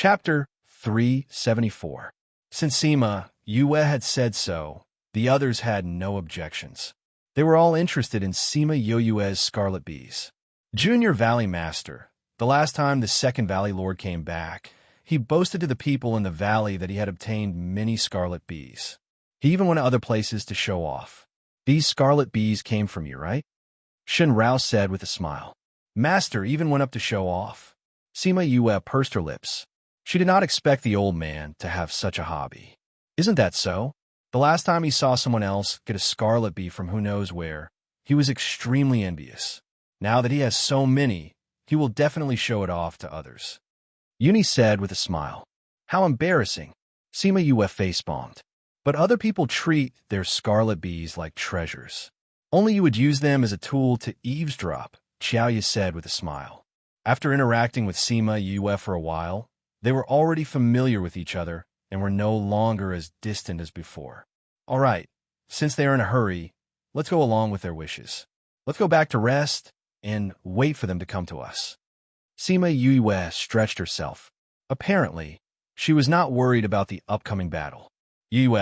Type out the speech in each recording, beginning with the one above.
Chapter 374. Since Sima Yue had said so, the others had no objections. They were all interested in Sima Yue's scarlet bees. Junior Valley Master. The last time the second Valley Lord came back, he boasted to the people in the valley that he had obtained many scarlet bees. He even went to other places to show off. These scarlet bees came from you, right? Shen Rao said with a smile. Master even went up to show off. Sima Yue pursed her lips. She did not expect the old man to have such a hobby. Isn't that so? The last time he saw someone else get a scarlet bee from who knows where, he was extremely envious. Now that he has so many, he will definitely show it off to others. Uni said with a smile. How embarrassing. Sima Yue facepalmed. But other people treat their scarlet bees like treasures. Only you would use them as a tool to eavesdrop, Xiaoyu said with a smile. After interacting with Sima Yue for a while, they were already familiar with each other and were no longer as distant as before. All right, since they are in a hurry, let's go along with their wishes. Let's go back to rest and wait for them to come to us. Sima Yue stretched herself. Apparently, she was not worried about the upcoming battle. Yue,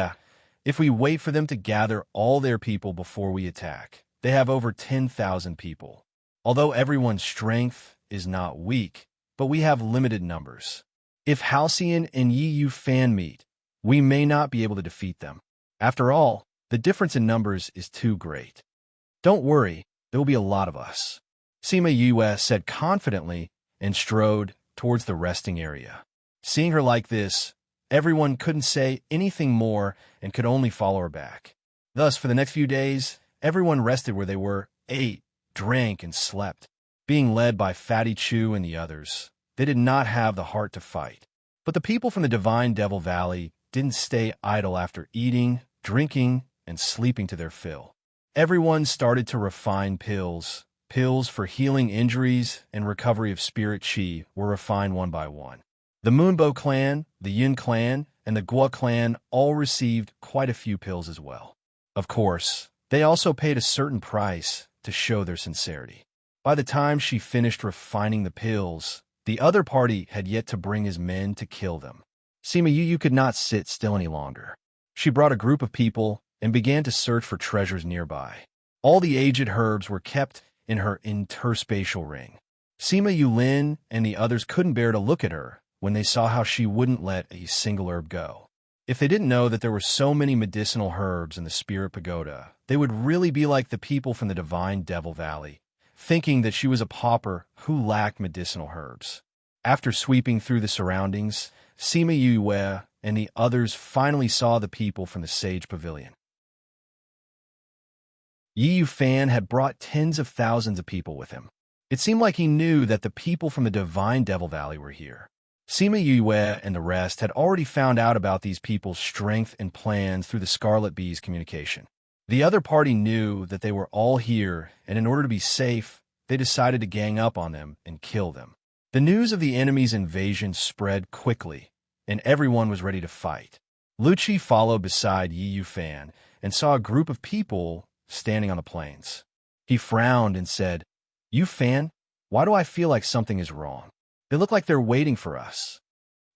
if we wait for them to gather all their people before we attack, they have over 10,000 people. Although everyone's strength is not weak, but we have limited numbers. If Halcyon and Yu Fan meet, we may not be able to defeat them. After all, the difference in numbers is too great. Don't worry, there will be a lot of us. Sima Yue said confidently and strode towards the resting area. Seeing her like this, everyone couldn't say anything more and could only follow her back. Thus, for the next few days, everyone rested where they were, ate, drank, and slept. Being led by Fatty Chu and the others, they did not have the heart to fight. But the people from the Divine Devil Valley didn't stay idle after eating, drinking, and sleeping to their fill. Everyone started to refine pills. Pills for healing injuries and recovery of spirit chi were refined one by one. The Moonbow clan, the Yin clan, and the Guo clan all received quite a few pills as well. Of course, they also paid a certain price to show their sincerity. By the time she finished refining the pills, the other party had yet to bring his men to kill them. Sima Yue could not sit still any longer. She brought a group of people and began to search for treasures nearby. All the aged herbs were kept in her interspatial ring. Sima Yulin and the others couldn't bear to look at her when they saw how she wouldn't let a single herb go. If they didn't know that there were so many medicinal herbs in the Spirit Pagoda, they would really be like the people from the Divine Devil Valley, thinking that she was a pauper who lacked medicinal herbs. After sweeping through the surroundings, Sima Yue and the others finally saw the people from the Sage Pavilion. Yu Fan had brought tens of thousands of people with him. It seemed like he knew that the people from the Divine Devil Valley were here. Sima Yue and the rest had already found out about these people's strength and plans through the Scarlet Bee's communication. The other party knew that they were all here, and in order to be safe, they decided to gang up on them and kill them. The news of the enemy's invasion spread quickly, and everyone was ready to fight. Lucci followed beside Yu Fan and saw a group of people standing on the plains. He frowned and said, Yu Fan, why do I feel like something is wrong? They look like they're waiting for us.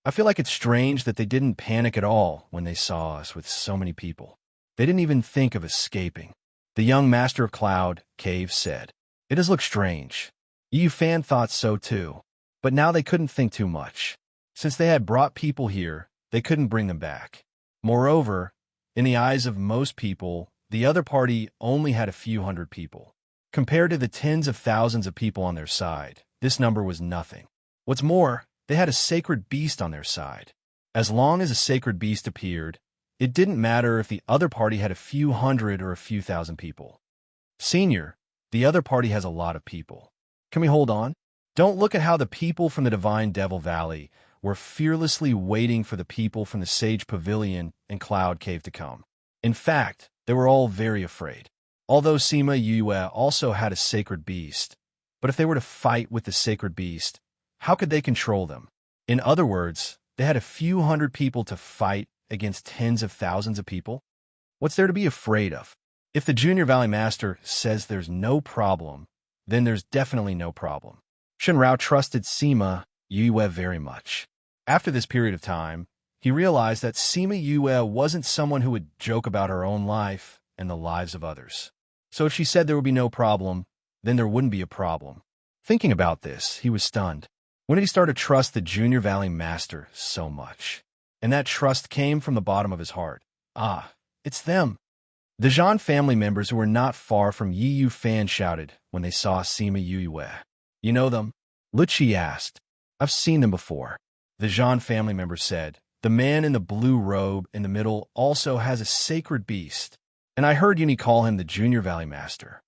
I feel like it's strange that they didn't panic at all when they saw us with so many people. They didn't even think of escaping. The young master of Cloud Cave said, It does look strange. Yu Fan thought so too, but now they couldn't think too much. Since they had brought people here, they couldn't bring them back. Moreover, in the eyes of most people, the other party only had a few hundred people. Compared to the tens of thousands of people on their side, this number was nothing. What's more, they had a sacred beast on their side. As long as a sacred beast appeared, it didn't matter if the other party had a few hundred or a few thousand people. Senior, the other party has a lot of people. Can we hold on? Don't look at how the people from the Divine Devil Valley were fearlessly waiting for the people from the Sage Pavilion and Cloud Cave to come. In fact, they were all very afraid. Although Sima Yue also had a sacred beast, but if they were to fight with the sacred beast, how could they control them? In other words, they had a few hundred people to fight against tens of thousands of people? What's there to be afraid of? If the Junior Valley Master says there's no problem, then there's definitely no problem. Shenrao trusted Sima Yue very much. After this period of time, he realized that Sima Yue wasn't someone who would joke about her own life and the lives of others. So if she said there would be no problem, then there wouldn't be a problem. Thinking about this, he was stunned. When did he start to trust the Junior Valley Master so much? And that trust came from the bottom of his heart. Ah, it's them. The Zhan family members who were not far from Yi Yu Fan shouted when they saw Sima Yue. You know them? Lu Qi asked. I've seen them before. The Zhan family member said. The man in the blue robe in the middle also has a sacred beast, and I heard Yuni call him the Junior Valley Master.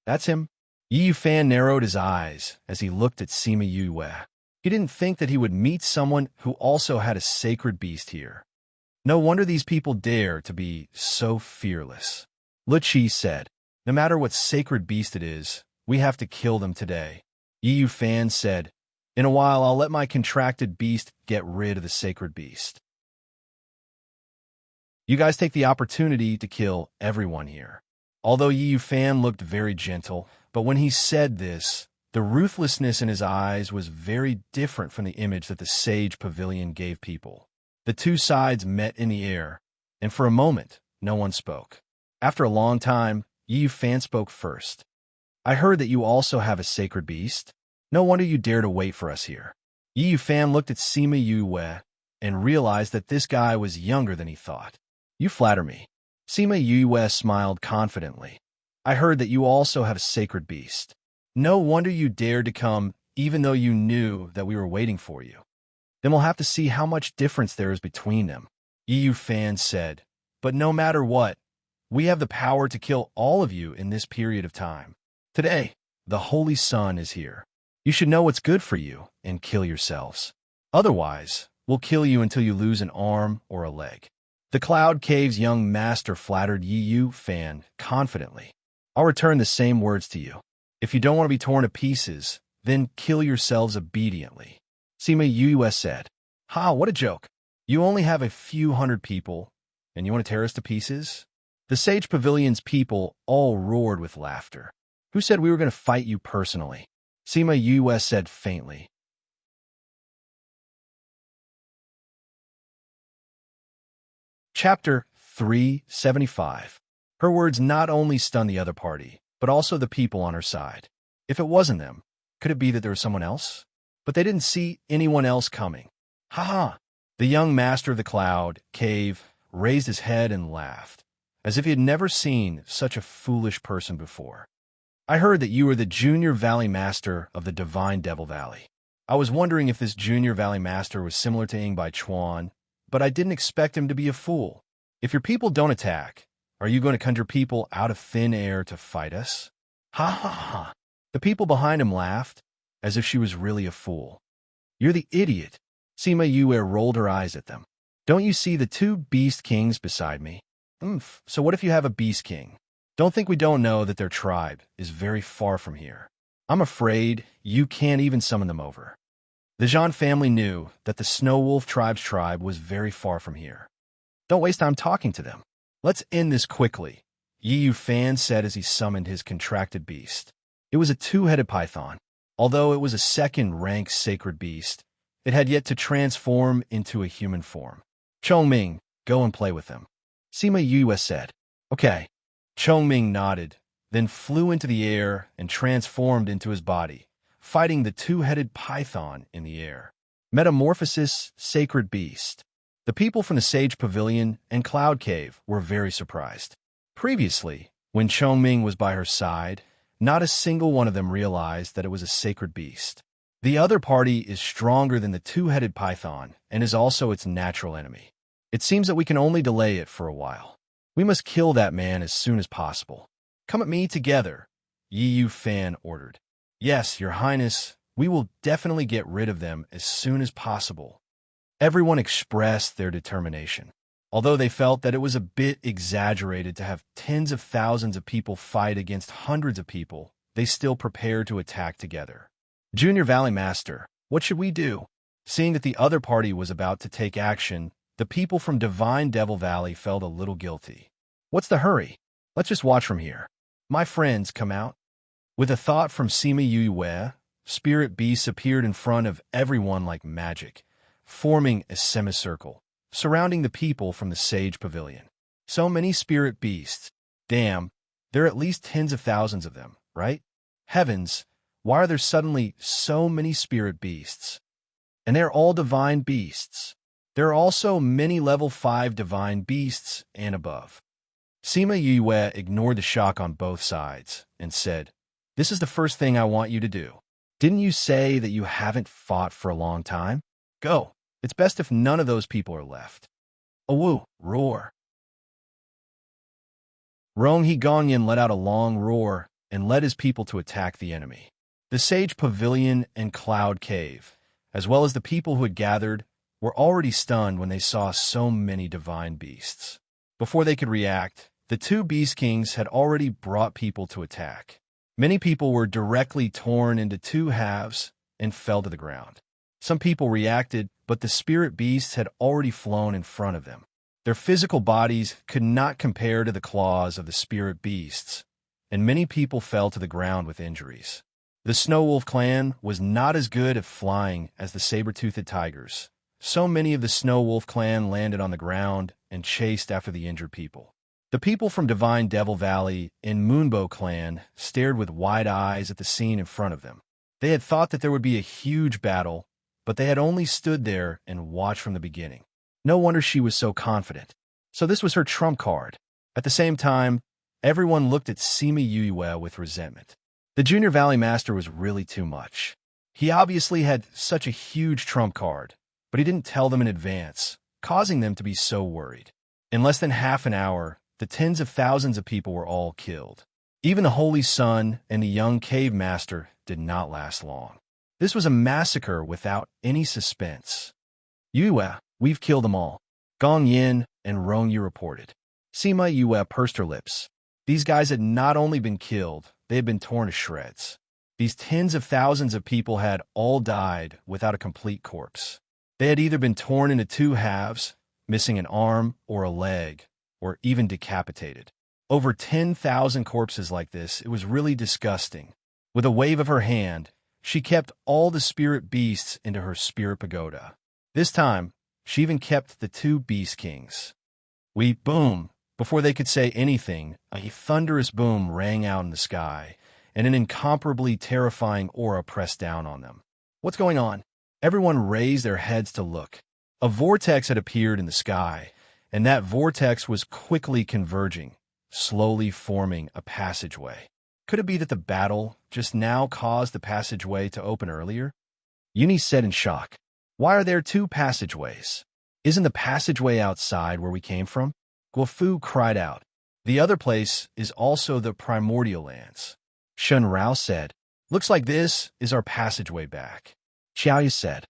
That's him? Yi Yu Fan narrowed his eyes as he looked at Sima Yue. He didn't think that he would meet someone who also had a sacred beast here. No wonder these people dare to be so fearless. Lu Qi said, no matter what sacred beast it is, we have to kill them today. Yi Yu Fan said, in a while I'll let my contracted beast get rid of the sacred beast. You guys take the opportunity to kill everyone here. Although Yi Yu Fan looked very gentle, but when he said this, the ruthlessness in his eyes was very different from the image that the Sage Pavilion gave people. The two sides met in the air, and for a moment, no one spoke. After a long time, Yi Yu Fan spoke first. I heard that you also have a sacred beast. No wonder you dare to wait for us here. Yi Yu Fan looked at Sima Yue and realized that this guy was younger than he thought. You flatter me. Sima Yue smiled confidently. I heard that you also have a sacred beast. No wonder you dared to come, even though you knew that we were waiting for you. Then we'll have to see how much difference there is between them. Yi Yu Fan said, but no matter what, we have the power to kill all of you in this period of time. Today, the Holy Sun is here. You should know what's good for you and kill yourselves. Otherwise, we'll kill you until you lose an arm or a leg. The Cloud Cave's young master flattered Yi Yu Fan confidently. I'll return the same words to you. If you don't want to be torn to pieces, then kill yourselves obediently. Sima Yue said, ha, what a joke. You only have a few hundred people, and you want to tear us to pieces? The Sage Pavilion's people all roared with laughter. Who said we were going to fight you personally? Sima Yue said faintly. Chapter 375. Her words not only stunned the other party, but also the people on her side. If it wasn't them, could it be that there was someone else? But they didn't see anyone else coming. Ha ha! The young master of the Cloud Cave raised his head and laughed, as if he had never seen such a foolish person before. I heard that you were the Junior Valley Master of the Divine Devil Valley. I was wondering if this Junior Valley Master was similar to Ying Bai Chuan, but I didn't expect him to be a fool. If your people don't attack, are you going to conjure people out of thin air to fight us? Ha ha ha! The people behind him laughed, as if she was really a fool. You're the idiot. Sima Yue rolled her eyes at them. Don't you see the two Beast Kings beside me? So what if you have a Beast King? Don't think we don't know that their tribe is very far from here. I'm afraid you can't even summon them over. The Zhan family knew that the Snow Wolf tribe's tribe was very far from here. Don't waste time talking to them. Let's end this quickly, Yi Yu Fan said as he summoned his contracted beast. It was a two-headed python. Although it was a second-rank sacred beast, it had yet to transform into a human form. Chongming, go and play with them. Sima Yue said. Okay. Chongming nodded, then flew into the air and transformed into his body, fighting the two-headed python in the air. Metamorphosis, sacred beast. The people from the Sage Pavilion and Cloud Cave were very surprised. Previously, when Chongming was by her side, not a single one of them realized that it was a sacred beast. The other party is stronger than the two-headed python and is also its natural enemy. It seems that we can only delay it for a while. We must kill that man as soon as possible. Come at me together, Yi Yu Fan ordered. Yes, Your Highness, we will definitely get rid of them as soon as possible. Everyone expressed their determination. Although they felt that it was a bit exaggerated to have tens of thousands of people fight against hundreds of people, they still prepared to attack together. Junior Valley Master, what should we do? Seeing that the other party was about to take action, the people from Divine Devil Valley felt a little guilty. What's the hurry? Let's just watch from here. My friends, come out. With a thought from Sima Yue, spirit beasts appeared in front of everyone like magic, forming a semicircle, surrounding the people from the sage pavilion. So many spirit beasts. Damn, there are at least tens of thousands of them, right? Heavens, why are there suddenly so many spirit beasts? And they're all divine beasts. There are also many level 5 divine beasts and above. Sima Yue ignored the shock on both sides and said, "This is the first thing I want you to do. Didn't you say that you haven't fought for a long time? Go. It's best if none of those people are left." Awoo, roar. Ronghe Gongyan let out a long roar and led his people to attack the enemy. The Sage Pavilion and Cloud Cave, as well as the people who had gathered, were already stunned when they saw so many divine beasts. Before they could react, the two Beast Kings had already brought people to attack. Many people were directly torn into two halves and fell to the ground. Some people reacted, but the spirit beasts had already flown in front of them. Their physical bodies could not compare to the claws of the spirit beasts, and many people fell to the ground with injuries. The Snow Wolf clan was not as good at flying as the saber-toothed tigers. So many of the Snow Wolf clan landed on the ground and chased after the injured people. The people from Divine Devil Valley and Moonbow clan stared with wide eyes at the scene in front of them. They had thought that there would be a huge battle, but they had only stood there and watched from the beginning. No wonder she was so confident. So this was her trump card. At the same time, everyone looked at Sima Yue with resentment. The Junior Valley Master was really too much. He obviously had such a huge trump card, but he didn't tell them in advance, causing them to be so worried. In less than half an hour, the tens of thousands of people were all killed. Even the Holy Sun and the young Cave Master did not last long. This was a massacre without any suspense. "Yue, we've killed them all," Gong Yin and Rongyu reported. Sima Yue pursed her lips. These guys had not only been killed, they had been torn to shreds. These tens of thousands of people had all died without a complete corpse. They had either been torn into two halves, missing an arm or a leg, or even decapitated. Over 10,000 corpses like this, it was really disgusting. With a wave of her hand, she kept all the spirit beasts into her spirit pagoda. This time, she even kept the two Beast Kings. Boom! Before they could say anything, a thunderous boom rang out in the sky, and an incomparably terrifying aura pressed down on them. What's going on? Everyone raised their heads to look. A vortex had appeared in the sky, and that vortex was quickly converging, slowly forming a passageway. Could it be that the battle just now caused the passageway to open earlier? Uni said in shock. "Why are there two passageways? Isn't the passageway outside where we came from?" Guofu cried out. "The other place is also the primordial lands." Shen Rao said. "Looks like this is our passageway back." Xiaoyu said.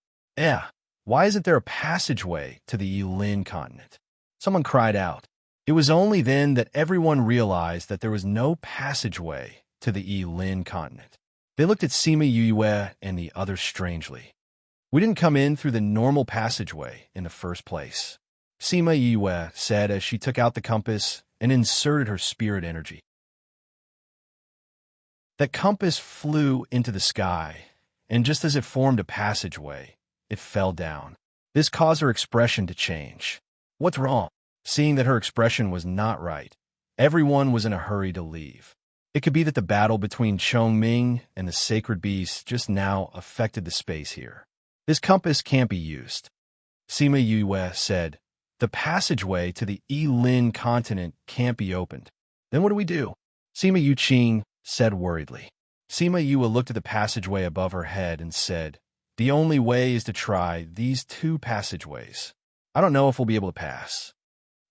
Why isn't there a passageway to the Yilin continent?" Someone cried out. It was only then that everyone realized that there was no passageway to the Yilin continent. They looked at Sima Yue and the others strangely. "We didn't come in through the normal passageway in the first place," Sima Yue said as she took out the compass and inserted her spirit energy. The compass flew into the sky, and just as it formed a passageway, it fell down. This caused her expression to change. "What's wrong?" Seeing that her expression was not right, everyone was in a hurry to leave. It could be that the battle between Chongming and the sacred beast just now affected the space here. "This compass can't be used," Sima Yue said. "The passageway to the Yilin continent can't be opened." "Then what do we do?" Sima Yuqing said worriedly. Sima Yue looked at the passageway above her head and said, "The only way is to try these two passageways. I don't know if we'll be able to pass.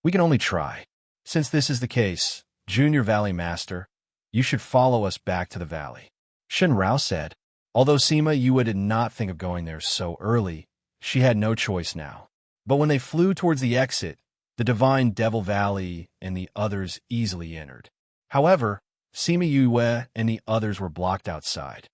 We can only try. Since this is the case, Junior Valley Master, you should follow us back to the valley," Shen Rao said. Although Sima Yue did not think of going there so early, she had no choice now. But when they flew towards the exit, the Divine Devil Valley and the others easily entered. However, Sima Yue and the others were blocked outside.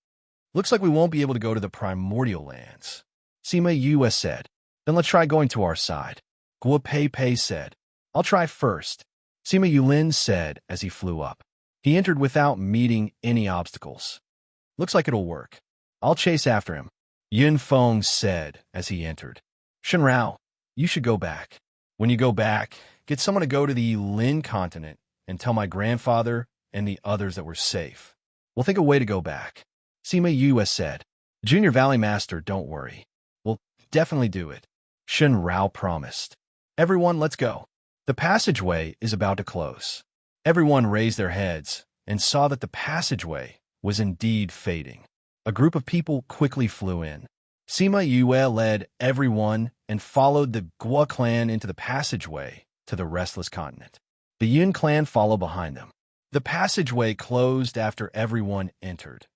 "Looks like we won't be able to go to the primordial lands," Sima Yue said. "Then let's try going to our side," Guo Pei Pei said. "I'll try first," Sima Yulin said as he flew up. He entered without meeting any obstacles. "Looks like it'll work. I'll chase after him," Yun Feng said as he entered. Shenrao, you should go back. When you go back, get someone to go to the Lin continent and tell my grandfather and the others that we're safe. We'll think a way to go back. Sima Yue said. Junior Valley Master, don't worry. We'll definitely do it. Shen Rao promised. Everyone, let's go. The passageway is about to close. Everyone raised their heads and saw that the passageway was indeed fading. A group of people quickly flew in. Sima Yue led everyone and followed the Gua clan into the passageway to the Restless Continent. The Yun clan followed behind them. The passageway closed after everyone entered.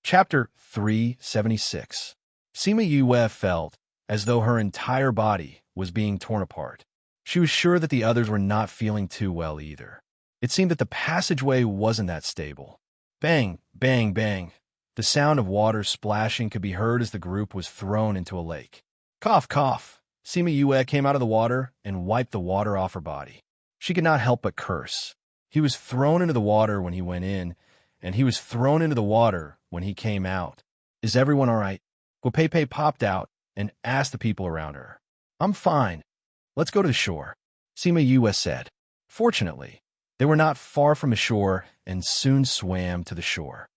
Chapter 376. Sima Yue felt as though her entire body was being torn apart. She was sure that the others were not feeling too well either. It seemed that the passageway wasn't that stable. Bang, bang, bang. The sound of water splashing could be heard as the group was thrown into a lake. Cough, cough. Sima Yue came out of the water and wiped the water off her body. She could not help but curse. He was thrown into the water when he went in, and he was thrown into the water when he came out. Is everyone all right? Guapepe popped out and asked the people around her. I'm fine. Let's go to the shore, Sima Yue said. Fortunately, they were not far from the shore and soon swam to the shore.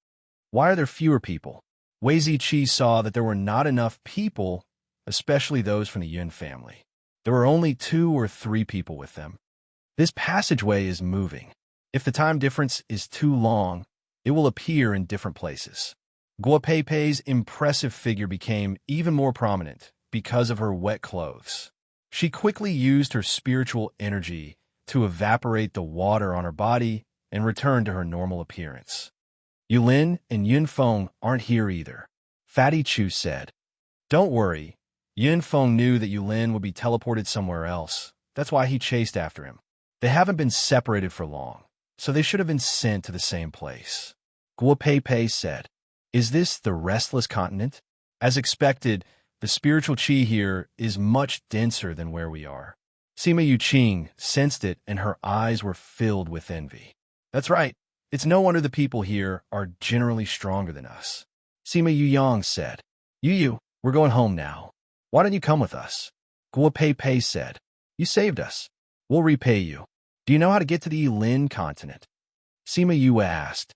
Why are there fewer people? Wei Ziqi saw that there were not enough people, especially those from the Yun family. There were only 2 or 3 people with them. This passageway is moving. If the time difference is too long, it will appear in different places. Guapepe's impressive figure became even more prominent because of her wet clothes. She quickly used her spiritual energy to evaporate the water on her body and return to her normal appearance. Yulin and Yunfeng aren't here either, Fatty Chu said. Don't worry, Yunfeng knew that Yulin would be teleported somewhere else. That's why he chased after him. They haven't been separated for long, so they should have been sent to the same place. Guapepe said. Is this the Restless Continent? As expected, the spiritual qi here is much denser than where we are. Sima Yuqing sensed it and her eyes were filled with envy. That's right. It's no wonder the people here are generally stronger than us. Sima Yuyang said. Yu, we're going home now. Why don't you come with us? Guapepe said. You saved us. We'll repay you. Do you know how to get to the Lin continent? Sima Yue asked.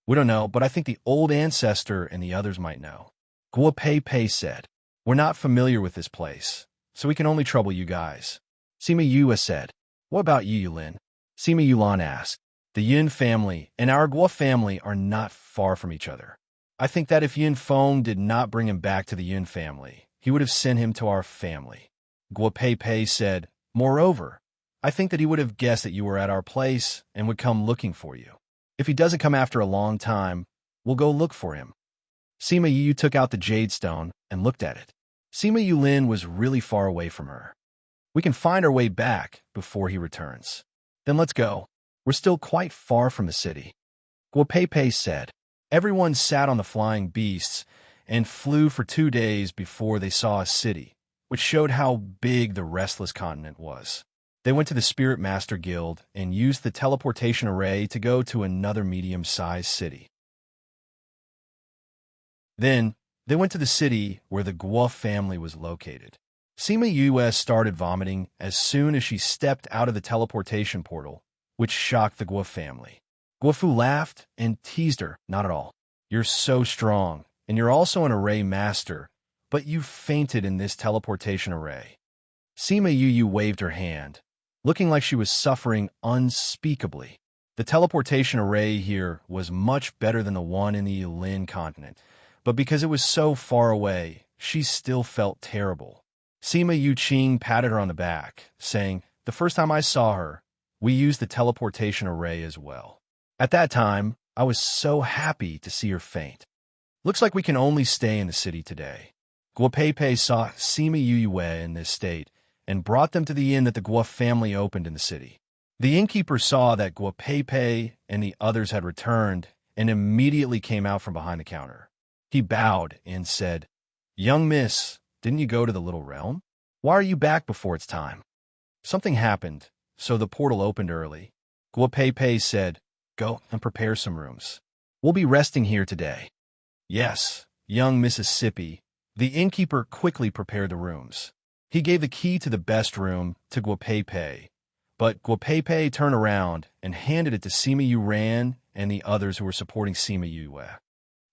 We don't know, but I think the old ancestor and the others might know. Guapepe said. We're not familiar with this place, so we can only trouble you guys. Sima Yue said. What about you, Yulin? Sima Yulan asked. The Yun family and our Gua family are not far from each other. I think that if Yunfeng did not bring him back to the Yun family, he would have sent him to our family. Guapepe said. Moreover, I think that he would have guessed that you were at our place and would come looking for you. If he doesn't come after a long time, we'll go look for him. Sima Yu took out the jade stone and looked at it. Sima Yulin was really far away from her. We can find our way back before he returns. Then let's go. We're still quite far from the city. Guapepe said. Everyone sat on the flying beasts and flew for 2 days before they saw a city, which showed how big the Restless Continent was. They went to the Spirit Master Guild and used the teleportation array to go to another medium-sized city. Then, they went to the city where the Gua family was located. Sima Yue started vomiting as soon as she stepped out of the teleportation portal, which shocked the Gua family. Guafu laughed and teased her. Not at all. You're so strong, and you're also an array master, but you fainted in this teleportation array. Sima Yu waved her hand, looking like she was suffering unspeakably. The teleportation array here was much better than the one in the Lin continent, but because it was so far away, she still felt terrible. Sima Yuqing patted her on the back, saying, The first time I saw her, we used the teleportation array as well. At that time, I was so happy to see her faint. Looks like we can only stay in the city today. Guapepe saw Sima Yue in this state and brought them to the inn that the Gua family opened in the city. The innkeeper saw that Guapepe and the others had returned and immediately came out from behind the counter. He bowed and said, Young miss, didn't you go to the little realm? Why are you back before it's time? Something happened, so the portal opened early. Guapepe said, Go and prepare some rooms. We'll be resting here today. Yes, young Mississippi. The innkeeper quickly prepared the rooms. He gave the key to the best room to Guapepe, but Guapepe turned around and handed it to Sima Yuran and the others who were supporting Sima Yue.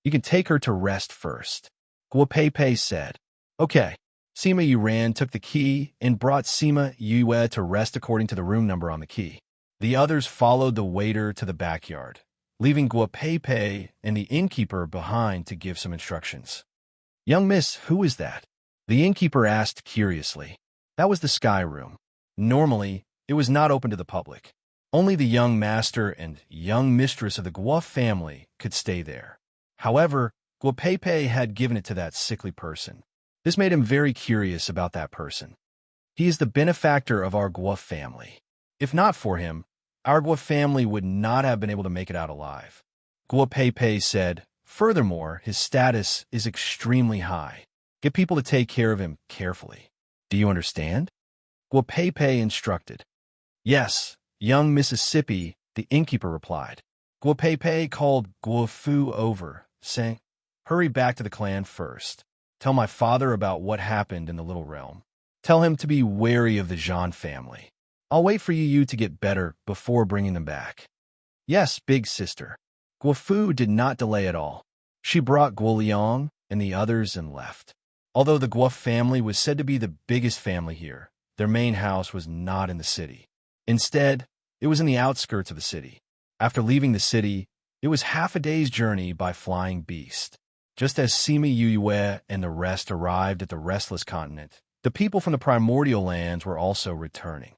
You can take her to rest first. Guapepe said. Okay. Sima Yuran took the key and brought Sima Yue to rest according to the room number on the key. The others followed the waiter to the backyard, leaving Guapepe and the innkeeper behind to give some instructions. Young miss, who is that? The innkeeper asked curiously. That was the sky room. Normally, it was not open to the public. Only the young master and young mistress of the Guo family could stay there. However, Guapepe had given it to that sickly person. This made him very curious about that person. He is the benefactor of our Guo family. If not for him, our Guo family would not have been able to make it out alive. Guapepe said, furthermore, his status is extremely high. Get people to take care of him carefully. Do you understand? Guapepe instructed. Yes, young Mississippi, the innkeeper replied. Guapepe called Guofu over, saying, hurry back to the clan first. Tell my father about what happened in the little realm. Tell him to be wary of the Zhan family. I'll wait for you to get better before bringing them back. Yes, big sister. Guofu did not delay at all. She brought Guoliang and the others and left. Although the Guo family was said to be the biggest family here, their main house was not in the city. Instead, it was in the outskirts of the city. After leaving the city, it was half a day's journey by flying beast. Just as Sima Yue and the rest arrived at the Restless Continent, the people from the primordial lands were also returning.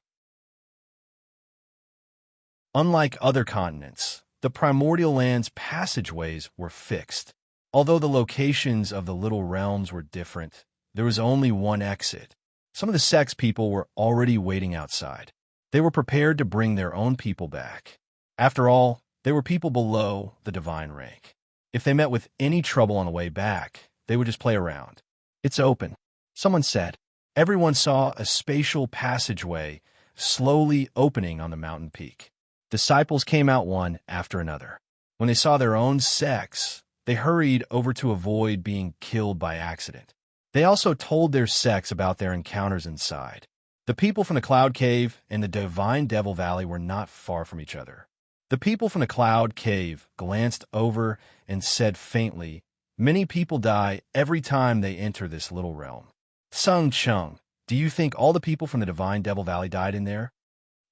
Unlike other continents, the primordial lands' passageways were fixed. Although the locations of the little realms were different, there was only one exit. Some of the sex people were already waiting outside. They were prepared to bring their own people back. After all, they were people below the divine rank. If they met with any trouble on the way back, they would just play around. It's open, someone said. Everyone saw a spatial passageway slowly opening on the mountain peak. Disciples came out one after another. When they saw their own sex, they hurried over to avoid being killed by accident. They also told their sex about their encounters inside. The people from the Cloud Cave and the Divine Devil Valley were not far from each other. The people from the Cloud Cave glanced over and said faintly, many people die every time they enter this little realm. Sung Chung, do you think all the people from the Divine Devil Valley died in there?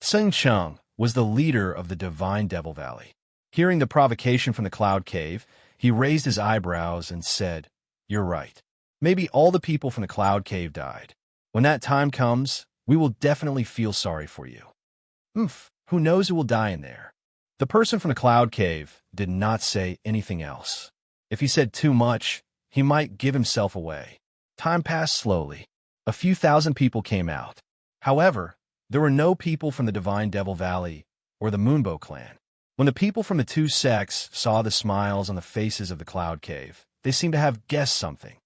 Sung Chung was the leader of the Divine Devil Valley. Hearing the provocation from the Cloud Cave, he raised his eyebrows and said, you're right. Maybe all the people from the Cloud Cave died. When that time comes, we will definitely feel sorry for you. Who knows who will die in there? The person from the Cloud Cave did not say anything else. If he said too much, he might give himself away. Time passed slowly. A few thousand people came out. However, there were no people from the Divine Devil Valley or the Moonbow clan. When the people from the two sects saw the smiles on the faces of the Cloud Cave, they seemed to have guessed something.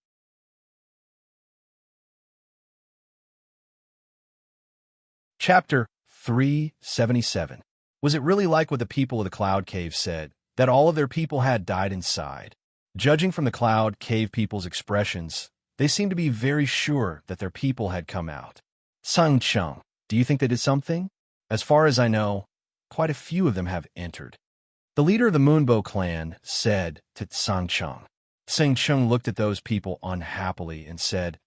Chapter 377. Was it really like what the people of the Cloud Cave said, that all of their people had died inside? Judging from the Cloud Cave people's expressions, they seemed to be very sure that their people had come out. Sung Chung, do you think they did something? As far as I know, quite a few of them have entered. The leader of the Moonbow clan said to Sung Chung. Sung Chung looked at those people unhappily and said,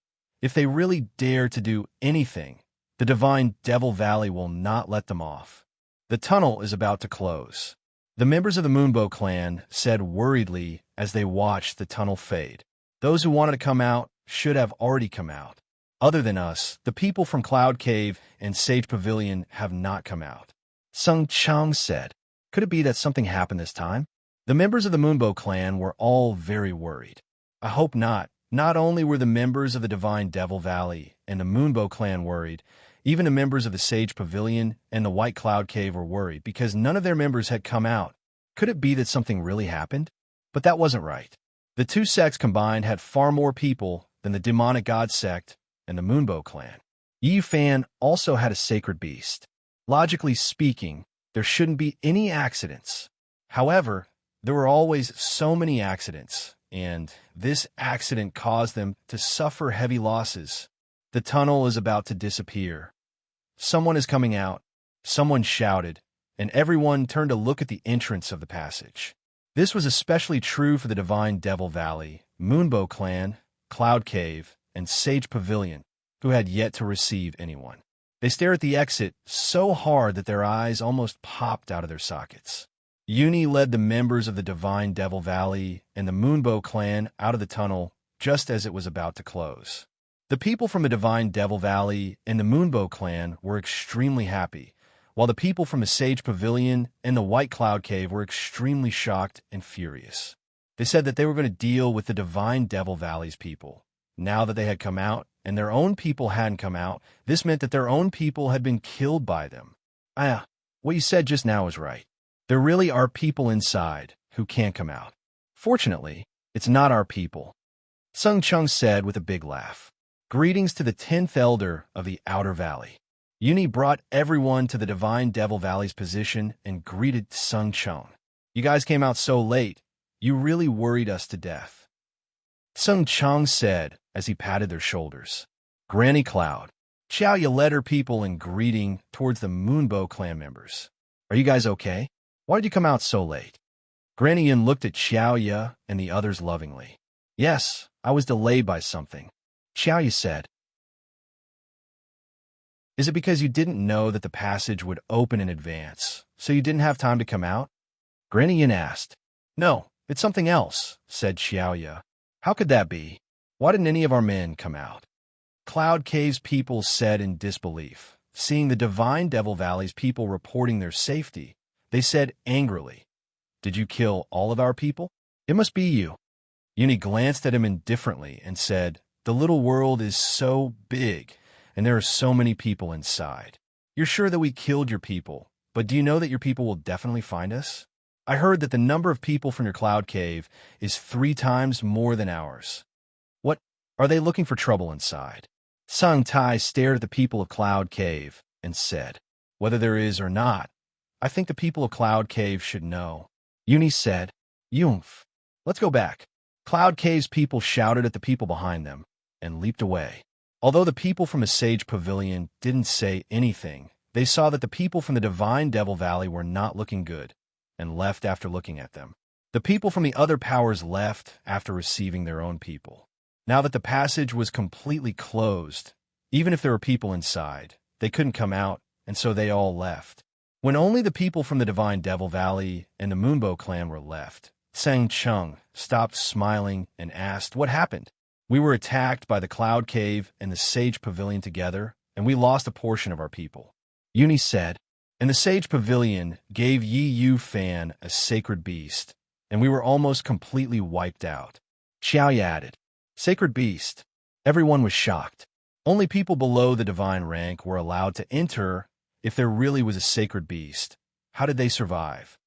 if they really dare to do anything, the Divine Devil Valley will not let them off. The tunnel is about to close. The members of the Moonbow clan said worriedly as they watched the tunnel fade. Those who wanted to come out should have already come out. Other than us, the people from Cloud Cave and Sage Pavilion have not come out. Sung Chung said, could it be that something happened this time? The members of the Moonbow clan were all very worried. I hope not. Not only were the members of the Divine Devil Valley and the Moonbow clan worried, even the members of the Sage Pavilion and the White Cloud Cave were worried because none of their members had come out. Could it be that something really happened? But that wasn't right. The two sects combined had far more people than the Demonic God sect and the Moonbow clan. Yi Fan also had a sacred beast. Logically speaking, there shouldn't be any accidents. However, there were always so many accidents, and this accident caused them to suffer heavy losses. The tunnel is about to disappear. Someone is coming out. Someone shouted, and everyone turned to look at the entrance of the passage. This was especially true for the Divine Devil Valley, Moonbow Clan, Cloud Cave, and Sage Pavilion, who had yet to receive anyone. They stared at the exit so hard that their eyes almost popped out of their sockets. Uni led the members of the Divine Devil Valley and the Moonbow Clan out of the tunnel just as it was about to close. The people from the Divine Devil Valley and the Moonbow Clan were extremely happy, while the people from the Sage Pavilion and the White Cloud Cave were extremely shocked and furious. They said that they were going to deal with the Divine Devil Valley's people. Now that they had come out, and their own people hadn't come out, this meant that their own people had been killed by them. What you said just now is right. There really are people inside who can't come out. Fortunately, it's not our people, Sung Chung said with a big laugh. Greetings to the 10th Elder of the Outer Valley. Uni brought everyone to the Divine Devil Valley's position and greeted Sung Chung. You guys came out so late. You really worried us to death, Sung Chung said as he patted their shoulders. Granny Cloud, Xiaoya led her people in greeting towards the Moonbow clan members. Are you guys okay? Why did you come out so late? Granny Yun looked at Xiaoya and the others lovingly. Yes, I was delayed by something, Xiaoya said. Is it because you didn't know that the passage would open in advance, so you didn't have time to come out? Granny Yin asked. No, it's something else, said Xiaoya. How could that be? Why didn't any of our men come out? Cloud Cave's people said in disbelief. Seeing the Divine Devil Valley's people reporting their safety, they said angrily, Did you kill all of our people? It must be you. Uni glanced at him indifferently and said, The little world is so big, and there are so many people inside. You're sure that we killed your people, but do you know that your people will definitely find us? I heard that the number of people from your Cloud Cave is 3 times more than ours. What? Are they looking for trouble inside? Sung Tai stared at the people of Cloud Cave and said, Whether there is or not, I think the people of Cloud Cave should know. Uni said, Yungf, let's go back. Cloud Cave's people shouted at the people behind them and leaped away. Although the people from the Sage Pavilion didn't say anything, they saw that the people from the Divine Devil Valley were not looking good and left after looking at them. The people from the other powers left after receiving their own people. Now that the passage was completely closed, even if there were people inside, they couldn't come out, and so they all left. When only the people from the Divine Devil Valley and the Moonbow clan were left, Sang Chung stopped smiling and asked, What happened? We were attacked by the Cloud Cave and the Sage Pavilion together, and we lost a portion of our people. Uni said, And the Sage Pavilion gave Yi Yu Fan a sacred beast, and we were almost completely wiped out. Xiaoya added, Sacred beast. Everyone was shocked. Only people below the divine rank were allowed to enter if there really was a sacred beast. How did they survive?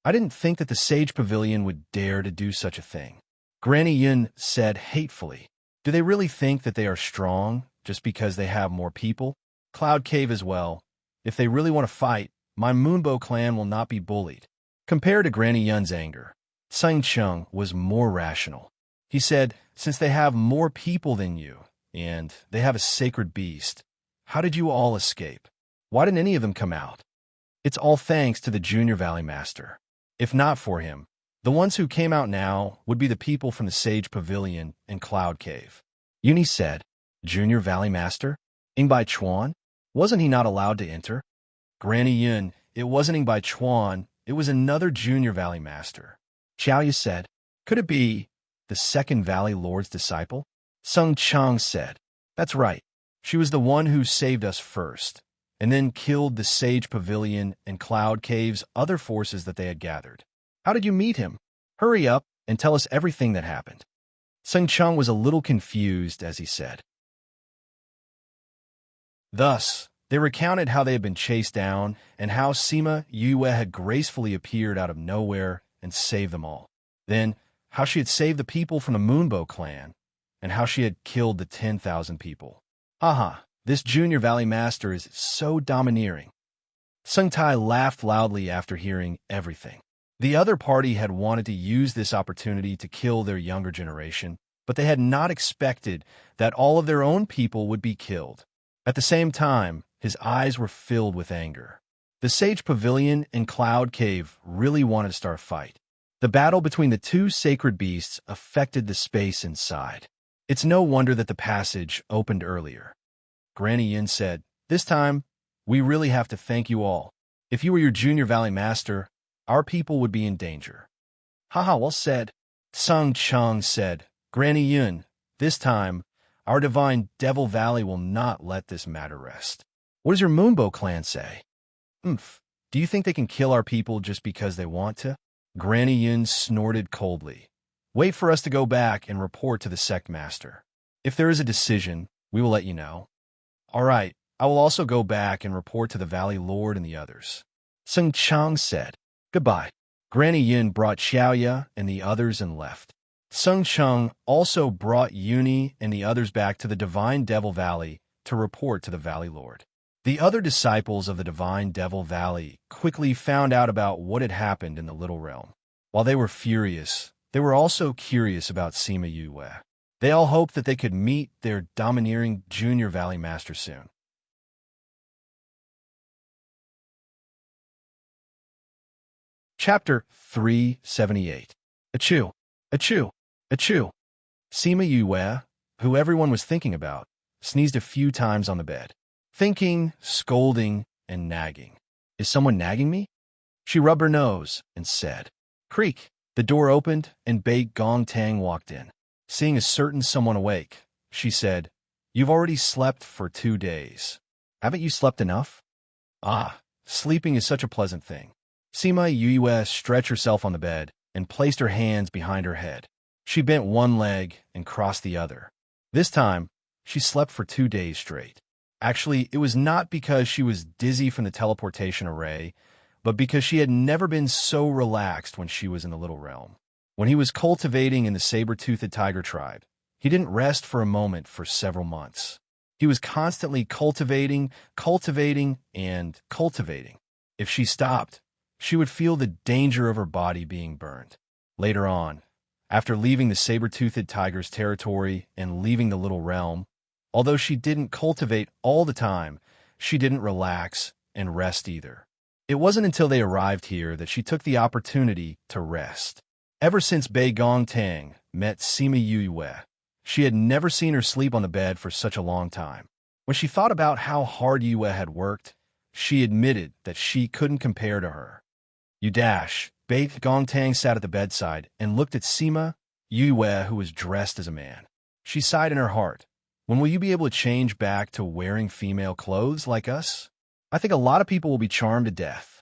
I didn't think that the Sage Pavilion would dare to do such a thing. Granny Yun said hatefully. Do they really think that they are strong just because they have more people? Cloud Cave as well. If they really want to fight, my Moonbow clan will not be bullied. Compared to Granny Yun's anger, Sung Chung was more rational. He said, Since they have more people than you, and they have a sacred beast, how did you all escape? Why didn't any of them come out? It's all thanks to the Junior Valley Master. If not for him, the ones who came out now would be the people from the Sage Pavilion and Cloud Cave. Uni said, Junior Valley Master? Ingbai Chuan? Wasn't he not allowed to enter? Granny Yun, it wasn't Ingbai Chuan, it was another Junior Valley Master. Xiaoya said, Could it be the Second Valley Lord's disciple? Sung Chang said, That's right. She was the one who saved us first, and then killed the Sage Pavilion and Cloud Cave's other forces that they had gathered. How did you meet him? Hurry up and tell us everything that happened. Sung Chung was a little confused as he said. Thus, they recounted how they had been chased down and how Sima Yue had gracefully appeared out of nowhere and saved them all. Then, how she had saved the people from the Moonbow clan, and how she had killed the 10,000 people. Haha, this Junior Valley Master is so domineering. Sung Tai laughed loudly after hearing everything. The other party had wanted to use this opportunity to kill their younger generation, but they had not expected that all of their own people would be killed. At the same time, his eyes were filled with anger. The Sage Pavilion and Cloud Cave really wanted to start a fight. The battle between the two sacred beasts affected the space inside. It's no wonder that the passage opened earlier. Granny Yin said, "This time, we really have to thank you all. If you were your Junior Valley Master, our people would be in danger." "Haha, well said." Sung Chung said, "Granny Yun, this time, our divine Devil Valley will not let this matter rest." "What does your Moonbow clan say?" Do you think they can kill our people just because they want to?" Granny Yun snorted coldly. "Wait for us to go back and report to the sect master. If there is a decision, we will let you know." "All right, I will also go back and report to the Valley Lord and the others." Sung Chang said, "Goodbye." Granny Yin brought Xiaoya and the others and left. Sung Chung also brought Yuni and the others back to the Divine Devil Valley to report to the Valley Lord. The other disciples of the Divine Devil Valley quickly found out about what had happened in the Little Realm. While they were furious, they were also curious about Sima Yue. They all hoped that they could meet their domineering Junior Valley Master soon. Chapter 378. Achoo! Achoo! Achoo! Sima Yue, who everyone was thinking about, sneezed a few times on the bed. Thinking, scolding, and nagging. "Is someone nagging me?" She rubbed her nose and said, "Creak." The door opened and Bei Gong Tang walked in. Seeing a certain someone awake, she said, "You've already slept for 2 days. Haven't you slept enough?" "Ah, sleeping is such a pleasant thing." Sima Yue stretched herself on the bed and placed her hands behind her head. She bent one leg and crossed the other. This time, she slept for 2 days straight. Actually, it was not because she was dizzy from the teleportation array, but because she had never been so relaxed when she was in the Little Realm. When he was cultivating in the saber-toothed tiger tribe, he didn't rest for a moment for several months. He was constantly cultivating, and cultivating. If she stopped, she would feel the danger of her body being burned. Later on, after leaving the saber-toothed tiger's territory and leaving the Little Realm, although she didn't cultivate all the time, she didn't relax and rest either. It wasn't until they arrived here that she took the opportunity to rest. Ever since Bei Gong Tang met Sima Yue, she had never seen her sleep on the bed for such a long time. When she thought about how hard Yue had worked, she admitted that she couldn't compare to her. Bei Gong Tang sat at the bedside and looked at Sima Yue, who was dressed as a man. She sighed in her heart. "When will you be able to change back to wearing female clothes like us? I think a lot of people will be charmed to death.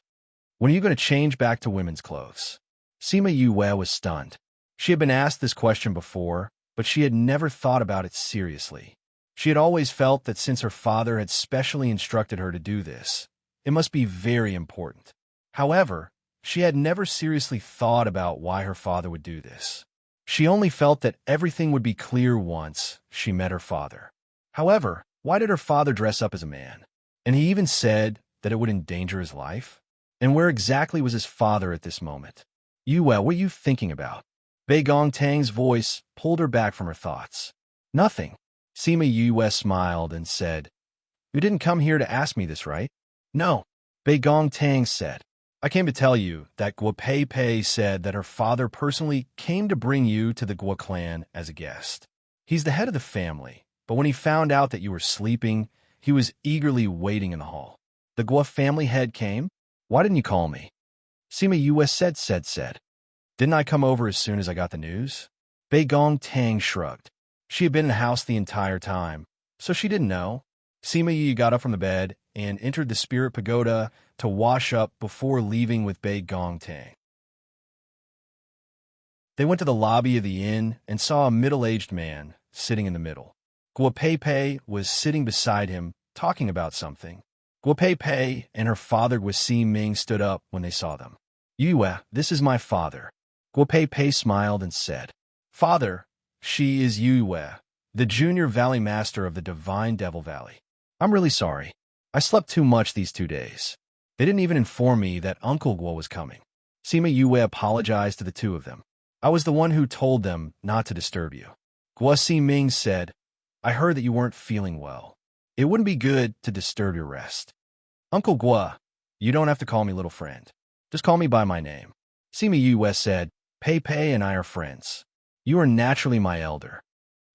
When are you going to change back to women's clothes?" Sima Yue was stunned. She had been asked this question before, but she had never thought about it seriously. She had always felt that since her father had specially instructed her to do this, it must be very important. However, she had never seriously thought about why her father would do this. She only felt that everything would be clear once she met her father. However, why did her father dress up as a man? And he even said that it would endanger his life? And where exactly was his father at this moment? "Yue, what are you thinking about?" Bei Gong Tang's voice pulled her back from her thoughts. "Nothing." Sima Yue smiled and said, "You didn't come here to ask me this, right?" "No." Bei Gong Tang said, "I came to tell you that Guo Pei Pei said that her father personally came to bring you to the Guo clan as a guest. He's the head of the family, but when he found out that you were sleeping, he was eagerly waiting in the hall." "The Guo family head came? Why didn't you call me?" Sima Yue said. "Didn't I come over as soon as I got the news?" Bei Gong Tang shrugged. She had been in the house the entire time, so she didn't know. Sima Yue got up from the bed and entered the spirit pagoda to wash up before leaving with Bei Gong Tang. They went to the lobby of the inn and saw a middle-aged man sitting in the middle. Guo Pei Pei was sitting beside him, talking about something. Guo Pei Pei and her father Guo Si Ming stood up when they saw them. "Yue, this is my father." Guo Pei Pei smiled and said, "Father, she is Yue, the Junior Valley Master of the Divine Devil Valley. I'm really sorry. I slept too much these 2 days. They didn't even inform me that Uncle Guo was coming." Sima Yue apologized to the two of them. I was the one who told them not to disturb you. Guo Ximing said, I heard that you weren't feeling well. It wouldn't be good to disturb your rest. Uncle Guo, you don't have to call me little friend. Just call me by my name. Sima Yue said, Pei Pei and I are friends. You are naturally my elder.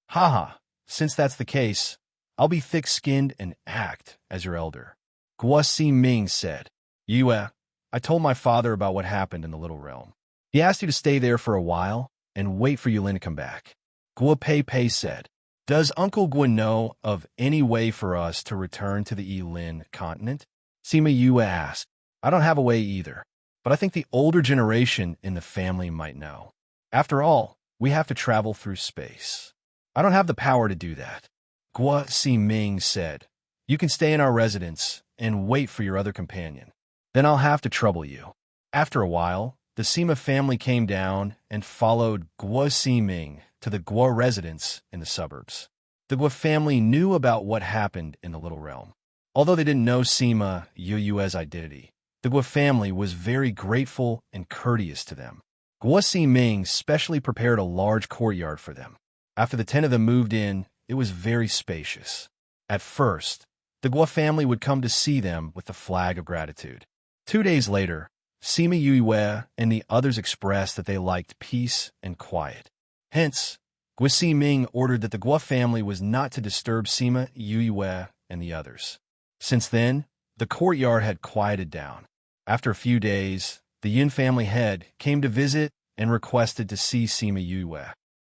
Haha, since that's the case, I'll be thick-skinned and act as your elder. Guo Ximing said, Yue, I told my father about what happened in the Little Realm. He asked you to stay there for a while and wait for Yulin to come back. Guo Pei Pei said, Does Uncle Guo know of any way for us to return to the Yulin continent? Sima Yue asked, I don't have a way either, but I think the older generation in the family might know. After all, we have to travel through space. I don't have the power to do that. Guo Ximing said, You can stay in our residence and wait for your other companion. Then I'll have to trouble you. After a while, the Sima family came down and followed Guo Ximing to the Guo residence in the suburbs. The Guo family knew about what happened in the Little Realm. Although they didn't know Sima Yue's identity, the Guo family was very grateful and courteous to them. Guo Ximing specially prepared a large courtyard for them. After the 10 of them moved in, it was very spacious. At first, the Guo family would come to see them with the flag of gratitude. 2 days later, Sima Yue and the others expressed that they liked peace and quiet. Hence, Guo Ximing ordered that the Guo family was not to disturb Sima Yue and the others. Since then, the courtyard had quieted down. After a few days, the Yin family head came to visit and requested to see Sima Yue.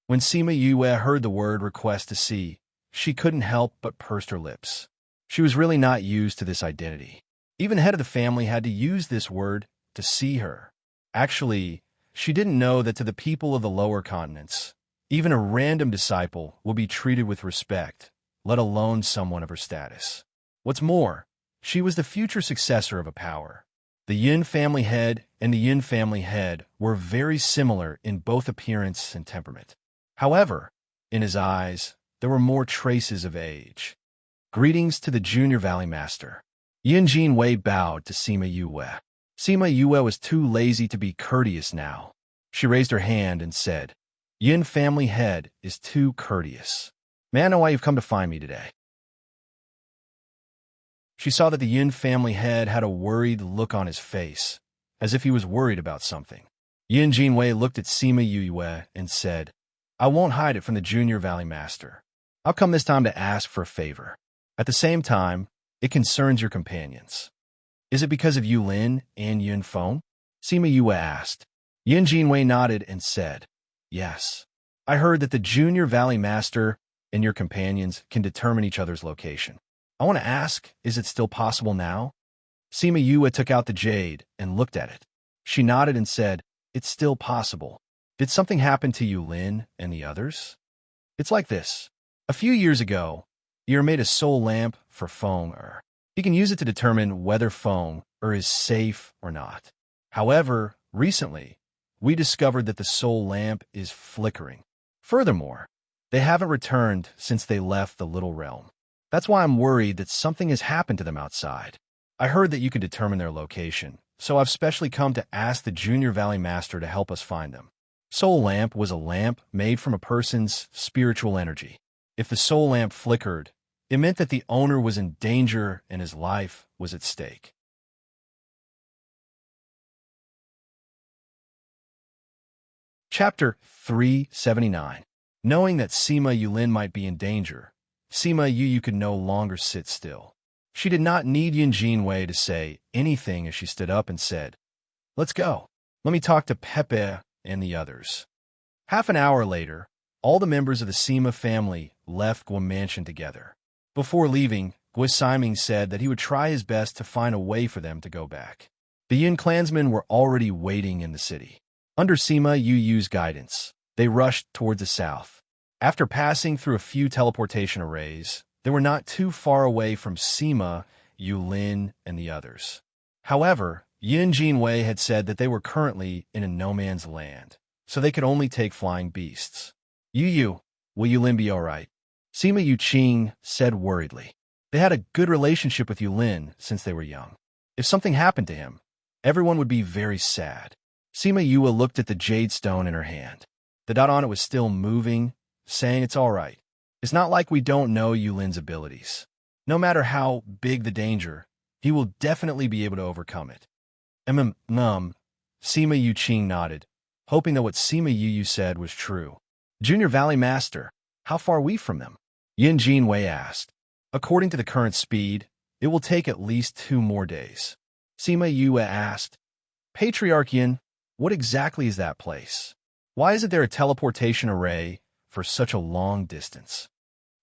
When Sima Yue heard the word request to see, she couldn't help but pursed her lips. She was really not used to this identity. Even the head of the family had to use this word to see her. Actually, she didn't know that to the people of the lower continents, even a random disciple will be treated with respect, let alone someone of her status. What's more, she was the future successor of a power. The Yin family head and the Yin family head were very similar in both appearance and temperament. However, in his eyes, there were more traces of age. Greetings to the Junior Valley Master. Yin Jinwei bowed to Sima Yue. Sima Yue was too lazy to be courteous now. She raised her hand and said, Yin family head is too courteous. May I know why you've come to find me today? She saw that the Yin family head had a worried look on his face, as if he was worried about something. Yin Jinwei looked at Sima Yue and said, I won't hide it from the Junior Valley Master. I'll come this time to ask for a favor. At the same time, it concerns your companions. Is it because of Yulin and Yun Feng? Sima Yue asked. Yin Jinwei nodded and said, Yes. I heard that the Junior Valley Master and your companions can determine each other's location. I want to ask, is it still possible now? Sima Yue took out the jade and looked at it. She nodded and said, It's still possible. Did something happen to Yulin and the others? It's like this. A few years ago, Yer made a soul lamp for Feng. He can use it to determine whether Feng is safe or not. However, recently, we discovered that the soul lamp is flickering. Furthermore, they haven't returned since they left the Little Realm. That's why I'm worried that something has happened to them outside. I heard that you can determine their location, so I've specially come to ask the Junior Valley Master to help us find them. Soul lamp was a lamp made from a person's spiritual energy. If the soul lamp flickered, it meant that the owner was in danger and his life was at stake. Chapter 379. Knowing that Sima Yulin might be in danger, Sima Yu could no longer sit still. She did not need Yin Jinwei to say anything as she stood up and said, Let's go. Let me talk to Pepe and the others. Half an hour later, all the members of the Sima family left Guo Mansion together. Before leaving, Guo Ximing said that he would try his best to find a way for them to go back. The Yin clansmen were already waiting in the city. Under Sima Yu's guidance, they rushed towards the south. After passing through a few teleportation arrays, they were not too far away from Sima, Yulin, and the others. However, Yin Jinwei had said that they were currently in a no-man's land, so they could only take flying beasts. Yu, will Yulin be all right? Sima Yuqing said worriedly. They had a good relationship with Yulin since they were young. If something happened to him, everyone would be very sad. Sima Yue looked at the jade stone in her hand. The dot on it was still moving, saying it's all right. It's not like we don't know Yulin's abilities. No matter how big the danger, he will definitely be able to overcome it. Sima Yu Qing nodded, hoping that what Sima Yu said was true. Junior Valley Master, how far are we from them? Yin Jin Wei asked. According to the current speed, it will take at least 2 more days. Sima Yue asked. Patriarch Yin, what exactly is that place? Why isn't there a teleportation array for such a long distance?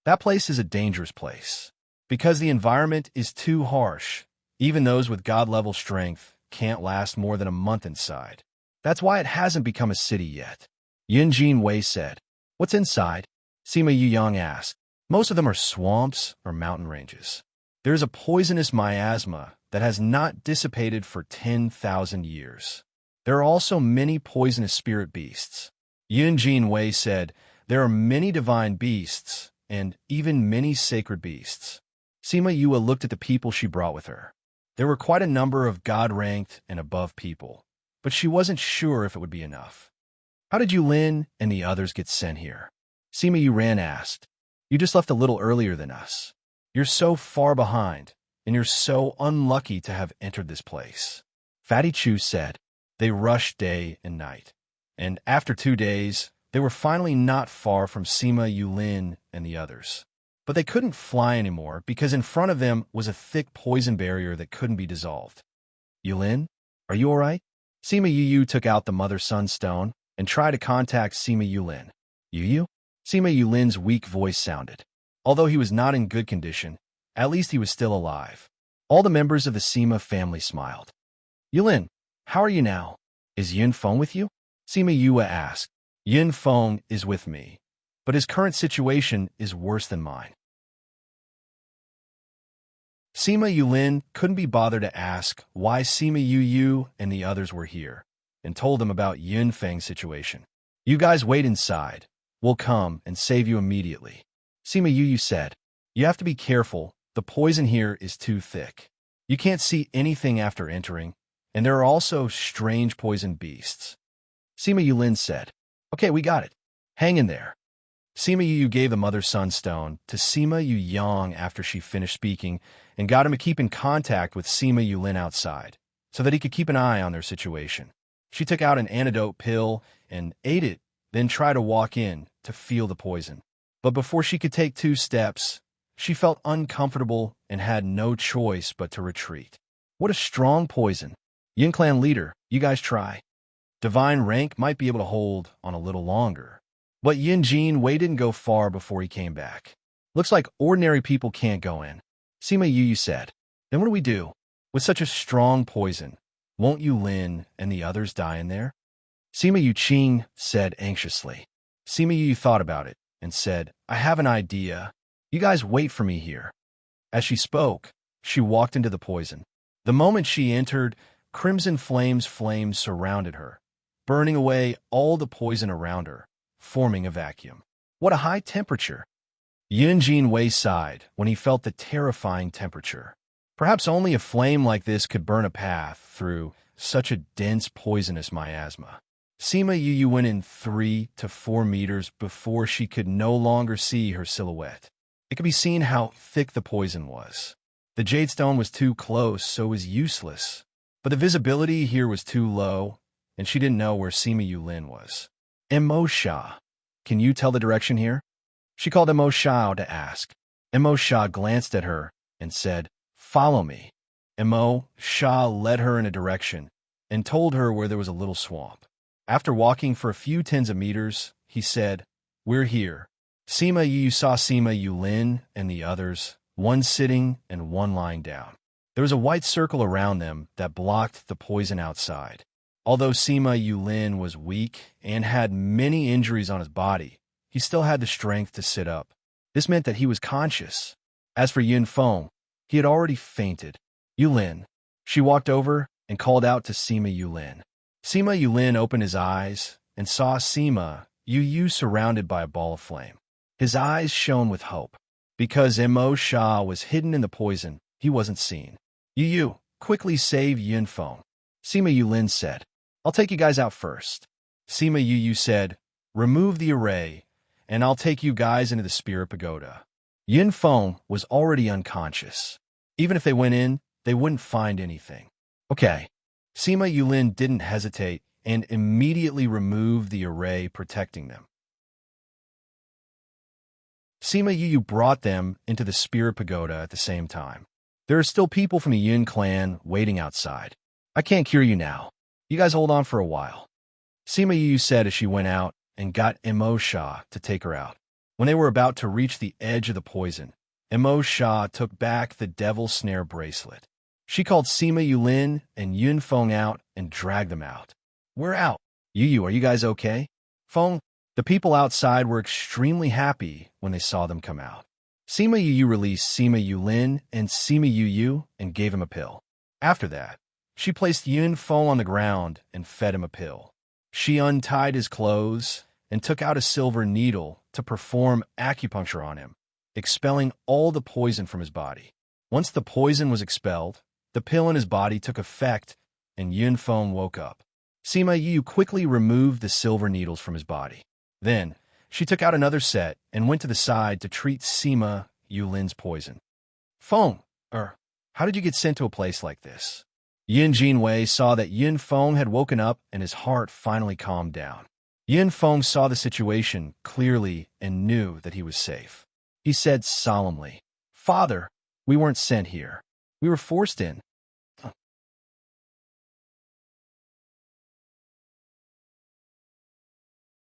That place is a dangerous place. Because the environment is too harsh, even those with god-level strength can't last more than a month inside. That's why it hasn't become a city yet. Yin Jin Wei said. What's inside? Sima Yu Yang asked. Most of them are swamps or mountain ranges. There's a poisonous miasma that has not dissipated for 10,000 years. There are also many poisonous spirit beasts. Yin Jin Wei said, there are many divine beasts, and even many sacred beasts. Sima Yue looked at the people she brought with her. There were quite a number of god-ranked and above people, but she wasn't sure if it would be enough. How did Yulin and the others get sent here? Sima Yuran asked. You just left a little earlier than us. You're so far behind, and you're so unlucky to have entered this place. Fatty Chu said. They rushed day and night. And after 2 days, they were finally not far from Sima Yulin and the others. But they couldn't fly anymore because in front of them was a thick poison barrier that couldn't be dissolved. Yulin, are you all right? Sima Yu took out the mother-son stone and tried to contact Sima Yulin. Yu? Sima Yulin's weak voice sounded. Although he was not in good condition, at least he was still alive. All the members of the Sima family smiled. Yulin, how are you now? Is Yin Feng with you? Sima Yue asked. Yin Feng is with me, but his current situation is worse than mine. Sima Yulin couldn't be bothered to ask why Sima Yu and the others were here, and told them about Yin Feng's situation. You guys wait inside. We'll come and save you immediately. Sima Yu said, you have to be careful. The poison here is too thick. You can't see anything after entering, and there are also strange poison beasts. Sima Yulin said, okay, we got it. Hang in there. Sima Yu gave the mother-son stone to Sima Yu Yang after she finished speaking and got him to keep in contact with Sima Yulin outside so that he could keep an eye on their situation. She took out an antidote pill and ate it, then tried to walk in to feel the poison. But before she could take 2 steps, she felt uncomfortable and had no choice but to retreat. What a strong poison. Yin Clan leader, you guys try. Divine rank might be able to hold on a little longer. But Yin Jin Wei didn't go far before he came back. Looks like ordinary people can't go in. Sima Yu said, then what do we do? With such a strong poison, won't Yulin and the others die in there? Sima Yu Qing said anxiously. Sima Yu thought about it and said, I have an idea. You guys wait for me here. As she spoke, she walked into the poison. The moment she entered, crimson flames surrounded her, burning away all the poison around her, forming a vacuum. What a high temperature! Yin Jin Wei sighed when he felt the terrifying temperature. Perhaps only a flame like this could burn a path through such a dense poisonous miasma. Sima Yu went in 3 to 4 meters before she could no longer see her silhouette. It could be seen how thick the poison was. The jade stone was too close, so it was useless. But the visibility here was too low, and she didn't know where Sima Yulin was. Mo Sha, can you tell the direction here? She called Mo Sha to ask. Mo Sha glanced at her and said, follow me. Mo Sha led her in a direction and told her where there was a little swamp. After walking for a few tens of meters, he said, we're here. Sima Yu saw Sima Yulin and the others, one sitting and one lying down. There was a white circle around them that blocked the poison outside. Although Sima Yulin was weak and had many injuries on his body, he still had the strength to sit up. This meant that he was conscious. As for Yin Feng, he had already fainted. Yulin. She walked over and called out to Sima Yulin. Sima Yulin opened his eyes and saw Sima Yu surrounded by a ball of flame. His eyes shone with hope. Because Mo Sha was hidden in the poison, he wasn't seen. Yu, quickly save Yin Feng. Sima Yulin said. I'll take you guys out first. Sima Yu said, remove the array, and I'll take you guys into the spirit pagoda. Yin Feng was already unconscious. Even if they went in, they wouldn't find anything. Okay. Sima Yulin didn't hesitate and immediately removed the array protecting them. Sima Yu brought them into the spirit pagoda at the same time. There are still people from the Yun clan waiting outside. I can't cure you now. You guys hold on for a while. Sima Yu said as she went out and got Immerse to take her out. When they were about to reach the edge of the poison, Immerse took back the devil snare bracelet. She called Sima Yulin and Yun Feng out and dragged them out. We're out. Yu, are you guys okay? Feng, the people outside were extremely happy when they saw them come out. Sima Yu released Sima Yulin and Sima Yu and gave him a pill. After that, she placed Yun Feng on the ground and fed him a pill. She untied his clothes and took out a silver needle to perform acupuncture on him, expelling all the poison from his body. Once the poison was expelled, the pill in his body took effect and Yun Feng woke up. Sima Yu quickly removed the silver needles from his body. Then, she took out another set and went to the side to treat Sima Yulin's poison. Feng, how did you get sent to a place like this? Yin Jinwei saw that Yin Feng had woken up and his heart finally calmed down. Yin Feng saw the situation clearly and knew that he was safe. He said solemnly, Father, we weren't sent here. We were forced in.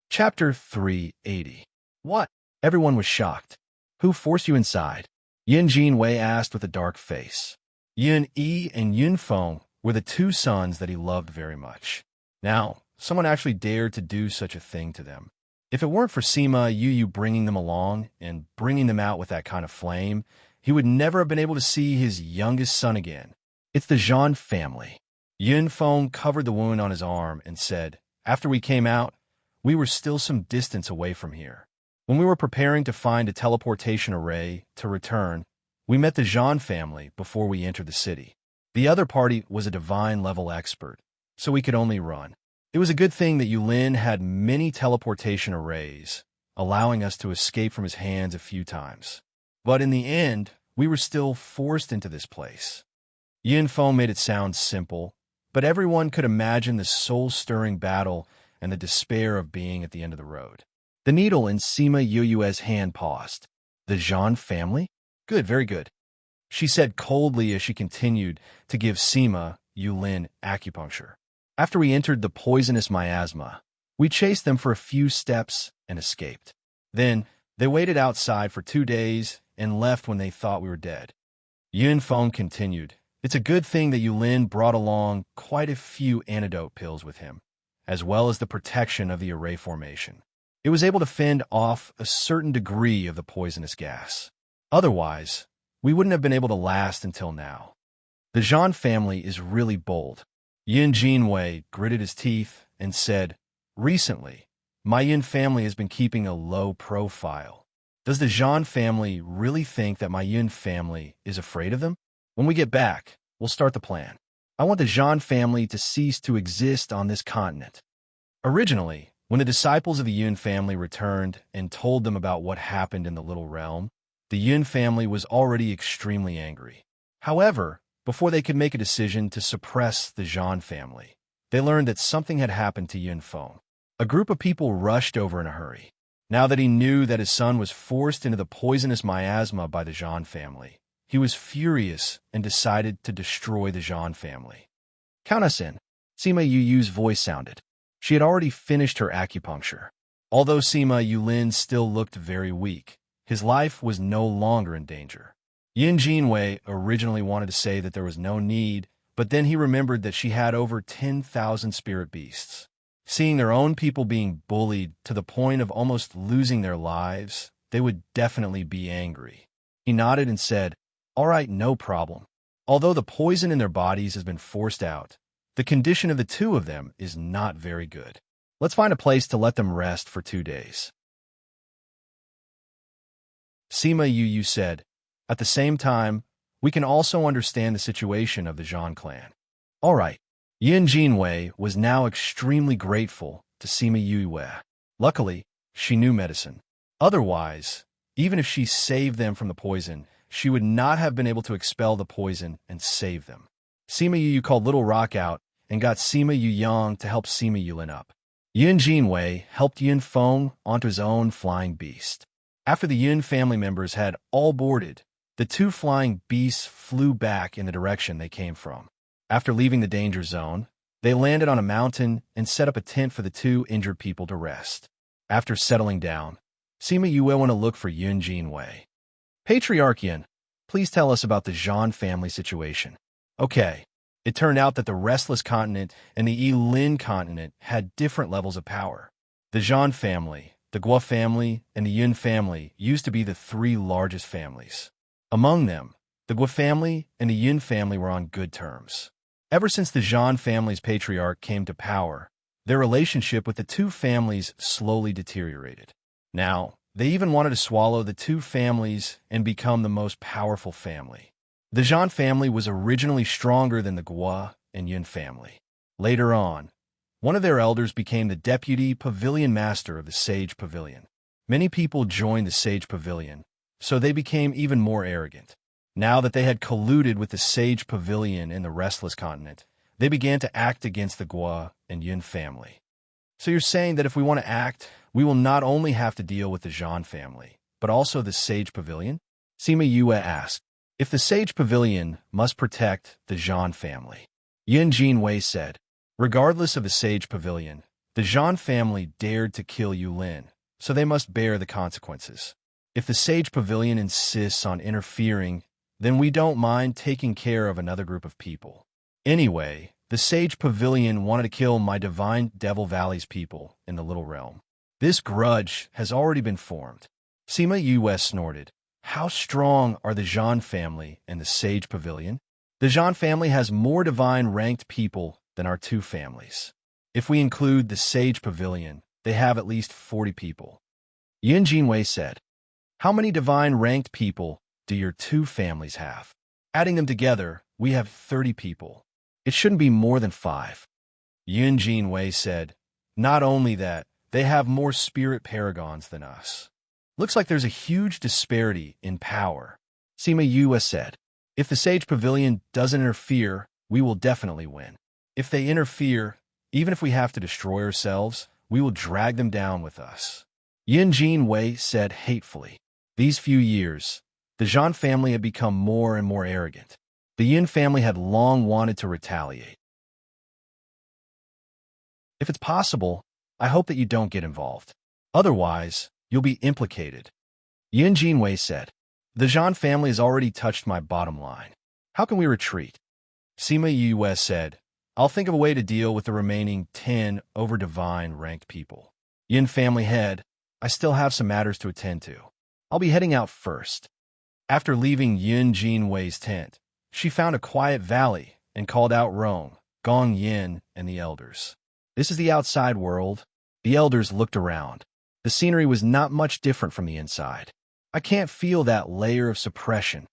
Chapter 380. What? Everyone was shocked. Who forced you inside? Yin Jinwei asked with a dark face. Yin Yi and Yun Feng were the two sons that he loved very much. Now, someone actually dared to do such a thing to them. If it weren't for Sima Yu bringing them along and bringing them out with that kind of flame, he would never have been able to see his youngest son again. It's the Zhan family. Yun Feng covered the wound on his arm and said, after we came out, we were still some distance away from here. When we were preparing to find a teleportation array to return, we met the Zhan family before we entered the city. The other party was a divine-level expert, so we could only run. It was a good thing that Yulin had many teleportation arrays, allowing us to escape from his hands a few times. But in the end, we were still forced into this place. Yin Feng made it sound simple, but everyone could imagine the soul-stirring battle and the despair of being at the end of the road. The needle in Sima Yu's hand paused. The Zhan family? Good, very good. She said coldly as she continued to give Sima Yulin acupuncture. After we entered the poisonous miasma, we chased them for a few steps and escaped. Then, they waited outside for 2 days and left when they thought we were dead. Yun Feng continued, it's a good thing that Yulin brought along quite a few antidote pills with him, as well as the protection of the array formation. It was able to fend off a certain degree of the poisonous gas. Otherwise, we wouldn't have been able to last until now. The Zhan family is really bold. Yin Jinwei gritted his teeth and said, recently, my Yin family has been keeping a low profile. Does the Zhan family really think that my Yin family is afraid of them? When we get back, we'll start the plan. I want the Zhan family to cease to exist on this continent. Originally, when the disciples of the Yun family returned and told them about what happened in the Little Realm, the Yun family was already extremely angry. However, before they could make a decision to suppress the Zhan family, they learned that something had happened to Yun Feng. A group of people rushed over in a hurry. Now that he knew that his son was forced into the poisonous miasma by the Zhan family, he was furious and decided to destroy the Zhan family. Count us in. Sima Yu's voice sounded. She had already finished her acupuncture. Although Sima Yulin still looked very weak, his life was no longer in danger. Yin Jinwei originally wanted to say that there was no need, but then he remembered that she had over 10,000 spirit beasts. Seeing their own people being bullied to the point of almost losing their lives, they would definitely be angry. He nodded and said, all right, no problem. Although the poison in their bodies has been forced out, the condition of the two of them is not very good. Let's find a place to let them rest for 2 days. Sima Yu said, at the same time, we can also understand the situation of the Zhan clan. All right. Yin Jinwei was now extremely grateful to Sima Yue. Luckily, she knew medicine. Otherwise, even if she saved them from the poison, she would not have been able to expel the poison and save them. Sima Yu called Little Rock out and got Sima Yu Yang to help Sima Yulin up. Yin Jinwei helped Yin Feng onto his own flying beast. After the Yin family members had all boarded, the two flying beasts flew back in the direction they came from. After leaving the danger zone, they landed on a mountain and set up a tent for the two injured people to rest. After settling down, Sima Yue went to look for Yin Jinwei. Patriarch Yin, please tell us about the Zhan family situation. Okay, it turned out that the Restless continent and the Yilin continent had different levels of power. The Zhan family, the Guo family, and the Yin family used to be the three largest families. Among them, the Guo family and the Yin family were on good terms. Ever since the Zhan family's patriarch came to power, their relationship with the two families slowly deteriorated. Now, they even wanted to swallow the two families and become the most powerful family. The Zhan family was originally stronger than the Guo and Yin family. Later on, one of their elders became the deputy pavilion master of the Sage Pavilion. Many people joined the Sage Pavilion, so they became even more arrogant. Now that they had colluded with the Sage Pavilion in the Restless continent, they began to act against the Guo and Yin family. So you're saying that if we want to act, we will not only have to deal with the Zhan family, but also the Sage Pavilion? Sima Yue asked. If the Sage Pavilion must protect the Zhan family, Yin Jinwei said. Regardless of the Sage Pavilion, the Zhan family dared to kill Yulin, so they must bear the consequences. If the Sage Pavilion insists on interfering, then we don't mind taking care of another group of people. Anyway, the Sage Pavilion wanted to kill my Divine Devil Valley's people in the Little Realm. This grudge has already been formed. Sima Yue snorted. How strong are the Zhan family and the Sage Pavilion? The Zhan family has more divine-ranked people than our two families. If we include the Sage Pavilion, they have at least 40 people. Yin Jinwei said, how many divine-ranked people do your two families have? Adding them together, we have 30 people. It shouldn't be more than 5. Yin Jinwei said, not only that, they have more spirit paragons than us. Looks like there's a huge disparity in power. Sima Yue said, if the Sage Pavilion doesn't interfere, we will definitely win. If they interfere, even if we have to destroy ourselves, we will drag them down with us. Yin Jinwei said hatefully. These few years, the Zhan family had become more and more arrogant. The Yin family had long wanted to retaliate. If it's possible, I hope that you don't get involved. Otherwise, you'll be implicated. Yin Jinwei said, the Zhan family has already touched my bottom line. How can we retreat? Sima Yue said, I'll think of a way to deal with the remaining 10 over-divine ranked people. Yin family head, I still have some matters to attend to. I'll be heading out first. After leaving Yin Jinwei's tent, she found a quiet valley and called out Rong, Gong Yin, and the elders. This is the outside world. The elders looked around. The scenery was not much different from the inside. I can't feel that layer of suppression.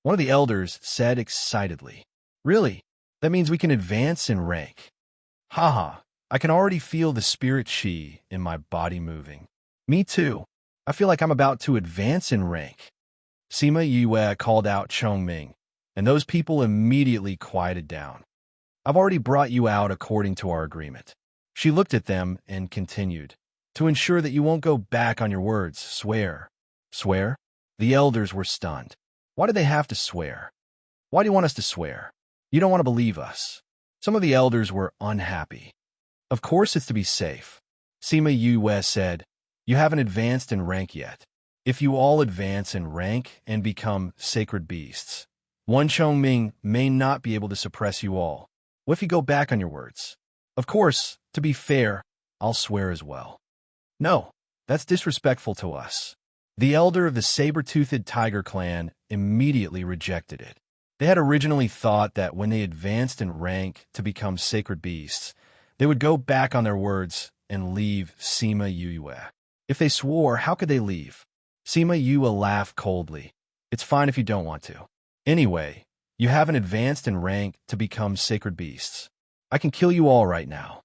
One of the elders said excitedly. Really? That means we can advance in rank. Haha, I can already feel the spirit chi in my body moving. Me too. I feel like I'm about to advance in rank. Sima Yue called out Chongming, and those people immediately quieted down. I've already brought you out according to our agreement. She looked at them and continued. To ensure that you won't go back on your words, swear. Swear? The elders were stunned. Why do they have to swear? Why do you want us to swear? You don't want to believe us. Some of the elders were unhappy. Of course it's to be safe. Sima Yue said, you haven't advanced in rank yet. If you all advance in rank and become sacred beasts, one Chongming may not be able to suppress you all. What if you go back on your words? Of course, to be fair, I'll swear as well. No, that's disrespectful to us. The elder of the saber-toothed tiger clan immediately rejected it. They had originally thought that when they advanced in rank to become sacred beasts, they would go back on their words and leave Sima Yue. If they swore, how could they leave? Sima Yue laughed coldly. It's fine if you don't want to. Anyway, you haven't advanced in rank to become sacred beasts. I can kill you all right now.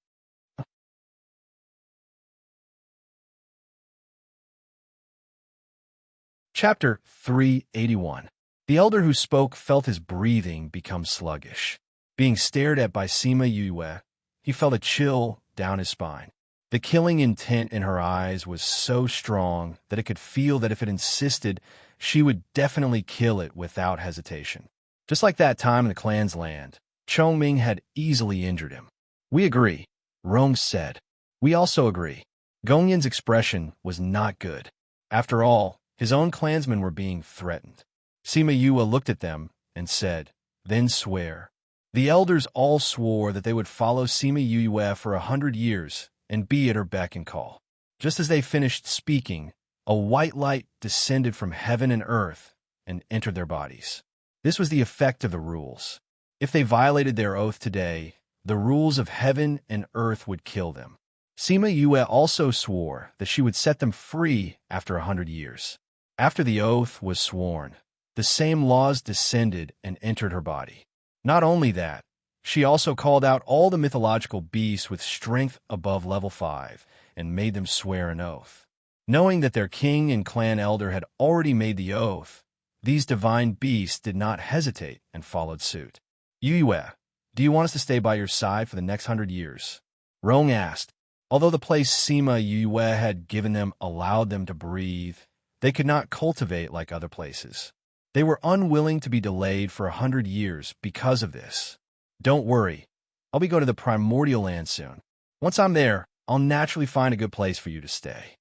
Chapter 381. The elder who spoke felt his breathing become sluggish. Being stared at by Sima Yue, he felt a chill down his spine. The killing intent in her eyes was so strong that it could feel that if it insisted, she would definitely kill it without hesitation. Just like that time in the clan's land, Chongming had easily injured him. We agree, Rome said. We also agree. Gongyan's expression was not good. After all, his own clansmen were being threatened. Sima Yue looked at them and said, "Then swear." The elders all swore that they would follow Sima Yue for 100 years and be at her beck and call. Just as they finished speaking, a white light descended from heaven and earth and entered their bodies. This was the effect of the rules. If they violated their oath today, the rules of heaven and earth would kill them. Sima Yue also swore that she would set them free after 100 years. After the oath was sworn, the same laws descended and entered her body. Not only that, she also called out all the mythological beasts with strength above level 5 and made them swear an oath. Knowing that their king and clan elder had already made the oath, these divine beasts did not hesitate and followed suit. Yue, do you want us to stay by your side for the next 100 years? Rong asked. Although the place Sima Yue had given them allowed them to breathe, they could not cultivate like other places. They were unwilling to be delayed for 100 years because of this. Don't worry, I'll be going to the primordial land soon. Once I'm there, I'll naturally find a good place for you to stay.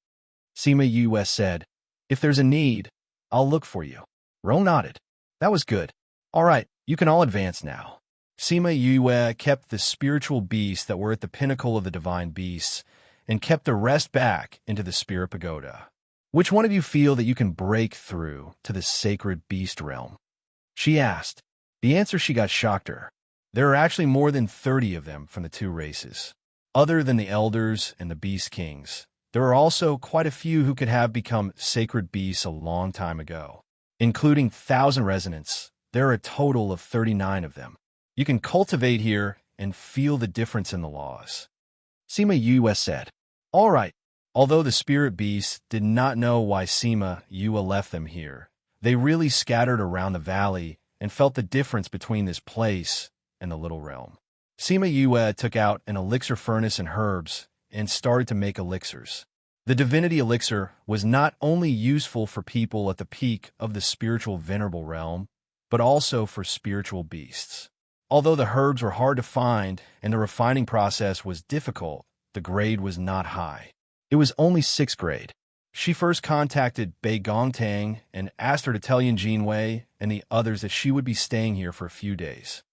Sima Yue said, if there's a need, I'll look for you. Rong nodded. That was good. All right, you can all advance now. Sima Yue kept the spiritual beasts that were at the pinnacle of the divine beasts and kept the rest back into the spirit pagoda. Which one of you feel that you can break through to the sacred beast realm? She asked. The answer she got shocked her. There are actually more than 30 of them from the two races. Other than the elders and the beast kings, there are also quite a few who could have become sacred beasts a long time ago. Including 1,000 residents, there are a total of 39 of them. You can cultivate here and feel the difference in the laws. Sima Yue said, all right. Although the spirit beasts did not know why Sima Yue left them here, they really scattered around the valley and felt the difference between this place and the little realm. Sima Yue took out an elixir furnace and herbs and started to make elixirs. The divinity elixir was not only useful for people at the peak of the spiritual venerable realm, but also for spiritual beasts. Although the herbs were hard to find and the refining process was difficult, the grade was not high. It was only 6th grade. She first contacted Bei Gongtang and asked her to tell Yan Jinwei and the others that she would be staying here for a few days.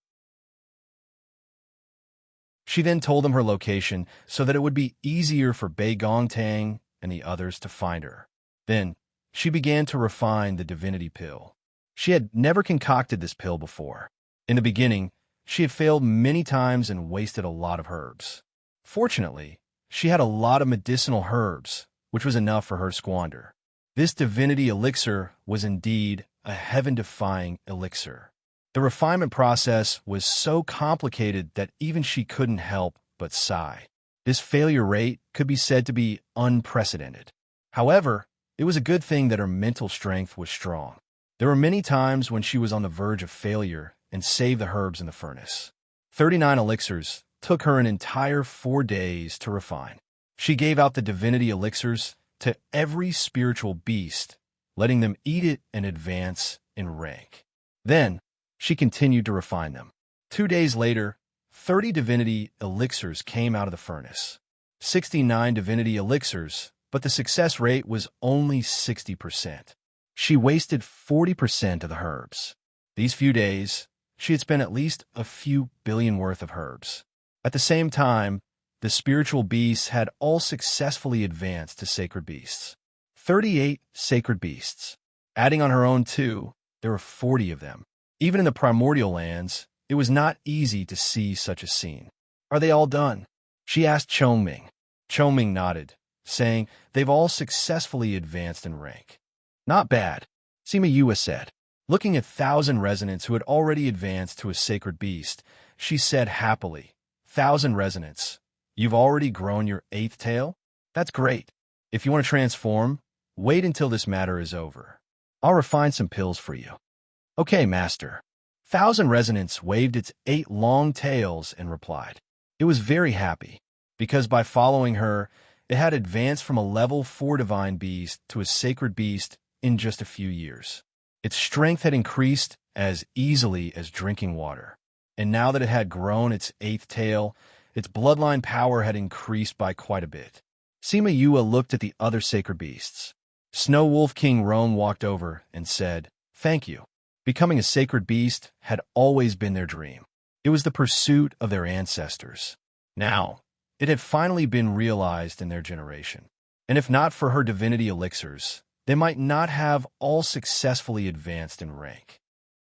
She then told them her location so that it would be easier for Bei Gongtang and the others to find her. Then, she began to refine the divinity pill. She had never concocted this pill before. In the beginning, she had failed many times and wasted a lot of herbs. Fortunately, she had a lot of medicinal herbs, which was enough for her to squander. This divinity elixir was indeed a heaven-defying elixir. The refinement process was so complicated that even she couldn't help but sigh. This failure rate could be said to be unprecedented. However, it was a good thing that her mental strength was strong. There were many times when she was on the verge of failure and saved the herbs in the furnace. 39 elixirs took her an entire 4 days to refine. She gave out the divinity elixirs to every spiritual beast, letting them eat it and advance in rank. Then, she continued to refine them. 2 days later, 30 divinity elixirs came out of the furnace. 69 divinity elixirs, but the success rate was only 60%. She wasted 40% of the herbs. These few days, she had spent at least a few billion worth of herbs. At the same time, the spiritual beasts had all successfully advanced to sacred beasts. 38 sacred beasts. Adding on her own too, there were 40 of them. Even in the primordial lands, it was not easy to see such a scene. Are they all done? She asked Chongming. Chongming nodded, saying they've all successfully advanced in rank. Not bad, Sima Yue said. Looking at 1,000 residents who had already advanced to a sacred beast, she said happily, 1,000 resonance. You've already grown your 8th tail? That's great. If you want to transform, wait until this matter is over. I'll refine some pills for you. Okay, master. 1,000 resonance waved its 8 long tails and replied. It was very happy, because by following her, it had advanced from a level 4 divine beast to a sacred beast in just a few years. Its strength had increased as easily as drinking water, and now that it had grown its 8th tail, its bloodline power had increased by quite a bit. Sima Yue looked at the other sacred beasts. Snow Wolf King Roan walked over and said, "Thank you." Becoming a sacred beast had always been their dream. It was the pursuit of their ancestors. Now, it had finally been realized in their generation. And if not for her divinity elixirs, they might not have all successfully advanced in rank.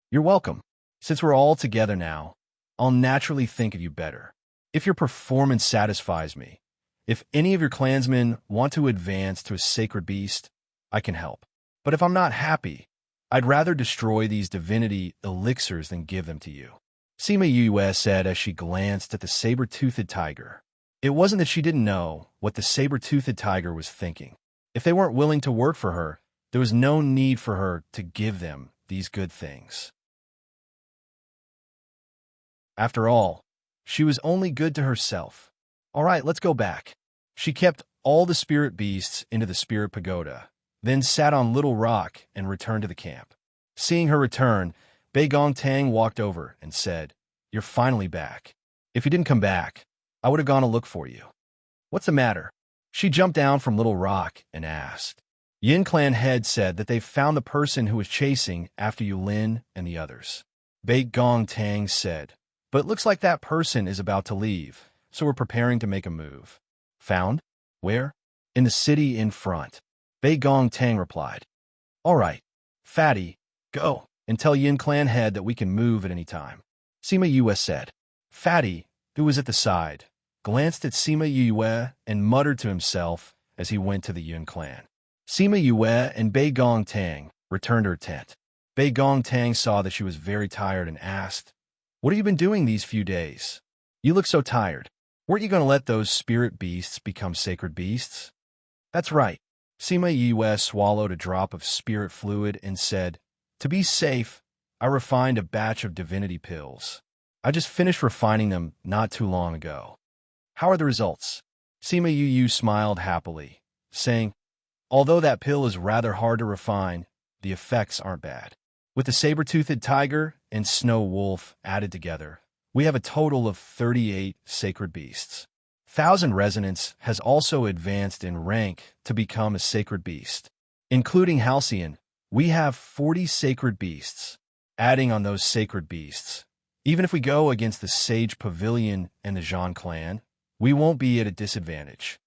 You're welcome. Since we're all together now, I'll naturally think of you better. If your performance satisfies me, if any of your clansmen want to advance to a sacred beast, I can help. But if I'm not happy, I'd rather destroy these divinity elixirs than give them to you. Sima Yue said as she glanced at the saber-toothed tiger. It wasn't that she didn't know what the saber-toothed tiger was thinking. If they weren't willing to work for her, there was no need for her to give them these good things. After all, she was only good to herself. All right, let's go back. She kept all the spirit beasts into the spirit pagoda, then sat on Little Rock and returned to the camp. Seeing her return, Bei Gong Tang walked over and said, "You're finally back. If you didn't come back, I would have gone to look for you." "What's the matter?" She jumped down from Little Rock and asked. Yin Clan head said that they found the person who was chasing after Yulin and the others. Bei Gong Tang said, "But it looks like that person is about to leave, so we're preparing to make a move." "Found? Where?" "In the city in front." Bei Gong Tang replied. "All right, Fatty, go and tell Yin Clan head that we can move at any time." Sima Yue said. Fatty, who was at the side, glanced at Sima Yue and muttered to himself as he went to the Yin Clan. Sima Yue and Bei Gong Tang returned to her tent. Bei Gong Tang saw that she was very tired and asked, "What have you been doing these few days? You look so tired. Weren't you going to let those spirit beasts become sacred beasts?" "That's right." Sima Yue swallowed a drop of spirit fluid and said, "To be safe, I refined a batch of divinity pills. I just finished refining them not too long ago." "How are the results?" Sima Yue smiled happily, saying, "Although that pill is rather hard to refine, the effects aren't bad. With the saber-toothed tiger and snow wolf added together, we have a total of 38 sacred beasts. 1,000 Resonance has also advanced in rank to become a sacred beast. Including Halcyon, we have 40 sacred beasts. Adding on those sacred beasts, even if we go against the Sage Pavilion and the Zhan clan, we won't be at a disadvantage."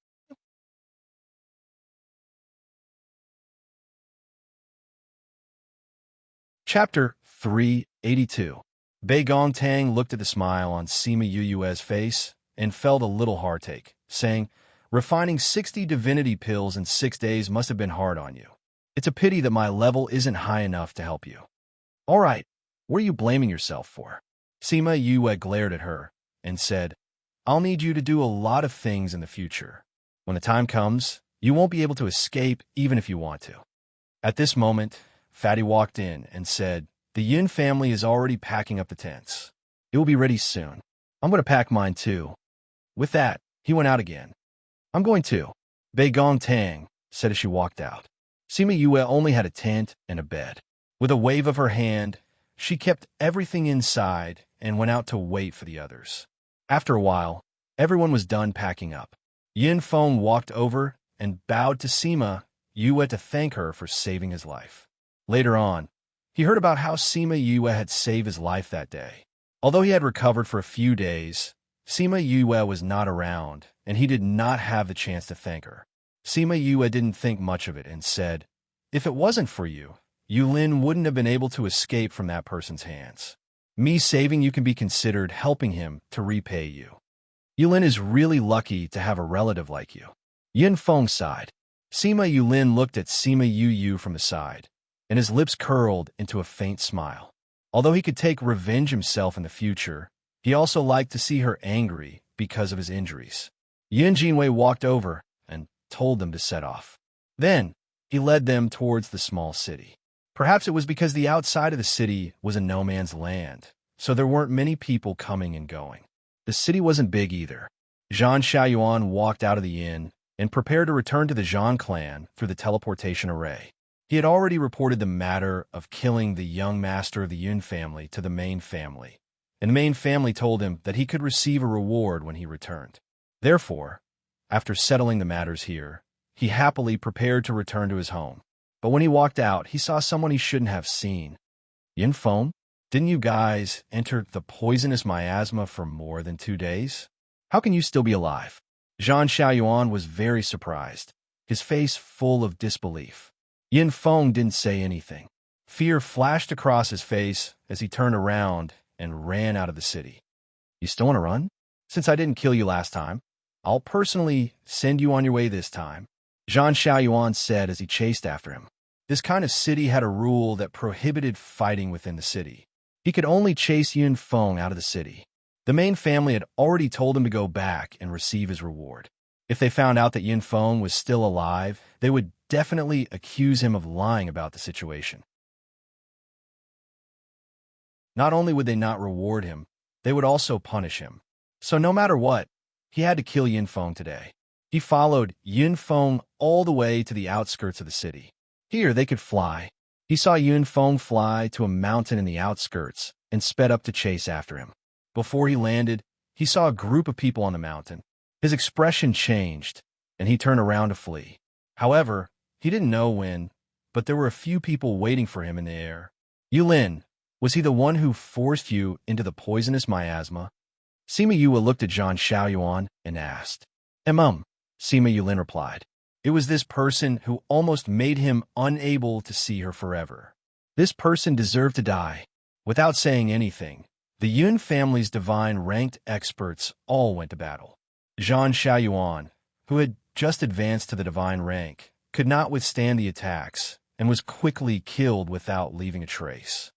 Chapter 382. Bei Gong Tang looked at the smile on Sima Yue's face and felt a little heartache, saying, "Refining 60 divinity pills in 6 days must have been hard on you. It's a pity that my level isn't high enough to help you." "All right, what are you blaming yourself for?" Sima Yue glared at her and said, "I'll need you to do a lot of things in the future. When the time comes, you won't be able to escape even if you want to." At this moment, Fatty walked in and said, "The Yin family is already packing up the tents. It will be ready soon. I'm going to pack mine too." With that, he went out again. "I'm going too," Bei Gong Tang said as she walked out. Sima Yue only had a tent and a bed. With a wave of her hand, she kept everything inside and went out to wait for the others. After a while, everyone was done packing up. Yin Feng walked over and bowed to Sima Yue to thank her for saving his life. Later on, he heard about how Sima Yue had saved his life that day. Although he had recovered for a few days, Sima Yue was not around, and he did not have the chance to thank her. Sima Yue didn't think much of it and said, "If it wasn't for you, Yulin wouldn't have been able to escape from that person's hands. Me saving you can be considered helping him to repay you. Yulin is really lucky to have a relative like you." Yin Feng sighed. Sima Yulin looked at Sima Yu from the side, and his lips curled into a faint smile. Although he could take revenge himself in the future, he also liked to see her angry because of his injuries. Yin Jinwei walked over and told them to set off. Then, he led them towards the small city. Perhaps it was because the outside of the city was a no-man's land, so there weren't many people coming and going. The city wasn't big either. Zhang Xiaoyuan walked out of the inn and prepared to return to the Zhang clan through the teleportation array. He had already reported the matter of killing the young master of the Yun family to the main family, and the main family told him that he could receive a reward when he returned. Therefore, after settling the matters here, he happily prepared to return to his home. But when he walked out, he saw someone he shouldn't have seen. Yin Feng, didn't you guys enter the poisonous miasma for more than 2 days? How can you still be alive? Zhang Xiaoyuan was very surprised, his face full of disbelief. Yin Feng didn't say anything. Fear flashed across his face as he turned around and ran out of the city. You still want to run? Since I didn't kill you last time, I'll personally send you on your way this time, Zhang Xiaoyuan said as he chased after him. This kind of city had a rule that prohibited fighting within the city. He could only chase Yin Feng out of the city. The main family had already told him to go back and receive his reward. If they found out that Yin Feng was still alive, they would definitely accuse him of lying about the situation. Not only would they not reward him, they would also punish him. So no matter what, he had to kill Yin Feng today. He followed Yin Feng all the way to the outskirts of the city. Here they could fly. He saw Yin Feng fly to a mountain in the outskirts and sped up to chase after him. Before he landed, he saw a group of people on the mountain. His expression changed, and he turned around to flee. However, he didn't know when, but there were a few people waiting for him in the air. Yulin, was he the one who forced you into the poisonous miasma? Sima Yue looked at Zhang Xiaoyuan and asked. Sima Yulin replied. It was this person who almost made him unable to see her forever. This person deserved to die. Without saying anything, the Yun family's divine-ranked experts all went to battle. Zhang Xiaoyuan, who had just advanced to the divine rank, could not withstand the attacks and was quickly killed without leaving a trace.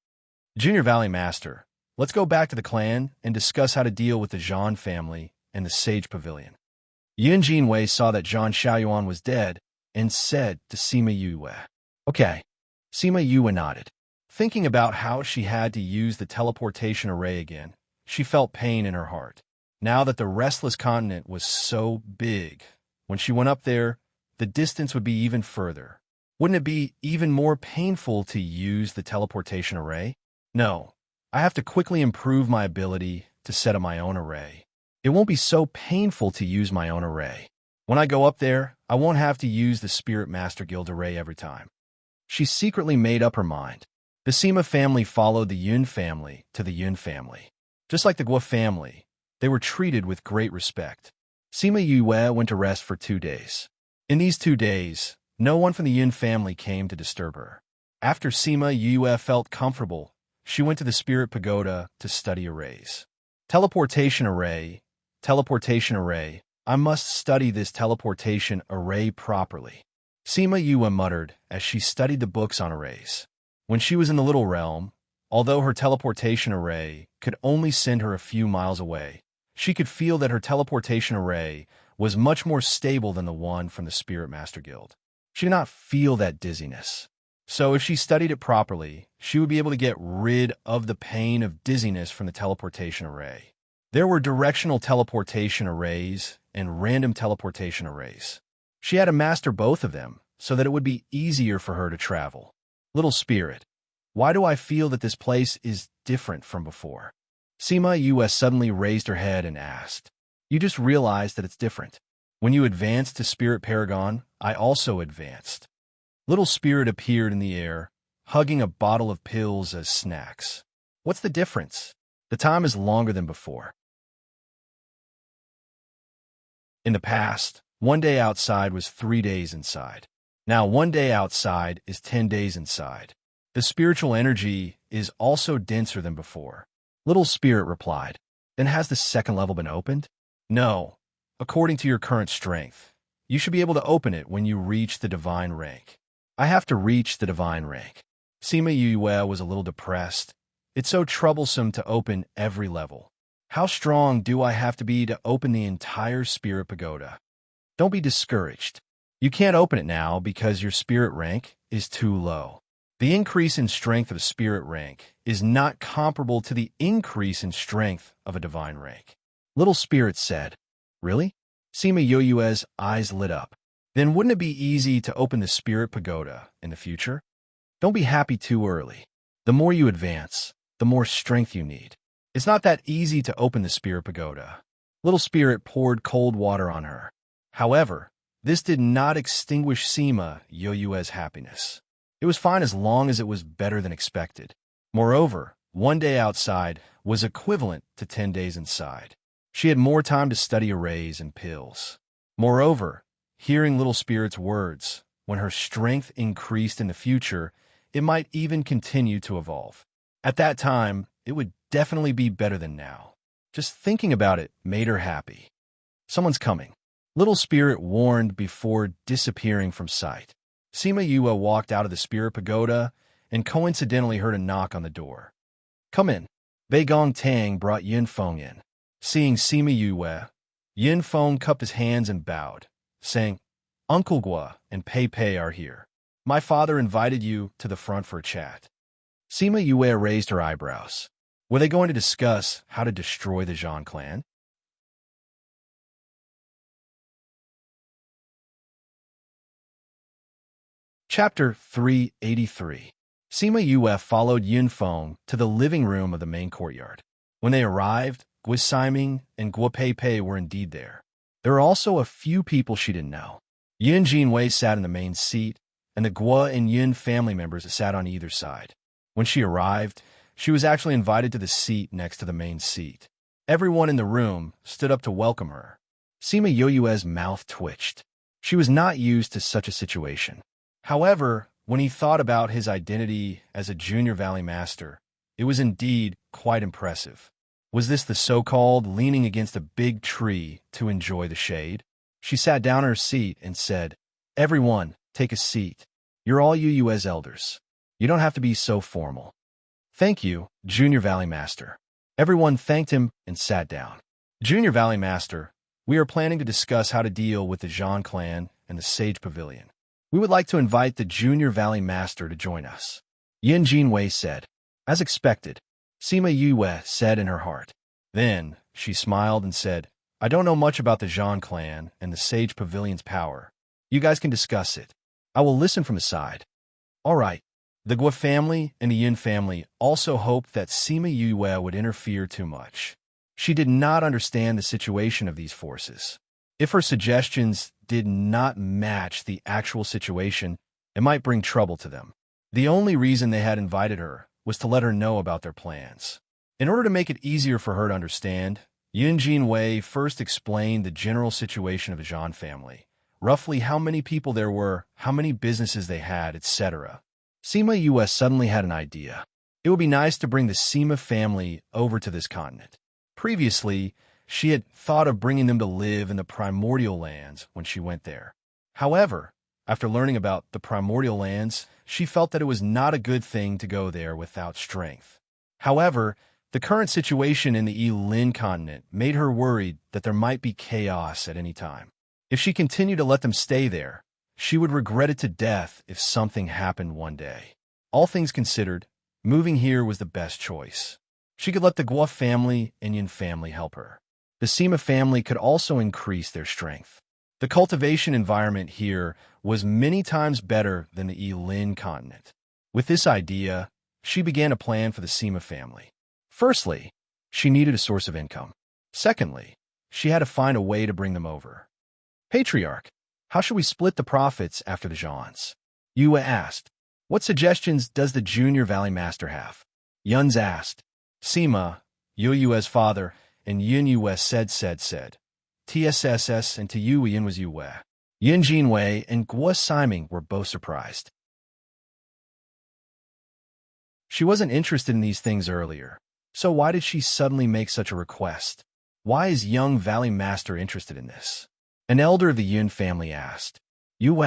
Junior Valley Master, let's go back to the clan and discuss how to deal with the Zhang family and the Sage Pavilion. Yin Jinwei saw that Zhang Xiaoyuan was dead and said to Sima Yue, Okay. Sima Yue nodded. Thinking about how she had to use the teleportation array again, she felt pain in her heart. Now that the restless continent was so big, when she went up there, the distance would be even further. Wouldn't it be even more painful to use the teleportation array? No, I have to quickly improve my ability to set up my own array. It won't be so painful to use my own array. When I go up there, I won't have to use the Spirit Master Guild array every time. She secretly made up her mind. The Sima family followed the Yun family to the Yun family. Just like the Guo family, they were treated with great respect. Sima Yue went to rest for 2 days. In these 2 days, no one from the Yun family came to disturb her. After Sima Yue felt comfortable, she went to the Spirit Pagoda to study arrays. Teleportation array. I must study this teleportation array properly. Sima Yue muttered as she studied the books on arrays. When she was in the Little Realm, although her teleportation array could only send her a few miles away, she could feel that her teleportation array was much more stable than the one from the Spirit Master Guild. She did not feel that dizziness. So if she studied it properly, she would be able to get rid of the pain of dizziness from the teleportation array. There were directional teleportation arrays and random teleportation arrays. She had to master both of them so that it would be easier for her to travel. Little spirit, why do I feel that this place is different from before? Sima Yue suddenly raised her head and asked. You just realized that it's different. When you advanced to Spirit Paragon, I also advanced. Little spirit appeared in the air, hugging a bottle of pills as snacks. What's the difference? The time is longer than before. In the past, 1 day outside was 3 days inside. Now 1 day outside is 10 days inside. The spiritual energy is also denser than before. Little Spirit replied. Then has the second level been opened? No. According to your current strength, you should be able to open it when you reach the divine rank. I have to reach the divine rank. Sima Yue was a little depressed. It's so troublesome to open every level. How strong do I have to be to open the entire spirit pagoda? Don't be discouraged. You can't open it now because your spirit rank is too low. The increase in strength of a spirit rank is not comparable to the increase in strength of a divine rank. Little Spirit said, Really? Sima Yoyue's eyes lit up. Then wouldn't it be easy to open the spirit pagoda in the future? Don't be happy too early. The more you advance, the more strength you need. It's not that easy to open the spirit pagoda. Little Spirit poured cold water on her. However, this did not extinguish Sima Yoyue's happiness. It was fine as long as it was better than expected. Moreover, 1 day outside was equivalent to 10 days inside. She had more time to study arrays and pills. Moreover, hearing Little Spirit's words, when her strength increased in the future, it might even continue to evolve. At that time, it would definitely be better than now. Just thinking about it made her happy. Someone's coming. Little Spirit warned before disappearing from sight. Sima Yue walked out of the spirit pagoda and coincidentally heard a knock on the door. Come in. Bei Gong Tang brought Yin Feng in. Seeing Sima Yue, Yin Feng cupped his hands and bowed, saying, Uncle Gua and Pei Pei are here. My father invited you to the front for a chat. Sima Yue raised her eyebrows. Were they going to discuss how to destroy the Zhang clan? Chapter 383. Sima Yue followed Yin Feng to the living room of the main courtyard. When they arrived, Gui Siming and Guo Pei Pei were indeed there. There were also a few people she didn't know. Yin Jinwei sat in the main seat, and the Guo and Yin family members sat on either side. When she arrived, she was actually invited to the seat next to the main seat. Everyone in the room stood up to welcome her. Sima Yoyue's mouth twitched. She was not used to such a situation. However, when he thought about his identity as a junior Valley Master, it was indeed quite impressive. Was this the so-called leaning against a big tree to enjoy the shade? She sat down in her seat and said, Everyone, take a seat. You're all UU's elders. You don't have to be so formal. Thank you, Junior Valley Master. Everyone thanked him and sat down. Junior Valley Master, we are planning to discuss how to deal with the Zhang clan and the Sage Pavilion. We would like to invite the Junior Valley Master to join us. Yin Jinwei said. As expected, Sima Yue said in her heart. Then, she smiled and said, I don't know much about the Zhang clan and the Sage Pavilion's power. You guys can discuss it. I will listen from the side. All right. The Guo family and the Yin family also hoped that Sima Yue would interfere too much. She did not understand the situation of these forces. If her suggestions did not match the actual situation, it might bring trouble to them. The only reason they had invited her was to let her know about their plans. In order to make it easier for her to understand, Yin Jinwei first explained the general situation of the Zhan family, roughly how many people there were, how many businesses they had, etc. Sima Yue suddenly had an idea. It would be nice to bring the Sima family over to this continent. Previously, she had thought of bringing them to live in the primordial lands when she went there. However, after learning about the primordial lands, she felt that it was not a good thing to go there without strength. However, the current situation in the Yilin continent made her worried that there might be chaos at any time. If she continued to let them stay there, she would regret it to death if something happened one day. All things considered, moving here was the best choice. She could let the Guo family and Yin family help her. The Sima family could also increase their strength. The cultivation environment here was many times better than the Yilin continent. With this idea, she began a plan for the Sima family. Firstly, she needed a source of income. Secondly, she had to find a way to bring them over. Patriarch, how should we split the profits after the Zhans? Yue asked. What suggestions does the Junior Valley Master have? Yuns asked. Sima, Yue's father, and Yin Yue said. TSSS and to Yin was Yue. Yin Jinwei and Guo Siming were both surprised. She wasn't interested in these things earlier, so why did she suddenly make such a request? Why is young Valley Master interested in this? An elder of the Yin family asked. Yue,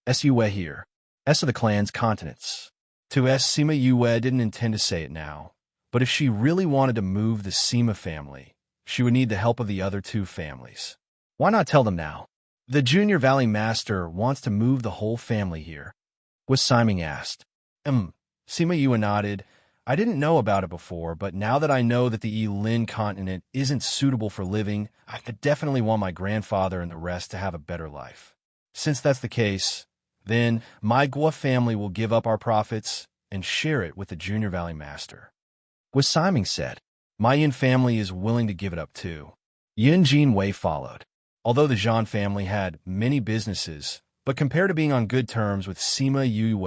S-Yue here. S of the clan's continents. To S, Sima Yue didn't intend to say it now, but if she really wanted to move the Sima family, she would need the help of the other two families. Why not tell them now? The Junior Valley Master wants to move the whole family here. Was Simon asked. Sima Yue nodded. I didn't know about it before, but now that I know that the Yi-Lin continent isn't suitable for living, I definitely want my grandfather and the rest to have a better life. Since that's the case, then my Guo family will give up our profits and share it with the Junior Valley Master. What Simon said. My Yin family is willing to give it up too. Yin Jin Wei followed. Although the Zhang family had many businesses, but compared to being on good terms with Sima Yue,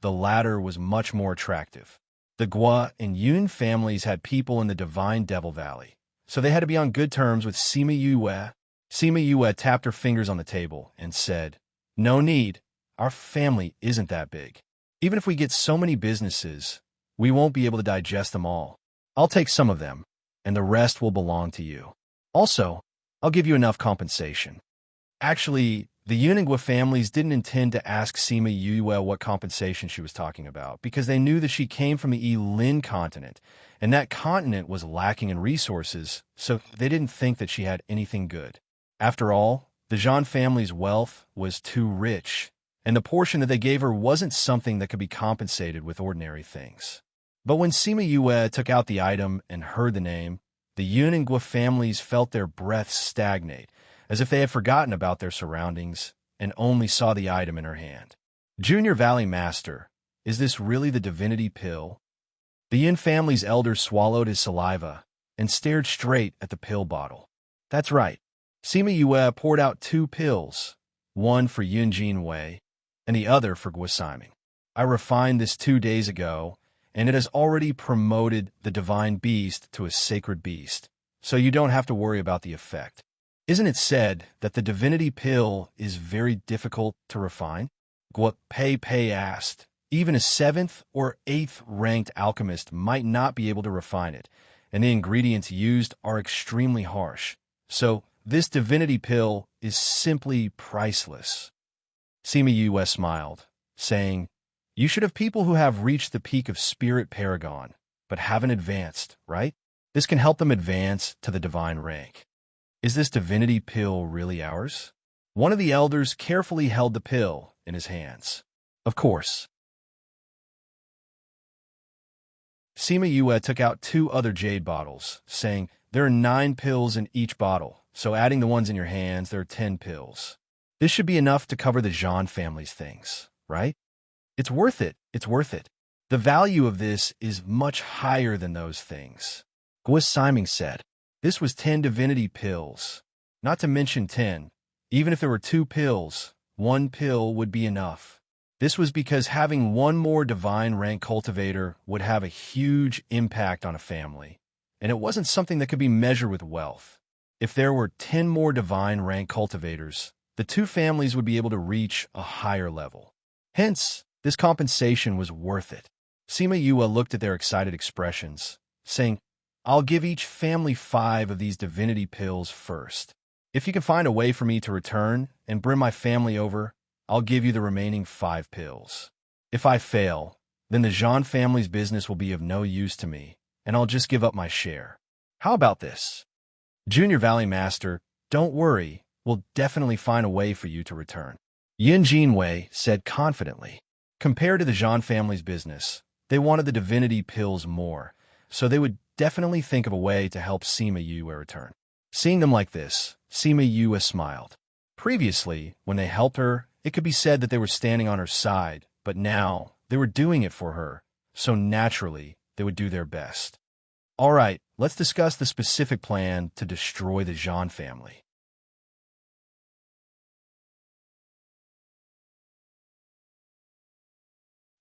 the latter was much more attractive. The Guo and Yun families had people in the Divine Devil Valley, so they had to be on good terms with Sima Yue. Sima Yue tapped her fingers on the table and said, No need, our family isn't that big. Even if we get so many businesses, we won't be able to digest them all. I'll take some of them, and the rest will belong to you. Also, I'll give you enough compensation. Actually, the Yun and Guo families didn't intend to ask Sima Yue what compensation she was talking about, because they knew that she came from the Yi-Lin continent, and that continent was lacking in resources, so they didn't think that she had anything good. After all, the Zhang family's wealth was too rich, and the portion that they gave her wasn't something that could be compensated with ordinary things. But when Sima Yue took out the item and heard the name, the Yun and Guo families felt their breaths stagnate, as if they had forgotten about their surroundings and only saw the item in her hand. Junior Valley Master, is this really the divinity pill? The Yin family's elder swallowed his saliva and stared straight at the pill bottle. That's right. Sima Yue poured out 2 pills, one for Yun Jin Wei and the other for Guo Simon. I refined this 2 days ago, and it has already promoted the divine beast to a sacred beast, so you don't have to worry about the effect. Isn't it said that the divinity pill is very difficult to refine? Guo Pei asked. Even a 7th or 8th ranked alchemist might not be able to refine it, and the ingredients used are extremely harsh. So this divinity pill is simply priceless. Sima Yue smiled, saying, You should have people who have reached the peak of Spirit Paragon, but haven't advanced, right? This can help them advance to the divine rank. Is this divinity pill really ours? One of the elders carefully held the pill in his hands. Of course. Sima Yue took out 2 other jade bottles, saying, There are 9 pills in each bottle, so adding the ones in your hands, there are 10 pills. This should be enough to cover the Zhang family's things, right? It's worth it. It's worth it. The value of this is much higher than those things. Guo Simon said. This was 10 divinity pills. Not to mention 10. Even if there were 2 pills, 1 pill would be enough. This was because having 1 more divine rank cultivator would have a huge impact on a family, and it wasn't something that could be measured with wealth. If there were 10 more divine rank cultivators, the 2 families would be able to reach a higher level. Hence, this compensation was worth it. Sima Yue looked at their excited expressions, saying, I'll give each family 5 of these divinity pills first. If you can find a way for me to return and bring my family over, I'll give you the remaining 5 pills. If I fail, then the Zhang family's business will be of no use to me, and I'll just give up my share. How about this? Junior Valley Master, don't worry, we'll definitely find a way for you to return. Yin Jin Wei said confidently. Compared to the Zhang family's business, they wanted the divinity pills more, so they would definitely think of a way to help Sima Yue return. Seeing them like this, Sima Yue smiled. Previously, when they helped her, it could be said that they were standing on her side, but now they were doing it for her, so naturally they would do their best. All right, let's discuss the specific plan to destroy the Zhang family.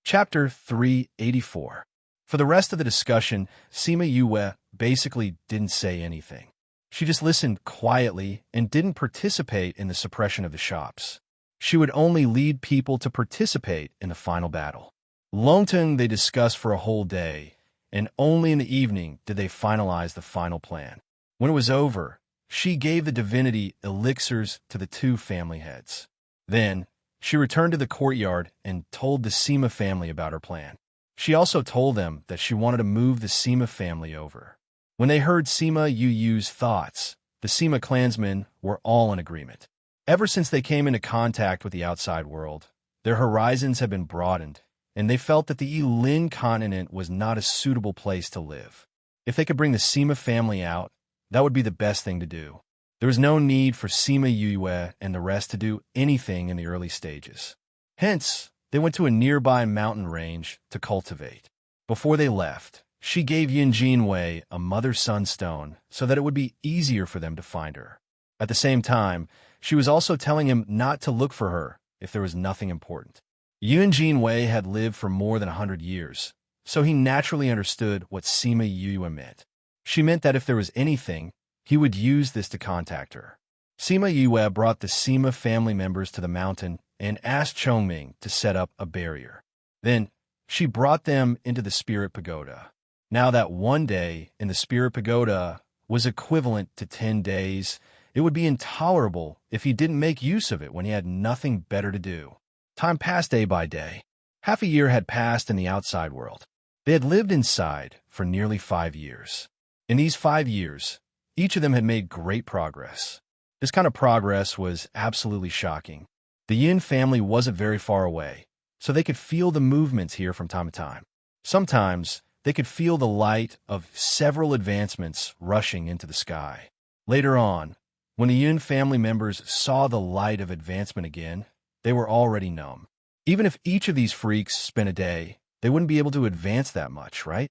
Chapter 384. For the rest of the discussion, Sima Yue basically didn't say anything. She just listened quietly and didn't participate in the suppression of the shops. She would only lead people to participate in the final battle. Longteng they discussed for a whole day, and only in the evening did they finalize the final plan. When it was over, she gave the divinity elixirs to the 2 family heads. Then, she returned to the courtyard and told the Sima family about her plan. She also told them that she wanted to move the Sima family over. When they heard Sima Yu's thoughts, the Sima clansmen were all in agreement. Ever since they came into contact with the outside world, their horizons had been broadened, and they felt that the Yilin continent was not a suitable place to live. If they could bring the Sima family out, that would be the best thing to do. There was no need for Sima Yue and the rest to do anything in the early stages. Hence, they went to a nearby mountain range to cultivate. Before they left, she gave Yunjin Wei a mother-son stone so that it would be easier for them to find her. At the same time, she was also telling him not to look for her if there was nothing important. Yunjin Wei had lived for more than 100 years, so he naturally understood what Sima Yue meant. She meant that if there was anything, he would use this to contact her. Sima Yue brought the Sima family members to the mountain and asked Chongming to set up a barrier. Then, she brought them into the Spirit Pagoda. Now that one day in the Spirit Pagoda was equivalent to 10 days, it would be intolerable if he didn't make use of it when he had nothing better to do. Time passed day by day. Half a year had passed in the outside world. They had lived inside for nearly 5 years. In these 5 years, each of them had made great progress. This kind of progress was absolutely shocking. The Yin family wasn't very far away, so they could feel the movements here from time to time. Sometimes, they could feel the light of several advancements rushing into the sky. Later on, when the Yin family members saw the light of advancement again, they were already numb. Even if each of these freaks spent a day, they wouldn't be able to advance that much, right?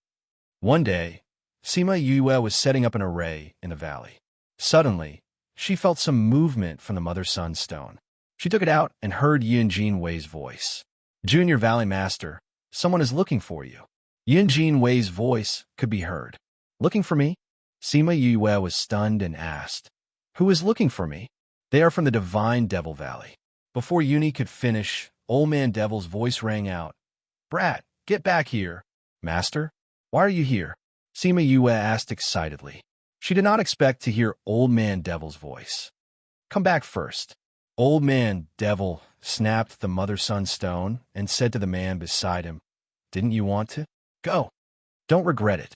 One day, Sima Yue was setting up an array in the valley. Suddenly, she felt some movement from the mother-son stone. She took it out and heard Yunjin Wei's voice. "Junior Valley Master, someone is looking for you." Yunjin Wei's voice could be heard. "Looking for me?" Sima Yue was stunned and asked, "Who is looking for me?" "They are from the Divine Devil Valley." Before Uni could finish, Old Man Devil's voice rang out. "Brat, get back here." "Master, why are you here?" Sima Yue asked excitedly. She did not expect to hear Old Man Devil's voice. "Come back first." Old Man Devil snapped the mother-son stone and said to the man beside him, "Didn't you want to? Go. Don't regret it."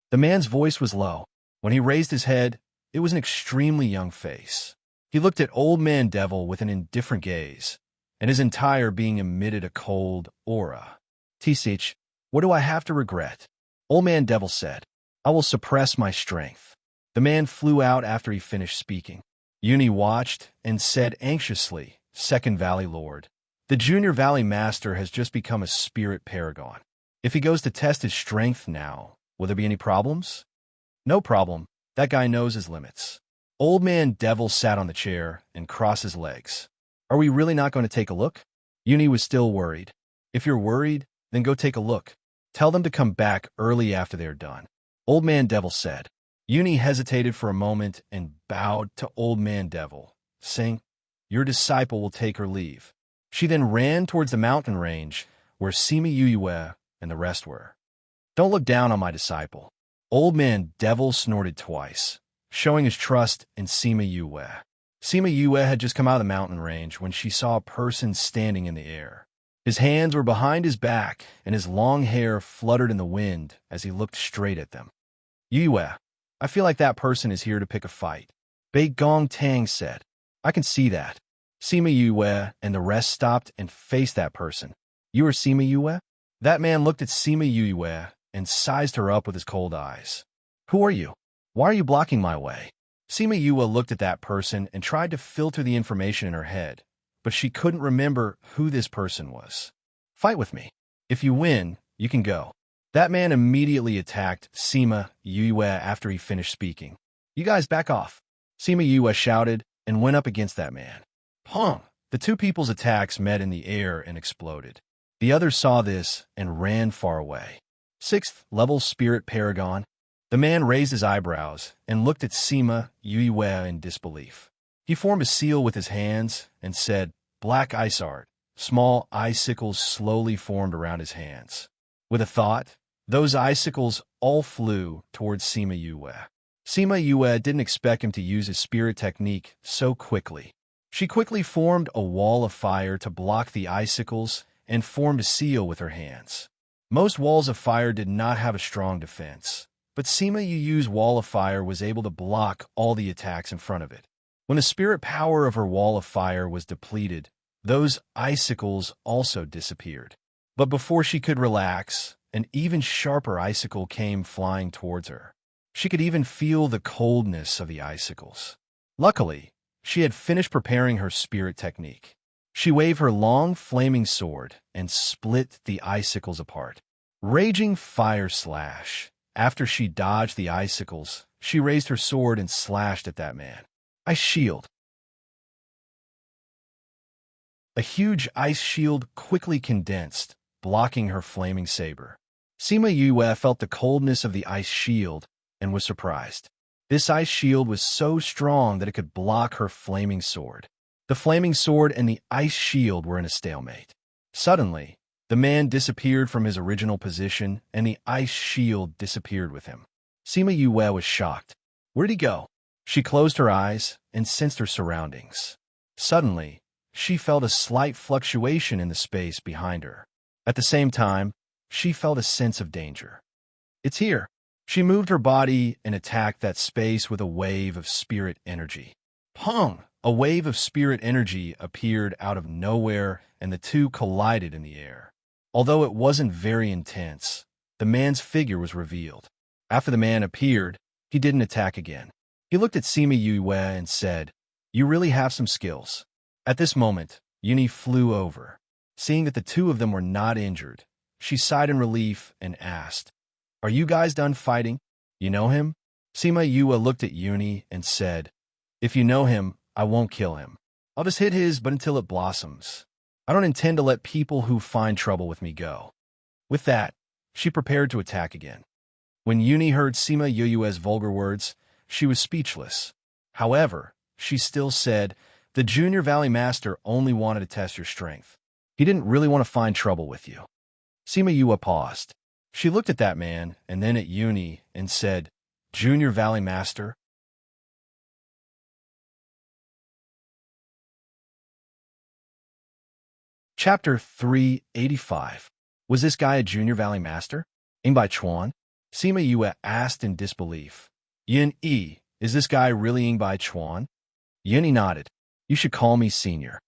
The man's voice was low. When he raised his head, it was an extremely young face. He looked at Old Man Devil with an indifferent gaze, and his entire being emitted a cold aura. "Tisich, what do I have to regret?" Old Man Devil said, "I will suppress my strength." The man flew out after he finished speaking. Uni watched and said anxiously, "Second Valley Lord, the Junior Valley Master has just become a spirit paragon. If he goes to test his strength now, will there be any problems?" "No problem. That guy knows his limits." Old Man Devil sat on the chair and crossed his legs. "Are we really not going to take a look?" Uni was still worried. "If you're worried, then go take a look. Tell them to come back early after they're done." Old Man Devil said. Uni hesitated for a moment and bowed to Old Man Devil, saying, "Your disciple will take her leave." She then ran towards the mountain range where Sima Yue and the rest were. "Don't look down on my disciple." Old Man Devil snorted twice, showing his trust in Sima Yue. Sima Yue had just come out of the mountain range when she saw a person standing in the air. His hands were behind his back, and his long hair fluttered in the wind as he looked straight at them. "Yue, I feel like that person is here to pick a fight," Bei Gong Tang said. "I can see that." Sima Yue and the rest stopped and faced that person. "You are Sima Yue?" That man looked at Sima Yue and sized her up with his cold eyes. "Who are you? Why are you blocking my way?" Sima Yue looked at that person and tried to filter the information in her head, but she couldn't remember who this person was. "Fight with me. If you win, you can go." That man immediately attacked Sima Yue after he finished speaking. "You guys back off." Sima Yue shouted and went up against that man. Pong! The two people's attacks met in the air and exploded. The others saw this and ran far away. 6th level Spirit Paragon. The man raised his eyebrows and looked at Sima Yue in disbelief. He formed a seal with his hands and said, "Black Ice Art." Small icicles slowly formed around his hands. With a thought, those icicles all flew towards Sima Yue. Sima Yue didn't expect him to use his spirit technique so quickly. She quickly formed a wall of fire to block the icicles and formed a seal with her hands. Most walls of fire did not have a strong defense, but Sima Yu's wall of fire was able to block all the attacks in front of it. When the spirit power of her wall of fire was depleted, those icicles also disappeared. But before she could relax, an even sharper icicle came flying towards her. She could even feel the coldness of the icicles. Luckily, she had finished preparing her spirit technique. She waved her long, flaming sword and split the icicles apart. Raging fire slash. After she dodged the icicles, she raised her sword and slashed at that man. Ice shield. A huge ice shield quickly condensed, blocking her flaming saber. Sima Yue felt the coldness of the ice shield and was surprised. This ice shield was so strong that it could block her flaming sword. The flaming sword and the ice shield were in a stalemate. Suddenly, the man disappeared from his original position, and the ice shield disappeared with him. Sima Yue was shocked. Where did he go? She closed her eyes and sensed her surroundings. Suddenly, she felt a slight fluctuation in the space behind her. At the same time, she felt a sense of danger. It's here. She moved her body and attacked that space with a wave of spirit energy. Pong! A wave of spirit energy appeared out of nowhere, and the two collided in the air. Although it wasn't very intense, the man's figure was revealed. After the man appeared, he didn't attack again. He looked at Sima Yue and said, "You really have some skills." At this moment, Yuni flew over. Seeing that the two of them were not injured, she sighed in relief and asked, "Are you guys done fighting? You know him?" Sima Yue looked at Yuni and said, "If you know him, I won't kill him. I'll just hit his but until it blossoms. I don't intend to let people who find trouble with me go." With that, she prepared to attack again. When Yuni heard Sima Yue's vulgar words, she was speechless. However, she still said, "The Junior Valley Master only wanted to test your strength. He didn't really want to find trouble with you." Sima Yue paused. She looked at that man and then at Yuni and said, "Junior Valley Master?" Chapter 385. Was this guy a Junior Valley Master? By Chuan? Sima Yue asked in disbelief. Yin Yi, is this guy really Ingbai Chuan? Yuni nodded. You should call me Senior.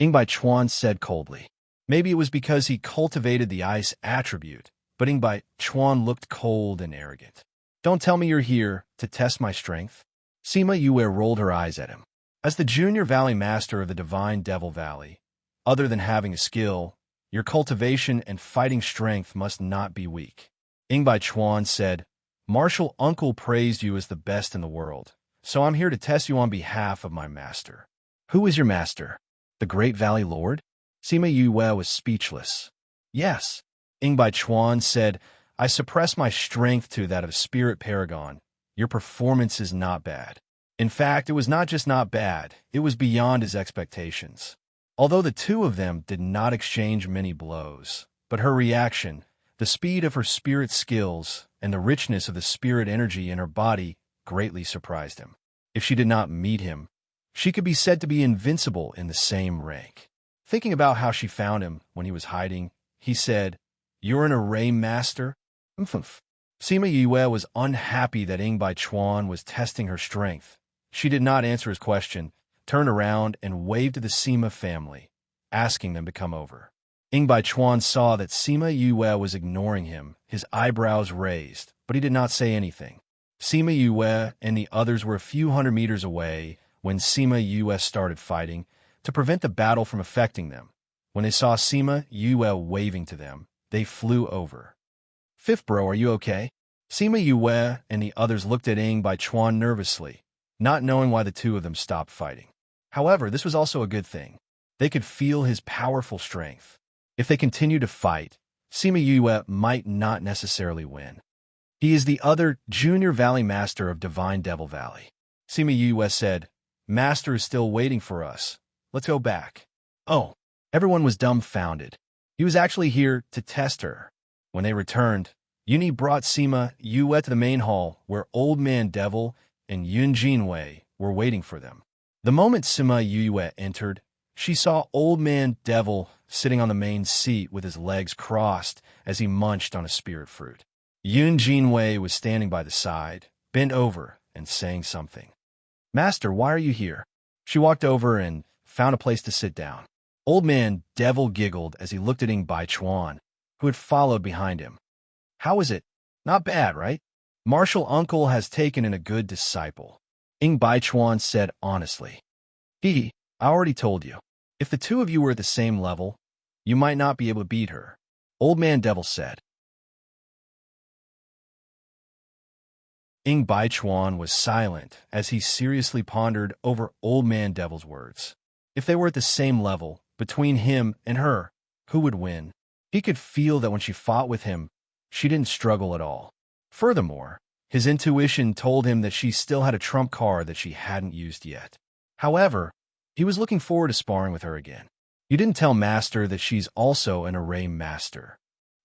Ingbai Chuan said coldly. Maybe it was because he cultivated the ice attribute, but Ingbai Chuan looked cold and arrogant. Don't tell me you're here to test my strength. Sima Yue rolled her eyes at him. As the Junior Valley Master of the Divine Devil Valley, other than having a skill, your cultivation and fighting strength must not be weak. Ingbai Chuan said, Martial Uncle praised you as the best in the world, so I'm here to test you on behalf of my master. Who is your master? The Great Valley Lord? Sima Yue was speechless. Yes. Ingbai Chuan said, I suppress my strength to that of Spirit Paragon. Your performance is not bad. In fact, it was not just not bad, it was beyond his expectations. Although the two of them did not exchange many blows, but her reaction, the speed of her spirit skills, and the richness of the spirit energy in her body greatly surprised him. If she did not meet him, she could be said to be invincible in the same rank. Thinking about how she found him when he was hiding, he said, You're an array master? Umph. Sima Yue was unhappy that Ingbai Chuan was testing her strength. She did not answer his question, turned around and waved to the Sima family, asking them to come over. Ingbai Chuan saw that Sima Yue was ignoring him, his eyebrows raised, but he did not say anything. Sima Yue and the others were a few hundred meters away when Sima Yue started fighting to prevent the battle from affecting them. When they saw Sima Yue waving to them, they flew over. Fifth bro, are you okay? Sima Yue and the others looked at Ingbai Chuan nervously, not knowing why the two of them stopped fighting. However, this was also a good thing. They could feel his powerful strength. If they continued to fight, Sima Yue might not necessarily win. He is the other Junior Valley Master of Divine Devil Valley. Sima Yue said, Master is still waiting for us. Let's go back. Oh, everyone was dumbfounded. He was actually here to test her. When they returned, Yuni brought Sima Yue to the main hall where Old Man Devil and Yun Jinwei were waiting for them. The moment Sima Yue entered, She saw Old Man Devil sitting on the main seat with his legs crossed as he munched on a spirit fruit. Yun Jinwei was standing by the side, bent over and saying something. "Master, why are you here?" She walked over and found a place to sit down. Old Man Devil giggled as he looked at Ing Baichuan, who had followed behind him. "How is it? Not bad, right? Martial Uncle has taken in a good disciple," Ing Baichuan said honestly. "I already told you. If the two of you were at the same level, you might not be able to beat her," Old Man Devil said. Ing Baichuan was silent as he seriously pondered over Old Man Devil's words. If they were at the same level, between him and her, who would win? He could feel that when she fought with him, she didn't struggle at all. Furthermore, his intuition told him that she still had a trump card that she hadn't used yet. However, he was looking forward to sparring with her again. "You didn't tell Master that she's also an array master,"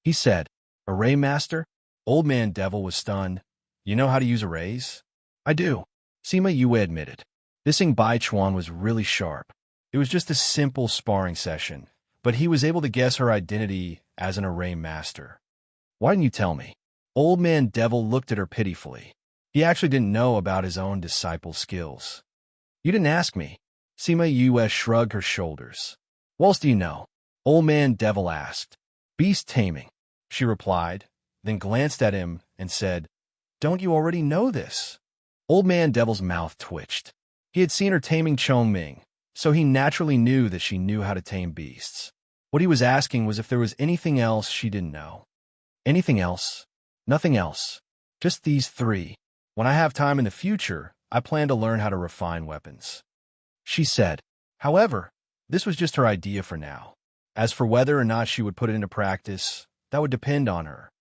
he said. "Array master?" Old Man Devil was stunned. "You know how to use arrays?" "I do," Sima Yue admitted. This Ing Baichuan was really sharp. It was just a simple sparring session, but he was able to guess her identity as an array master. "Why didn't you tell me?" Old Man Devil looked at her pitifully. He actually didn't know about his own disciple's skills. "You didn't ask me." Sima Yue shrugged her shoulders. "What else do you know?" Old Man Devil asked. "Beast taming," she replied, then glanced at him and said, "Don't you already know this?" Old Man Devil's mouth twitched. He had seen her taming Chongming, so he naturally knew that she knew how to tame beasts. What he was asking was if there was anything else she didn't know. "Anything else?" "Nothing else. Just these three. When I have time in the future, I plan to learn how to refine weapons," she said. However, this was just her idea for now. As for whether or not she would put it into practice, that would depend on her.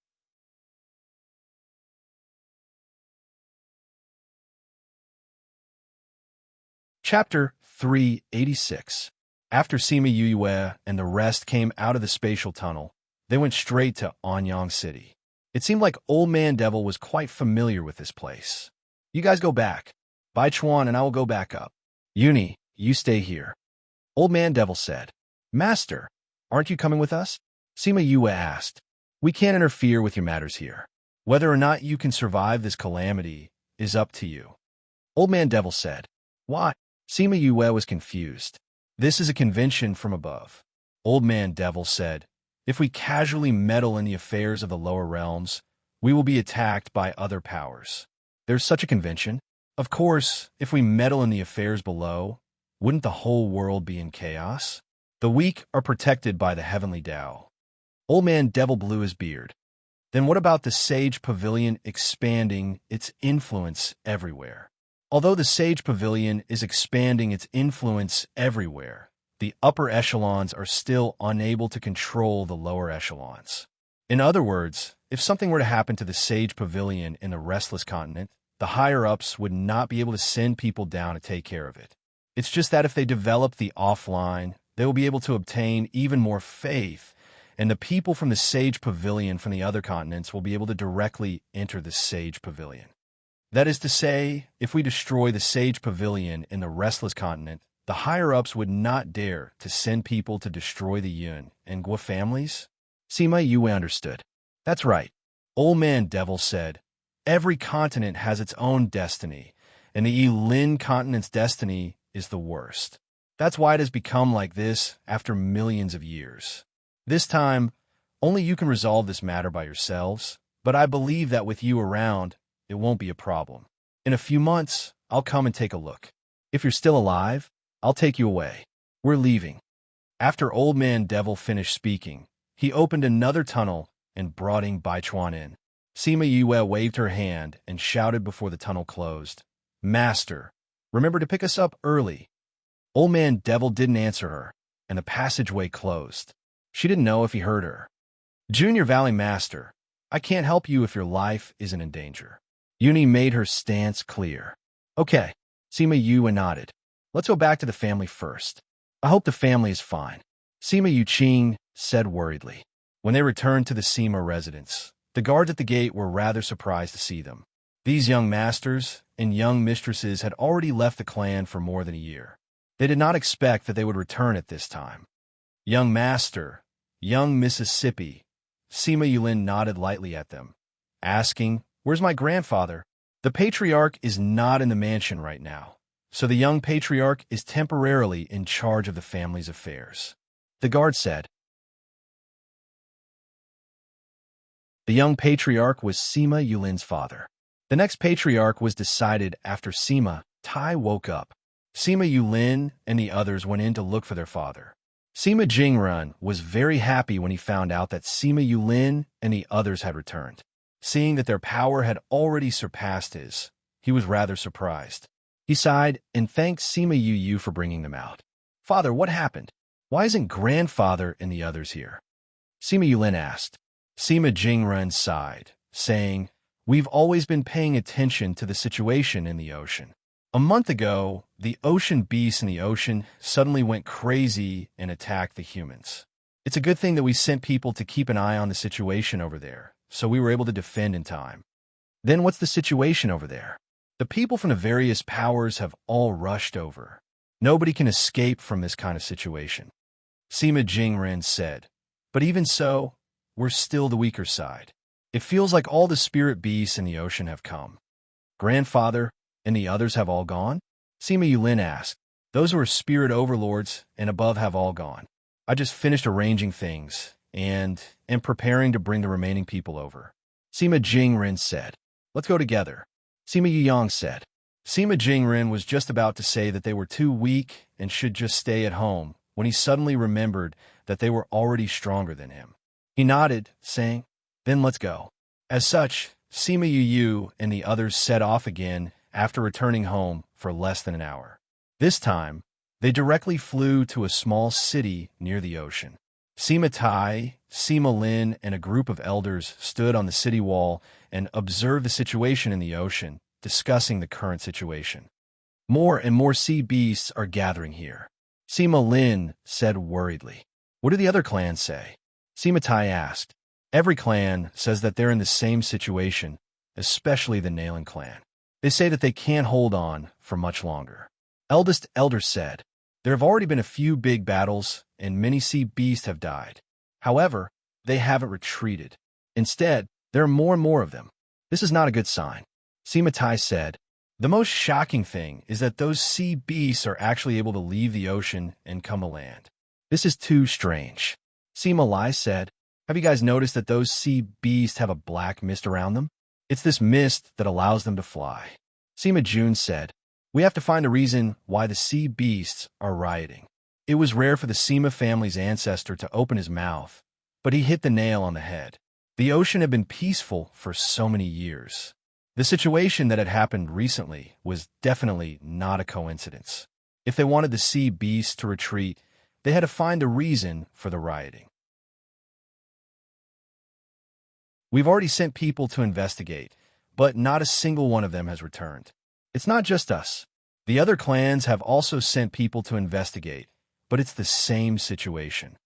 Chapter 386. After Sima Yue and the rest came out of the spatial tunnel, they went straight to Anyang City. It seemed like Old Man Devil was quite familiar with this place. "You guys go back. Baichuan and I will go back up. Uni, you stay here," Old Man Devil said. "Master, aren't you coming with us?" Sima Yue asked. "We can't interfere with your matters here. Whether or not you can survive this calamity is up to you," Old Man Devil said. "Why?" Sima Yue was confused. "This is a convention from above," Old Man Devil said. "If we casually meddle in the affairs of the lower realms, we will be attacked by other powers. There's such a convention. Of course, if we meddle in the affairs below, wouldn't the whole world be in chaos? The weak are protected by the heavenly Tao." Old Man Devil blew his beard. "Then what about the Sage Pavilion expanding its influence everywhere?" Although the Sage Pavilion is expanding its influence everywhere, the upper echelons are still unable to control the lower echelons. In other words, if something were to happen to the Sage Pavilion in the Restless Continent, the higher-ups would not be able to send people down to take care of it. It's just that if they develop the offline, they will be able to obtain even more faith, and the people from the Sage Pavilion from the other continents will be able to directly enter the Sage Pavilion. That is to say, if we destroy the Sage Pavilion in the Restless Continent, the higher-ups would not dare to send people to destroy the Yun and Gua families? Sima Yue understood. "That's right," Old Man Devil said. "Every continent has its own destiny, and the Yilin continent's destiny is the worst. That's why it has become like this after millions of years. This time, only you can resolve this matter by yourselves, but I believe that with you around, it won't be a problem. In a few months, I'll come and take a look. If you're still alive, I'll take you away. We're leaving." After Old Man Devil finished speaking, he opened another tunnel and brought Ing Baichuan in. Sima Yue waved her hand and shouted before the tunnel closed, "Master, remember to pick us up early." Old Man Devil didn't answer her, and the passageway closed. She didn't know if he heard her. "Junior Valley Master, I can't help you if your life isn't in danger." Uni made her stance clear. "Okay," Sima Yue nodded. "Let's go back to the family first. I hope the family is fine," Sima Yuqing said worriedly. When they returned to the Sima residence, the guards at the gate were rather surprised to see them. These young masters and young mistresses had already left the clan for more than a year. They did not expect that they would return at this time. Young Master, young Mississippi, Sima Yulin nodded lightly at them, asking, "Where's my grandfather?" The patriarch is not in the mansion right now, so the young patriarch is temporarily in charge of the family's affairs. The guard said. The young patriarch was Sima Yulin's father. The next patriarch was decided after Sima Tai woke up. Sima Yulin and the others went in to look for their father. Sima Jingrun was very happy when he found out that Sima Yulin and the others had returned. Seeing that their power had already surpassed his, he was rather surprised. He sighed and thanked Sima Yu for bringing them out. "Father, what happened? Why isn't grandfather and the others here?" Sima Yulin asked. Sima Jingrun sighed, saying, "We've always been paying attention to the situation in the ocean. A month ago, the ocean beasts in the ocean suddenly went crazy and attacked the humans. It's a good thing that we sent people to keep an eye on the situation over there, so we were able to defend in time. Then what's the situation over there? The people from the various powers have all rushed over. Nobody can escape from this kind of situation." Sima Jingren said, "But even so, we're still the weaker side. It feels like all the spirit beasts in the ocean have come. Grandfather and the others have all gone?" Sima Yulin asked. "Those who are spirit overlords and above have all gone. I just finished arranging things and am preparing to bring the remaining people over." Sima Jingren said, "Let's go together." Sima Yuyang said. Sima Jingren was just about to say that they were too weak and should just stay at home when he suddenly remembered that they were already stronger than him. He nodded, saying, "Then let's go." As such, Sima Yu and the others set off again after returning home for less than an hour. This time, they directly flew to a small city near the ocean. Sima Tai, Sima Lin, and a group of elders stood on the city wall and observed the situation in the ocean, discussing the current situation. "More and more sea beasts are gathering here," Sima Lin said worriedly. "What do the other clans say?" Sima Tai asked. "Every clan says that they're in the same situation, especially the Nailing clan. They say that they can't hold on for much longer." Eldest elder said, "There have already been a few big battles, and many sea beasts have died. However, they haven't retreated. Instead, there are more and more of them. This is not a good sign." Sima Tai said, "The most shocking thing is that those sea beasts are actually able to leave the ocean and come to land. This is too strange." Sima Lai said, "Have you guys noticed that those sea beasts have a black mist around them? It's this mist that allows them to fly." Sima Jun said, "We have to find a reason why the sea beasts are rioting." It was rare for the Sima family's ancestor to open his mouth, but he hit the nail on the head. The ocean had been peaceful for so many years. The situation that had happened recently was definitely not a coincidence. If they wanted the sea beasts to retreat, they had to find a reason for the rioting. "We've already sent people to investigate, but not a single one of them has returned. It's not just us. The other clans have also sent people to investigate, but it's the same situation,"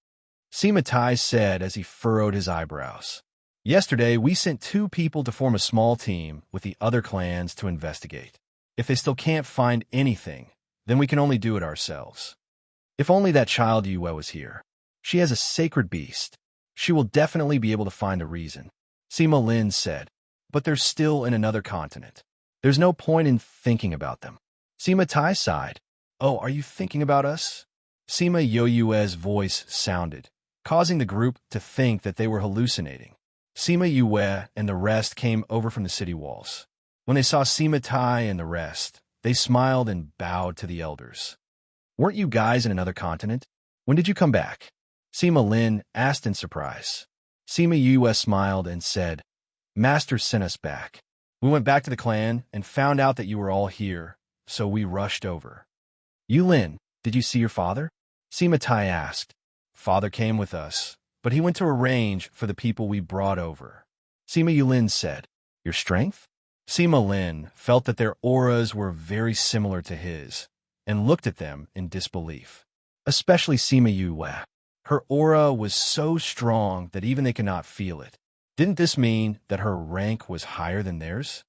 Sima Tai said as he furrowed his eyebrows. "Yesterday, we sent 2 people to form a small team with the other clans to investigate. If they still can't find anything, then we can only do it ourselves. If only that child Yue was here. She has a sacred beast. She will definitely be able to find a reason," Sima Lin said. "But they're still in another continent. There's no point in thinking about them." Sima Tai sighed. "Oh, are you thinking about us?" Sima Yoyue's voice sounded, causing the group to think that they were hallucinating. Sima Yue and the rest came over from the city walls. When they saw Sima Tai and the rest, they smiled and bowed to the elders. "Weren't you guys in another continent? When did you come back?" Sima Lin asked in surprise. Sima Yue smiled and said, "Master sent us back. We went back to the clan and found out that you were all here, so we rushed over." "Yulin, did you see your father?" Sima Tai asked. "Father came with us, but he went to arrange for the people we brought over." Sima Yulin said, "Your strength?" Sima Lin felt that their auras were very similar to his, and looked at them in disbelief. Especially Sima Yue. Her aura was so strong that even they could not feel it. Didn't this mean that her rank was higher than theirs?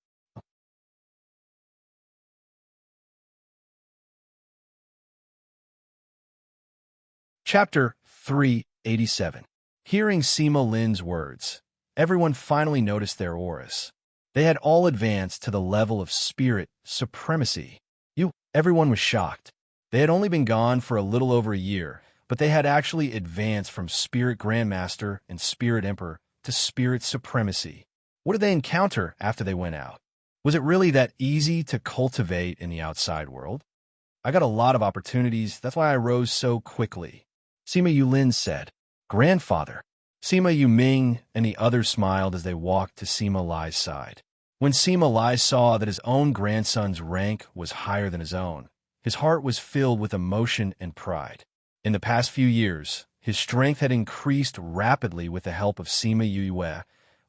Chapter 387. Hearing Sima Lin's words, everyone finally noticed their auras. They had all advanced to the level of spirit supremacy. Everyone was shocked. They had only been gone for a little over a year, but they had actually advanced from Spirit Grandmaster and Spirit Emperor to Spirit Supremacy. What did they encounter after they went out? Was it really that easy to cultivate in the outside world? I got a lot of opportunities, that's why I rose so quickly. Sima Yulin said, Grandfather. Sima Yuming and the others smiled as they walked to Sima Lai's side. When Sima Lai saw that his own grandson's rank was higher than his own, his heart was filled with emotion and pride. In the past few years, his strength had increased rapidly with the help of Sima Yue,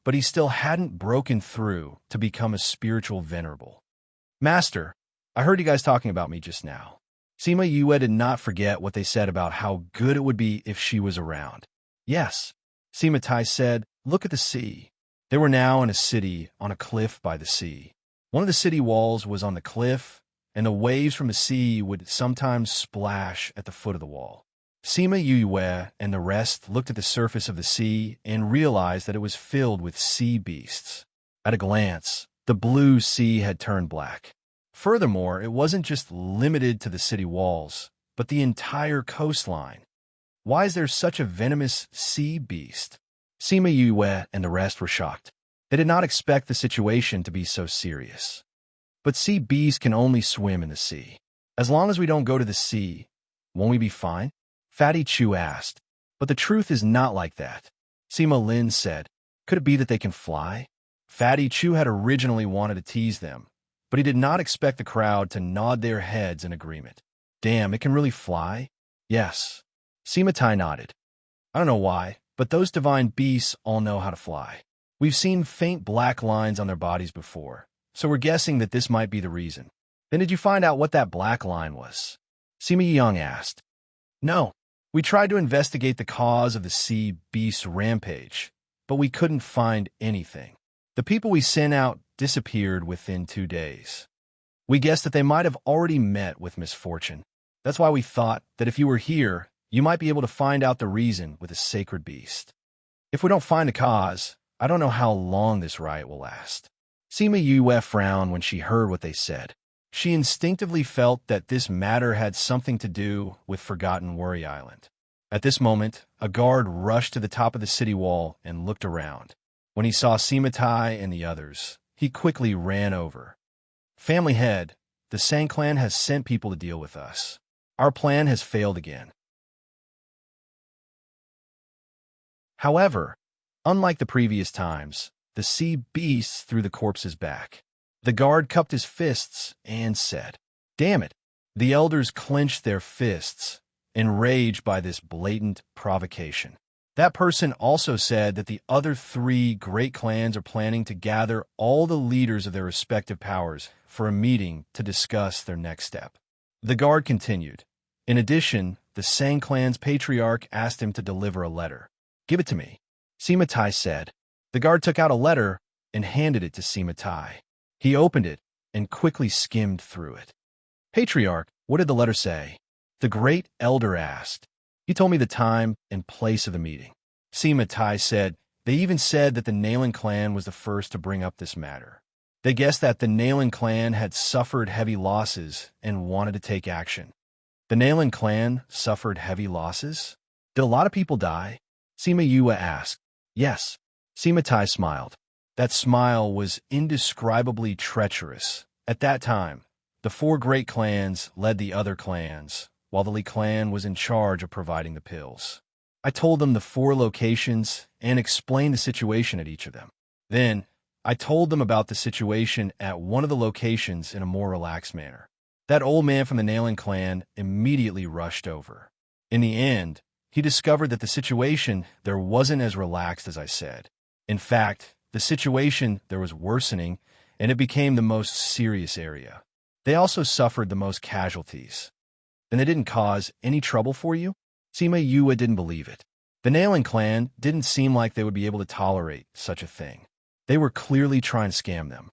but he still hadn't broken through to become a spiritual venerable. Master, I heard you guys talking about me just now. Sima Yue did not forget what they said about how good it would be if she was around. Yes, Sima Tai said, look at the sea. They were now in a city on a cliff by the sea. One of the city walls was on the cliff, and the waves from the sea would sometimes splash at the foot of the wall. Sima Yue and the rest looked at the surface of the sea and realized that it was filled with sea beasts. At a glance, the blue sea had turned black. Furthermore, it wasn't just limited to the city walls, but the entire coastline. Why is there such a venomous sea beast? Sima Yue and the rest were shocked. They did not expect the situation to be so serious. But sea beasts can only swim in the sea. As long as we don't go to the sea, won't we be fine? Fatty Chu asked. But the truth is not like that. Sima Lin said, could it be that they can fly? Fatty Chu had originally wanted to tease them, but he did not expect the crowd to nod their heads in agreement. Damn, it can really fly? Yes. Sima Tai nodded. I don't know why, but those divine beasts all know how to fly. We've seen faint black lines on their bodies before, so we're guessing that this might be the reason. Then did you find out what that black line was? Sima Young asked. No. We tried to investigate the cause of the sea beast's rampage, but we couldn't find anything. The people we sent out disappeared within 2 days. We guessed that they might have already met with misfortune. That's why we thought that if you were here, you might be able to find out the reason with a sacred beast. If we don't find a cause, I don't know how long this riot will last. Sima Yue frowned when she heard what they said. She instinctively felt that this matter had something to do with Forgotten Worry Island. At this moment, a guard rushed to the top of the city wall and looked around. When he saw Sima Tai and the others, he quickly ran over. Family head, the Sang clan has sent people to deal with us. Our plan has failed again. However, unlike the previous times, the sea beast threw the corpses back. The guard cupped his fists and said, Damn it! The elders clenched their fists, enraged by this blatant provocation. That person also said that the other 3 great clans are planning to gather all the leaders of their respective powers for a meeting to discuss their next step. The guard continued. In addition, the Sang clan's patriarch asked him to deliver a letter. Give it to me, Sima Tai said. The guard took out a letter and handed it to Sima Tai. He opened it and quickly skimmed through it. Patriarch, what did the letter say? The great elder asked. He told me the time and place of the meeting. Sima Tai said, they even said that the Nailing clan was the first to bring up this matter. They guessed that the Nailing clan had suffered heavy losses and wanted to take action. The Nailing clan suffered heavy losses? Did a lot of people die? Sima Yue asked. Yes. Sima Tai smiled. That smile was indescribably treacherous. At that time, the 4 great clans led the other clans, while the Li clan was in charge of providing the pills. I told them the 4 locations and explained the situation at each of them. Then, I told them about the situation at one of the locations in a more relaxed manner. That old man from the Nailing clan immediately rushed over. In the end, he discovered that the situation there wasn't as relaxed as I said. In fact, the situation there was worsening, and it became the most serious area. They also suffered the most casualties. And they didn't cause any trouble for you? Sima Yue didn't believe it. The Nailing clan didn't seem like they would be able to tolerate such a thing. They were clearly trying to scam them.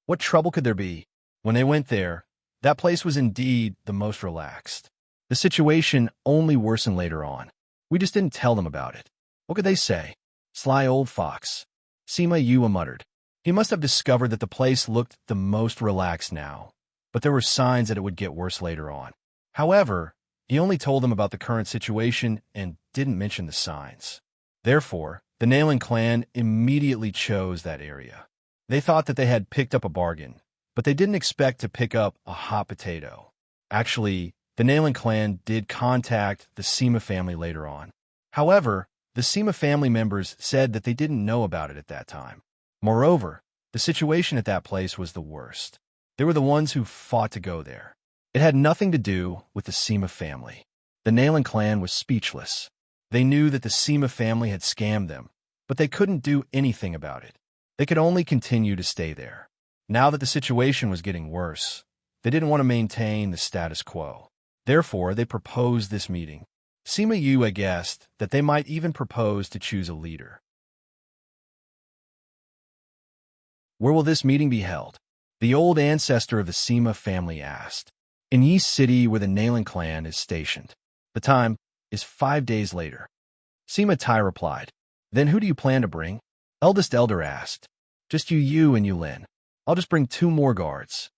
What trouble could there be? When they went there, that place was indeed the most relaxed. The situation only worsened later on. We just didn't tell them about it. What could they say? Sly old fox. Sima Yue muttered. He must have discovered that the place looked the most relaxed now, but there were signs that it would get worse later on. However, he only told them about the current situation and didn't mention the signs. Therefore, the Nailing clan immediately chose that area. They thought that they had picked up a bargain, but they didn't expect to pick up a hot potato. Actually, the Nailing clan did contact the Sima family later on. However, the Sima family members said that they didn't know about it at that time. Moreover, the situation at that place was the worst. They were the ones who fought to go there. It had nothing to do with the Sima family. The Nailing clan was speechless. They knew that the Sima family had scammed them, but they couldn't do anything about it. They could only continue to stay there. Now that the situation was getting worse, they didn't want to maintain the status quo. Therefore, they proposed this meeting. Sima Yue guessed that they might even propose to choose a leader. Where will this meeting be held? The old ancestor of the Sima family asked. In Yi City, where the Nailing clan is stationed. The time is 5 days later. Sima Tai replied. Then who do you plan to bring? Eldest elder asked. Just you and Yulin. I'll just bring 2 more guards.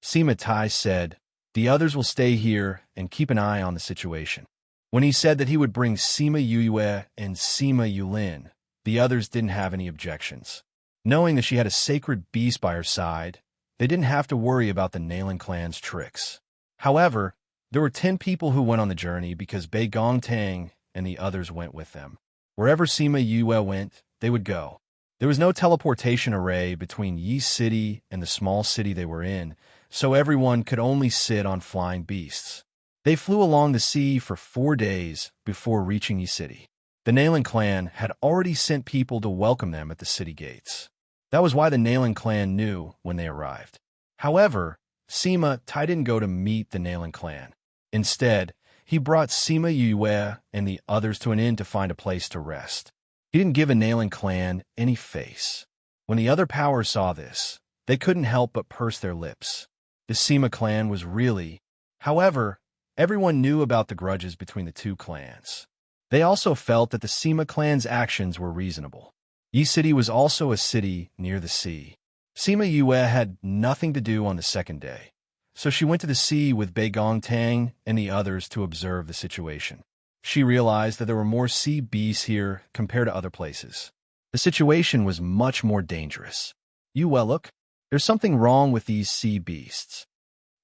Sima Tai said, the others will stay here and keep an eye on the situation. When he said that he would bring Sima Yue and Sima Yulin, the others didn't have any objections. Knowing that she had a sacred beast by her side, they didn't have to worry about the Nailing clan's tricks. However, there were 10 people who went on the journey because Bei Gong Tang and the others went with them. Wherever Sima Yue went, they would go. There was no teleportation array between Yi City and the small city they were in, so everyone could only sit on flying beasts. They flew along the sea for 4 days before reaching Yi City. The Nailing clan had already sent people to welcome them at the city gates. That was why the Nailing clan knew when they arrived. However, Sima Tai didn't go to meet the Nailing clan. Instead, he brought Sima Yue and the others to an inn to find a place to rest. He didn't give a Nailing clan any face. When the other powers saw this, they couldn't help but purse their lips. The Sima clan was really... However, everyone knew about the grudges between the 2 clans. They also felt that the Sima clan's actions were reasonable. Yi City was also a city near the sea. Sima Yue had nothing to do on the 2nd day, so she went to the sea with Bei Gong Tang and the others to observe the situation. She realized that there were more sea beasts here compared to other places. The situation was much more dangerous. Yue, look, there's something wrong with these sea beasts.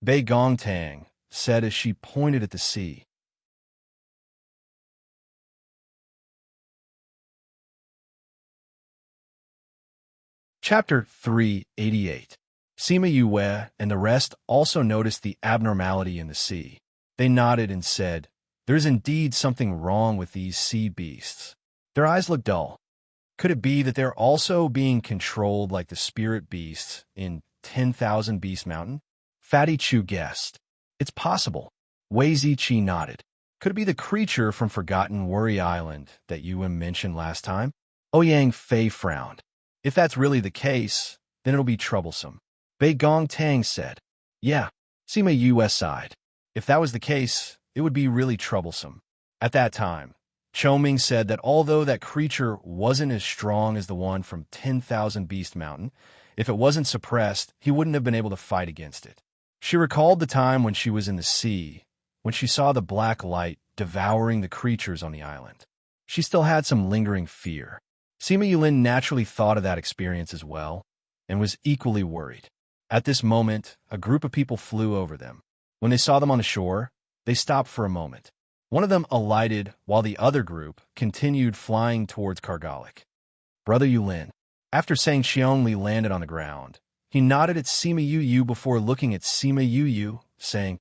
Bei Gong Tang said as she pointed at the sea. Chapter 388. Sima Yue and the rest also noticed the abnormality in the sea. They nodded and said, there's indeed something wrong with these sea beasts. Their eyes look dull. Could it be that they're also being controlled like the spirit beasts in 10,000 Beast Mountain? Fatty Chu guessed. It's possible. Wei Ziqi nodded. Could it be the creature from Forgotten Worry Island that Yue mentioned last time? Ouyang Fei frowned. If that's really the case, then it'll be troublesome. Bei Gong Tang said. Yeah, Sima Yue sighed. If that was the case, it would be really troublesome. At that time, Choming said that although that creature wasn't as strong as the one from 10,000 Beast Mountain, if it wasn't suppressed, he wouldn't have been able to fight against it. She recalled the time when she was in the sea, when she saw the black light devouring the creatures on the island. She still had some lingering fear. Sima Yulin naturally thought of that experience as well, and was equally worried. At this moment, a group of people flew over them. When they saw them on the shore, they stopped for a moment. One of them alighted while the other group continued flying towards Kargalik. Brother Yulin. After saying Xiongli landed on the ground, he nodded at Sima Yu before looking at Sima Yu, saying,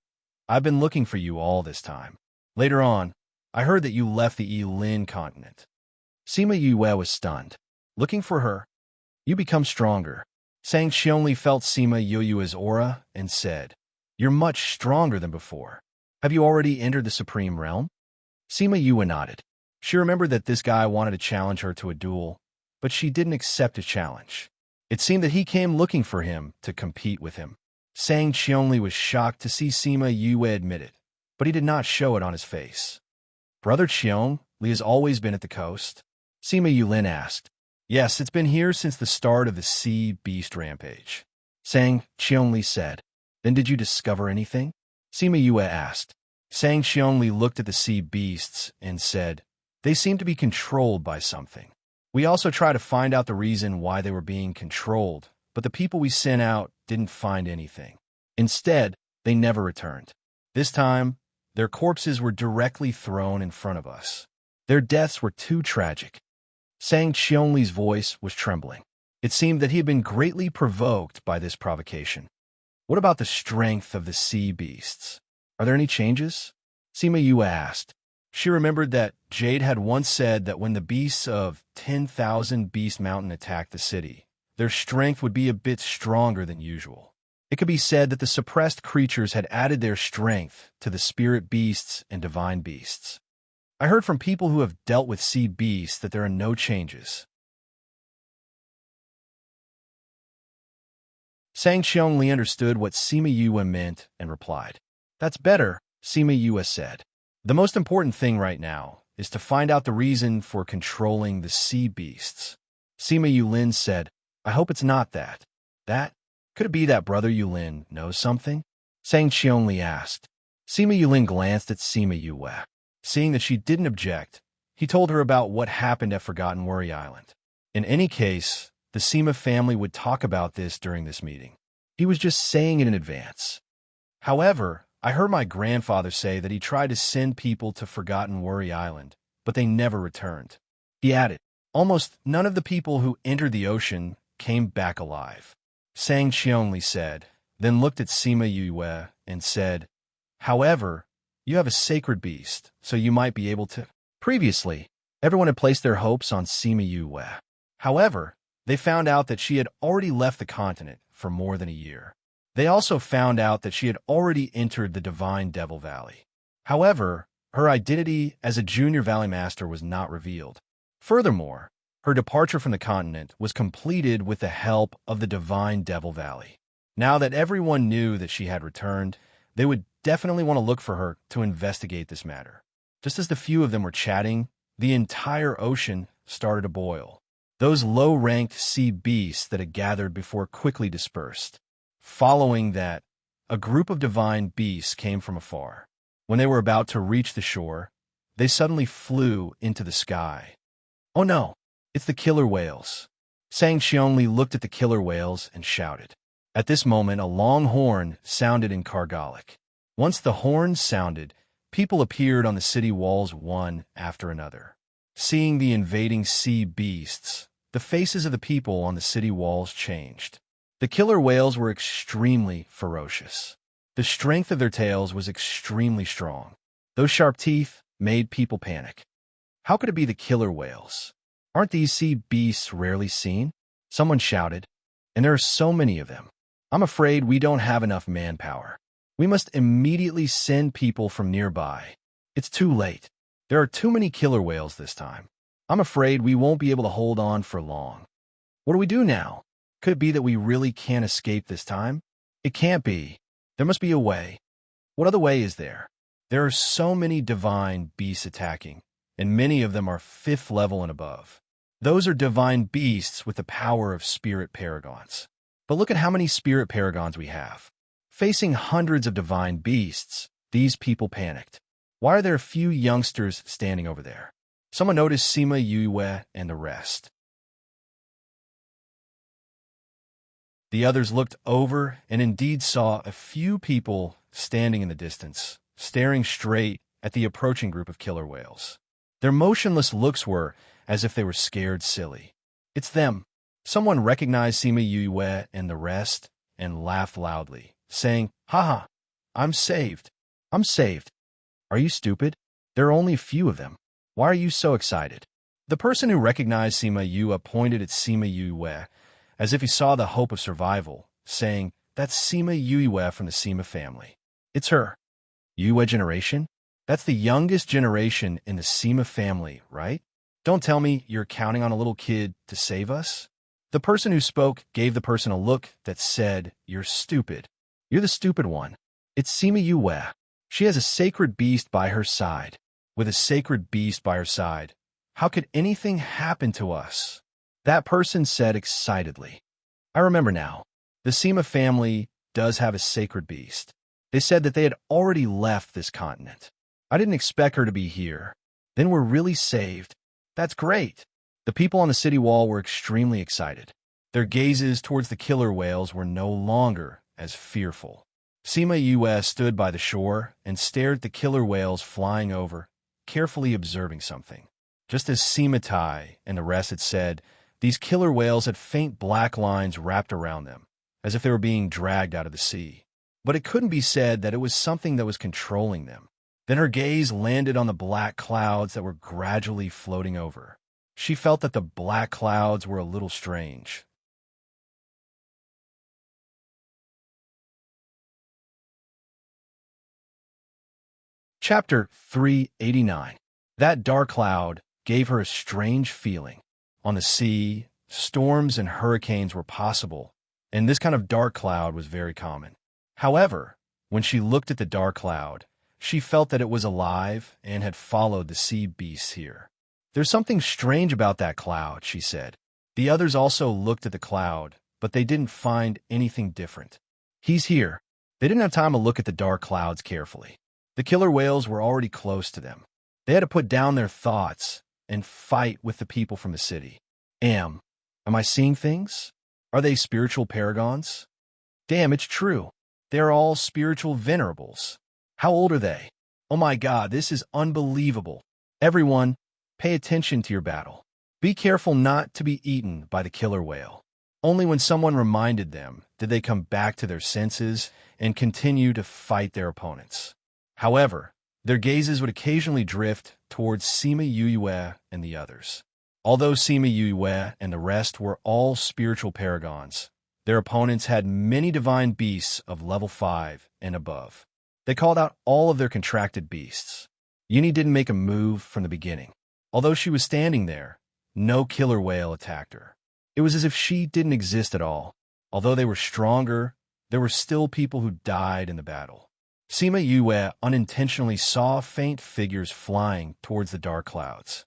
I've been looking for you all this time. Later on, I heard that you left the Yilin continent. Sima Yue was stunned. Looking for her? You become stronger. Saying Xiongli felt Sima Yu's aura and said, You're much stronger than before. Have you already entered the Supreme Realm? Sima Yue nodded. She remembered that this guy wanted to challenge her to a duel, but she didn't accept his challenge. It seemed that he came looking for him to compete with him. Saying Xiongli was shocked to see Sima Yue admit it. but he did not show it on his face. Brother Cheong, Li has always been at the coast? Sima Yulin asked. Yes, it's been here since the start of the sea beast rampage. Sang Cheong Li said. Then did you discover anything? Sima Yue asked. Sang Cheong Li looked at the sea beasts and said, they seem to be controlled by something. We also tried to find out the reason why they were being controlled, but the people we sent out didn't find anything. Instead, they never returned. This time, their corpses were directly thrown in front of us. Their deaths were too tragic. Sang Cheong Li's voice was trembling. It seemed that he had been greatly provoked by this provocation. What about the strength of the sea beasts? Are there any changes? Sima Yue asked. She remembered that Jade had once said that when the beasts of 10,000 Beast Mountain attacked the city, their strength would be a bit stronger than usual. It could be said that the suppressed creatures had added their strength to the spirit beasts and divine beasts. I heard from people who have dealt with sea beasts that there are no changes. Sang Cheong Li understood what Sima Yue meant and replied. That's better, Sima Yue said. The most important thing right now is to find out the reason for controlling the sea beasts. Sima Yulin said, I hope it's not that. That? Could it be that Brother Yulin knows something? Sang Cheong Li asked. Sima Yulin glanced at Sima Yue. Seeing that she didn't object, he told her about what happened at Forgotten Worry Island. In any case, the Sima family would talk about this during this meeting. He was just saying it in advance. However, I heard my grandfather say that he tried to send people to Forgotten Worry Island, but they never returned. He added, almost none of the people who entered the ocean came back alive. Sang Cheong Li said, then looked at Sima Yue and said, however, you have a sacred beast, so you might be able to. Previously, everyone had placed their hopes on Sima Yue. However, they found out that she had already left the continent for more than a year. They also found out that she had already entered the Divine Devil Valley. However, her identity as a junior Valley Master was not revealed. Furthermore, her departure from the continent was completed with the help of the Divine Devil Valley. Now that everyone knew that she had returned, they would definitely want to look for her to investigate this matter. Just as the few of them were chatting, the entire ocean started to boil. Those low-ranked sea beasts that had gathered before quickly dispersed. Following that, a group of divine beasts came from afar. When they were about to reach the shore, they suddenly flew into the sky. Oh no, it's the killer whales. Sang Cheong Li looked at the killer whales and shouted. At this moment, a long horn sounded in Kargalic. Once the horn sounded, people appeared on the city walls one after another. Seeing the invading sea beasts, the faces of the people on the city walls changed. The killer whales were extremely ferocious. The strength of their tails was extremely strong. Those sharp teeth made people panic. How could it be the killer whales? Aren't these sea beasts rarely seen? Someone shouted. And there are so many of them. I'm afraid we don't have enough manpower. We must immediately send people from nearby. It's too late. There are too many killer whales this time. I'm afraid we won't be able to hold on for long. What do we do now? Could it be that we really can't escape this time? It can't be. There must be a way. What other way is there? There are so many divine beasts attacking, and many of them are 5th level and above. Those are divine beasts with the power of spirit paragons. But look at how many spirit paragons we have. Facing hundreds of divine beasts, these people panicked. Why are there a few youngsters standing over there? Someone noticed Sima Yue and the rest. The others looked over and indeed saw a few people standing in the distance, staring straight at the approaching group of killer whales. Their motionless looks were as if they were scared silly. It's them. Someone recognized Sima Yue and the rest and laughed loudly, saying, haha, I'm saved. I'm saved. Are you stupid? There are only a few of them. Why are you so excited? The person who recognized Sima Yue pointed at Sima Yue as if he saw the hope of survival, saying, that's Sima Yue from the Sima family. It's her. Yue generation? That's the youngest generation in the Sima family, right? Don't tell me you're counting on a little kid to save us? The person who spoke gave the person a look that said, you're stupid. You're the stupid one. It's Sima Yue. She has a sacred beast by her side. With a sacred beast by her side, how could anything happen to us? That person said excitedly. I remember now. The Sima family does have a sacred beast. They said that they had already left this continent. I didn't expect her to be here. Then we're really saved. That's great. The people on the city wall were extremely excited. Their gazes towards the killer whales were no longer as fearful. Sima Yue stood by the shore and stared at the killer whales flying over, carefully observing something. Just as Sima Tai and the rest had said, these killer whales had faint black lines wrapped around them, as if they were being dragged out of the sea. But it couldn't be said that it was something that was controlling them. Then her gaze landed on the black clouds that were gradually floating over. She felt that the black clouds were a little strange. Chapter 389. That dark cloud gave her a strange feeling. On the sea, storms and hurricanes were possible, and this kind of dark cloud was very common. However, when she looked at the dark cloud, she felt that it was alive and had followed the sea beasts here. There's something strange about that cloud, she said. The others also looked at the cloud, but they didn't find anything different. He's here. They didn't have time to look at the dark clouds carefully. The killer whales were already close to them. They had to put down their thoughts and fight with the people from the city. Am I seeing things? Are they spiritual paragons? Damn, it's true. They're all spiritual venerables. How old are they? Oh my God, this is unbelievable. Everyone, pay attention to your battle. Be careful not to be eaten by the killer whale. Only when someone reminded them did they come back to their senses and continue to fight their opponents. However, their gazes would occasionally drift towards Sima Yue and the others. Although Sima Yue and the rest were all spiritual paragons, their opponents had many divine beasts of level 5 and above. They called out all of their contracted beasts. Yuni didn't make a move from the beginning. Although she was standing there, no killer whale attacked her. It was as if she didn't exist at all. Although they were stronger, there were still people who died in the battle. Sima Yue unintentionally saw faint figures flying towards the dark clouds.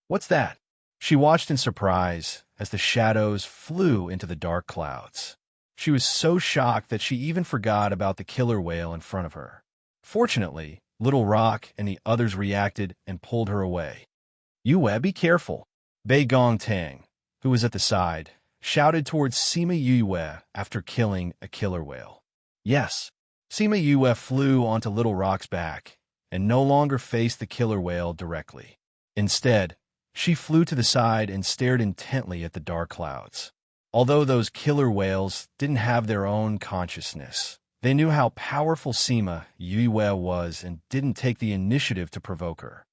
What's that? She watched in surprise as the shadows flew into the dark clouds. She was so shocked that she even forgot about the killer whale in front of her. Fortunately, Little Rock and the others reacted and pulled her away. Yue, be careful. Bei Gong Tang, who was at the side, shouted towards Sima Yue after killing a killer whale. Yes. Sima Yue flew onto Little Rock's back and no longer faced the killer whale directly. Instead, she flew to the side and stared intently at the dark clouds. Although those killer whales didn't have their own consciousness, they knew how powerful Sima Yue was and didn't take the initiative to provoke her.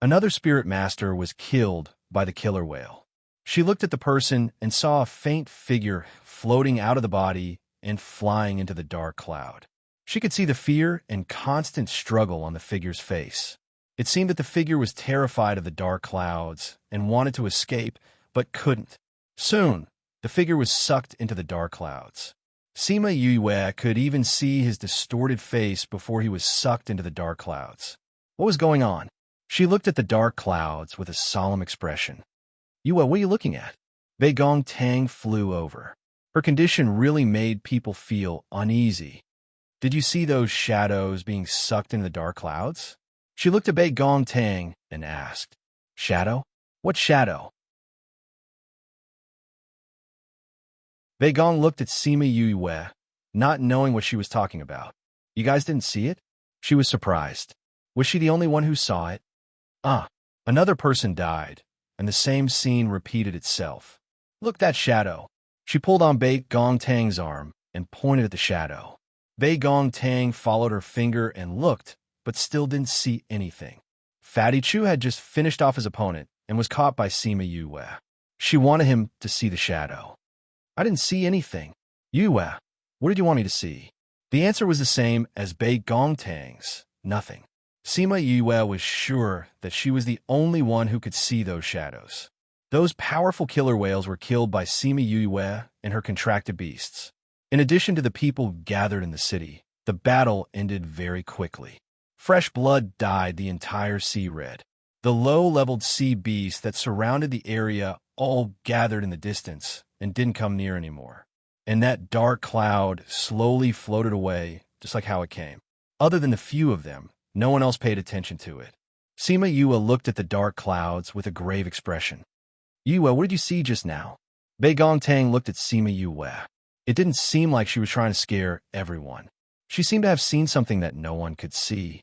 Another spirit master was killed by the killer whale. She looked at the person and saw a faint figure floating out of the body and flying into the dark cloud. She could see the fear and constant struggle on the figure's face. It seemed that the figure was terrified of the dark clouds and wanted to escape, but couldn't. Soon, the figure was sucked into the dark clouds. Sima Yue could even see his distorted face before he was sucked into the dark clouds. What was going on? She looked at the dark clouds with a solemn expression. Yue, what are you looking at? Bei Gong Tang flew over. Her condition really made people feel uneasy. Did you see those shadows being sucked into the dark clouds? She looked at Bei Gong Tang and asked, Shadow? What shadow? Bei Gong looked at Sima Yue, not knowing what she was talking about. You guys didn't see it? She was surprised. Was she the only one who saw it? Another person died, and the same scene repeated itself. Look, that shadow. She pulled on Bei Gong Tang's arm and pointed at the shadow. Bei Gong Tang followed her finger and looked, but still didn't see anything. Fatty Chu had just finished off his opponent and was caught by Sima Yue. She wanted him to see the shadow. I didn't see anything. Yue, what did you want me to see? The answer was the same as Bei Gong Tang's, nothing. Sima Yue was sure that she was the only one who could see those shadows. Those powerful killer whales were killed by Sima Yue and her contracted beasts. In addition to the people gathered in the city, The battle ended very quickly. Fresh blood dyed the entire sea red. The low-leveled sea beasts that surrounded the area all gathered in the distance and didn't come near anymore. And that dark cloud slowly floated away, just like how it came. Other than the few of them, no one else paid attention to it. Sima Yue looked at the dark clouds with a grave expression. Yue, what did you see just now? Bei Gongtang looked at Sima Yue. It didn't seem like she was trying to scare everyone. She seemed to have seen something that no one could see.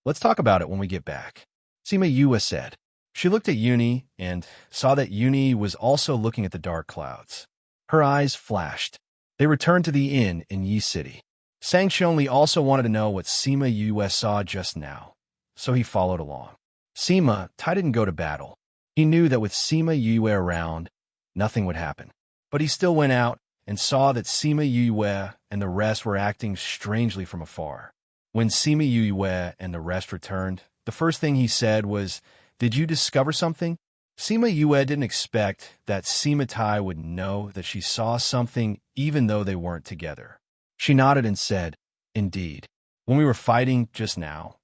Let's talk about it when we get back, Sima Yue said. She looked at Yuni and saw that Yuni was also looking at the dark clouds. Her eyes flashed. They returned to the inn in Yi City. Sang Shonli also wanted to know what Sima Yue saw just now, so he followed along. Sima Tai didn't go to battle. He knew that with Sima Yue around, nothing would happen. But he still went out and saw that Sima Yue and the rest were acting strangely from afar. When Sima Yue and the rest returned, the first thing he said was, "Did you discover something?" Sima Yue didn't expect that Sima Tai would know that she saw something even though they weren't together. She nodded and said, "Indeed. When we were fighting just now,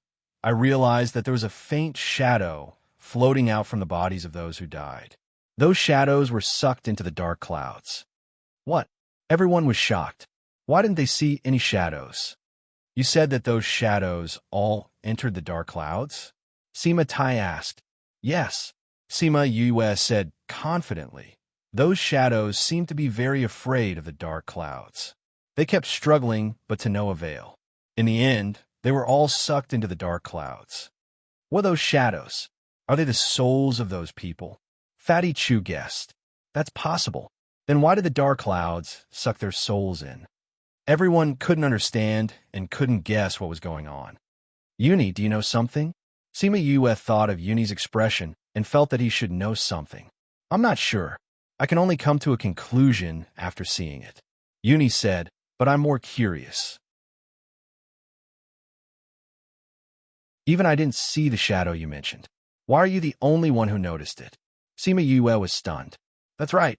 I realized that there was a faint shadow floating out from the bodies of those who died. Those shadows were sucked into the dark clouds." What? Everyone was shocked. Why didn't they see any shadows? You said that those shadows all entered the dark clouds? Sima Tai asked. Yes, Sima Yue said confidently. Those shadows seemed to be very afraid of the dark clouds. They kept struggling, but to no avail. In the end, they were all sucked into the dark clouds. What are those shadows? Are they the souls of those people? Fatty Chu guessed. That's possible. Then why did the dark clouds suck their souls in? Everyone couldn't understand and couldn't guess what was going on. Yuni, do you know something? Sima Yue thought of Yuni's expression and felt that he should know something. I'm not sure. I can only come to a conclusion after seeing it. Yuni said, but I'm more curious. Even I didn't see the shadow you mentioned. Why are you the only one who noticed it? Sima Yue was stunned. That's right.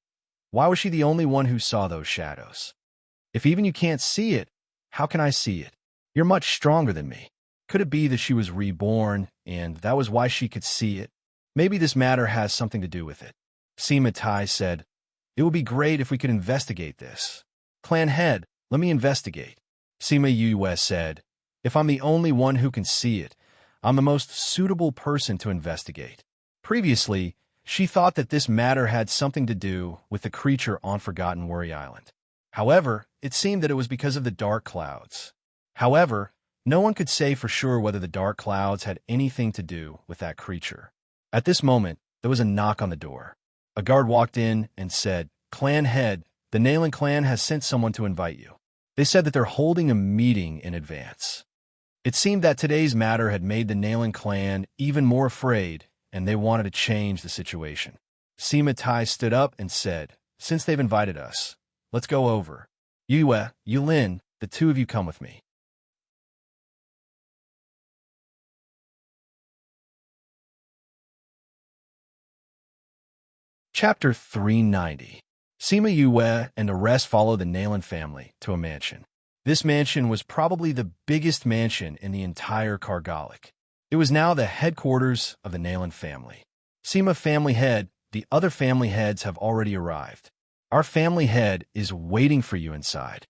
Why was she the only one who saw those shadows? If even you can't see it, how can I see it? You're much stronger than me. Could it be that she was reborn, and that was why she could see it? Maybe this matter has something to do with it. Sima Tai said, it would be great if we could investigate this. Clan head, let me investigate. Sima Yue said, if I'm the only one who can see it, I'm the most suitable person to investigate. Previously, she thought that this matter had something to do with the creature on Forgotten Worry Island. However, it seemed that it was because of the dark clouds. However, no one could say for sure whether the dark clouds had anything to do with that creature. At this moment, there was a knock on the door. A guard walked in and said, Clan head, the Nailan clan has sent someone to invite you. They said that they're holding a meeting in advance. It seemed that today's matter had made the Nailan clan even more afraid, and they wanted to change the situation. Sima Tai stood up and said, since they've invited us, let's go over. Yue, Yulin, the two of you come with me. Chapter 390. Sima Yue and the rest followed the Nailan family to a mansion. This mansion was probably the biggest mansion in the entire Kargalik. It was now the headquarters of the Nailan family. Sima family head, the other family heads have already arrived. Our family head is waiting for you inside.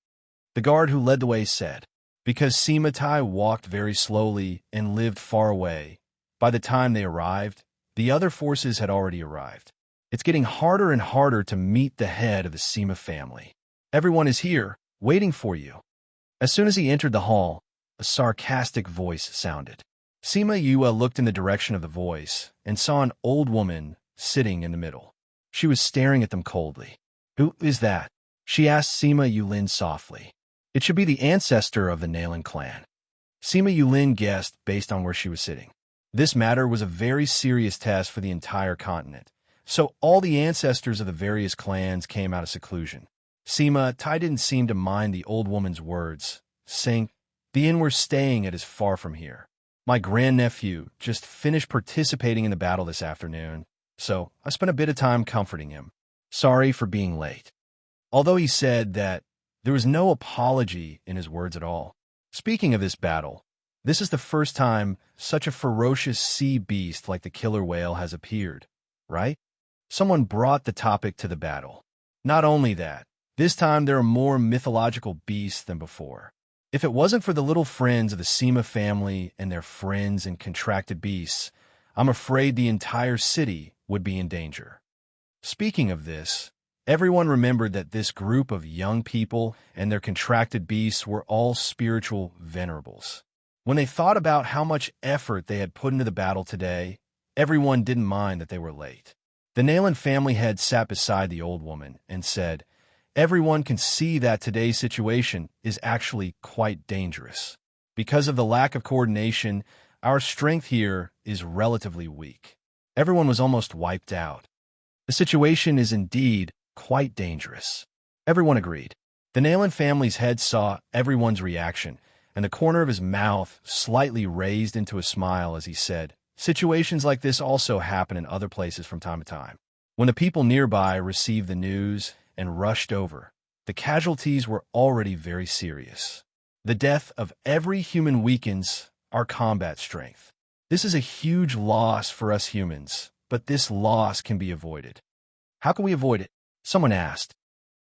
The guard who led the way said, because Sima Tai walked very slowly and lived far away. By the time they arrived, the other forces had already arrived. It's getting harder and harder to meet the head of the Sima family. Everyone is here, waiting for you. As soon as he entered the hall, a sarcastic voice sounded. Sima Yue looked in the direction of the voice and saw an old woman sitting in the middle. She was staring at them coldly. Who is that? She asked Sima Yulin softly. It should be the ancestor of the Nailan clan. Sima Yulin guessed based on where she was sitting. This matter was a very serious test for the entire continent, so all the ancestors of the various clans came out of seclusion. Sima Tai didn't seem to mind the old woman's words, saying, the inn we're staying at is far from here. My grandnephew just finished participating in the battle this afternoon, so I spent a bit of time comforting him. Sorry for being late. Although he said that there was no apology in his words at all, Speaking of this battle, this is the first time such a ferocious sea beast like the killer whale has appeared, right? Someone brought the topic to the battle. Not only that, this time there are more mythological beasts than before. If it wasn't for the little friends of the Sema family and their friends and contracted beasts, I'm afraid the entire city would be in danger. Speaking of this, everyone remembered that this group of young people and their contracted beasts were all spiritual venerables. When they thought about how much effort they had put into the battle today, everyone didn't mind that they were late. The Nayland family head sat beside the old woman and said, "Everyone can see that today's situation is actually quite dangerous. Because of the lack of coordination, our strength here is relatively weak." Everyone was almost wiped out. The situation is indeed quite dangerous. Everyone agreed. The Nayland family's head saw everyone's reaction, and the corner of his mouth slightly raised into a smile as he said, "Situations like this also happen in other places from time to time." When the people nearby received the news and rushed over, the casualties were already very serious. The death of every human weakens our combat strength. This is a huge loss for us humans, but this loss can be avoided. How can we avoid it? Someone asked.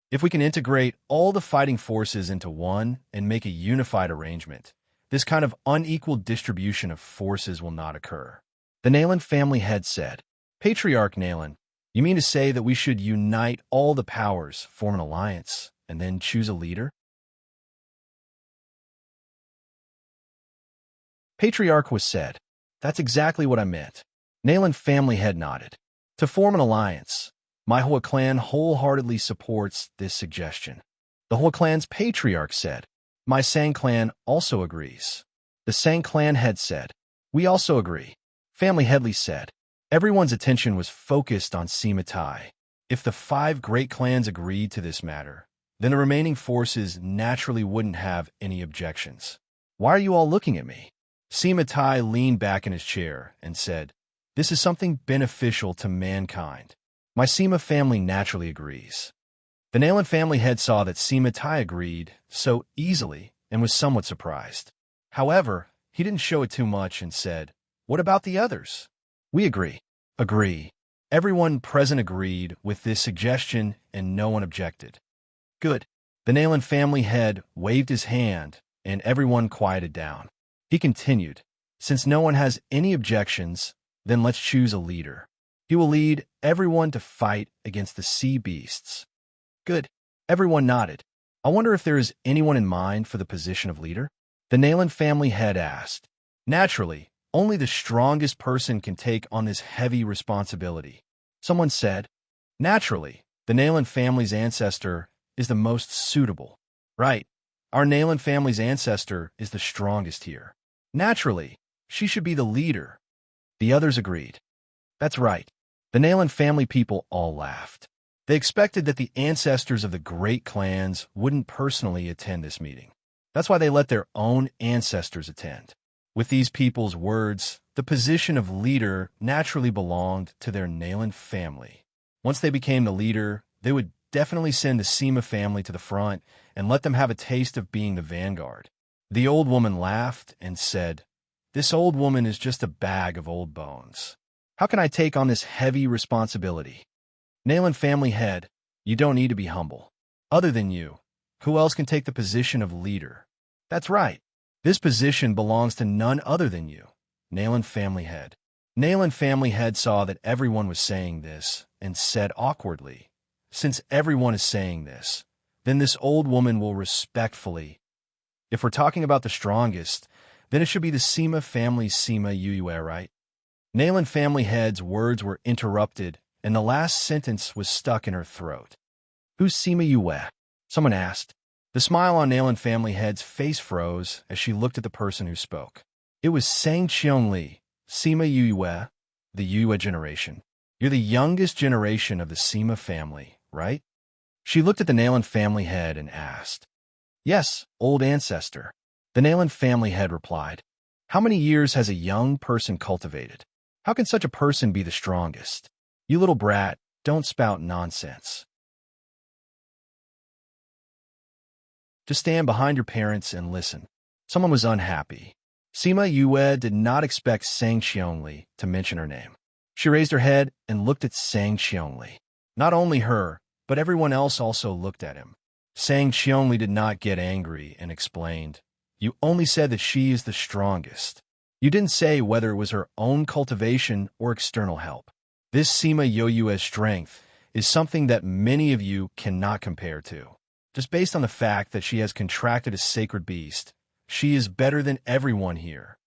If we can integrate all the fighting forces into one and make a unified arrangement, this kind of unequal distribution of forces will not occur. The Nayland family head said, "Patriarch Nayland, you mean to say that we should unite all the powers, form an alliance, and then choose a leader?" Patriarch was said, "That's exactly what I meant." Nayland family head nodded. "To form an alliance, my Hoa clan wholeheartedly supports this suggestion." The Hoa clan's patriarch said, "My Sang clan also agrees." The Sang clan head said, "We also agree." Family Headley said, everyone's attention was focused on Sema Tai. If the 5 great clans agreed to this matter, then the remaining forces naturally wouldn't have any objections. "Why are you all looking at me?" Sema Tai leaned back in his chair and said, "This is something beneficial to mankind. My Sema family naturally agrees." The Nayland family head saw that Sema Tai agreed so easily and was somewhat surprised. However, he didn't show it too much and said, "What about the others?" "We agree." Agree. Everyone present agreed with this suggestion and no one objected. Good. The Nayland family head waved his hand and everyone quieted down. He continued, "Since no one has any objections, then let's choose a leader. He will lead everyone to fight against the sea beasts." Good. Everyone nodded. "I wonder if there is anyone in mind for the position of leader?" The Nayland family head asked. "Naturally, only the strongest person can take on this heavy responsibility." Someone said, "Naturally, the Nayland family's ancestor is the most suitable." Right. Our Nayland family's ancestor is the strongest here. Naturally, she should be the leader. The others agreed. That's right. The Nayland family people all laughed. They expected that the ancestors of the great clans wouldn't personally attend this meeting. That's why they let their own ancestors attend. With these people's words, the position of leader naturally belonged to their Nayland family. Once they became the leader, they would definitely send the Sema family to the front and let them have a taste of being the vanguard. The old woman laughed and said, "This old woman is just a bag of old bones. How can I take on this heavy responsibility?" Nayland family head, "You don't need to be humble. Other than you, who else can take the position of leader?" That's right. This position belongs to none other than you. Nayland family head. Nayland family head saw that everyone was saying this and said awkwardly, "Since everyone is saying this, then this old woman will respectfully. If we're talking about the strongest, then it should be the Sema family's Sema Yuyue, right?" Nayland family head's words were interrupted, and the last sentence was stuck in her throat. "Who's Sema Yue?" Someone asked. The smile on Nayland family head's face froze as she looked at the person who spoke. It was Sang Cheong Li, Sema Yuyue, the Yuyue generation. "You're the youngest generation of the Sema family, right?" She looked at the Nayland family head and asked. "Yes, old ancestor." The Nayland family head replied. "How many years has a young person cultivated? How can such a person be the strongest? You little brat, don't spout nonsense. Just stand behind your parents and listen." Someone was unhappy. Sima Yue did not expect Sang Qiongli to mention her name. She raised her head and looked at Sang Qiongli. Not only her, but everyone else also looked at him. Sang Qiongli did not get angry and explained, "You only said that she is the strongest. You didn't say whether it was her own cultivation or external help. This Sima Yue's strength is something that many of you cannot compare to. Just based on the fact that she has contracted a sacred beast, she is better than everyone here."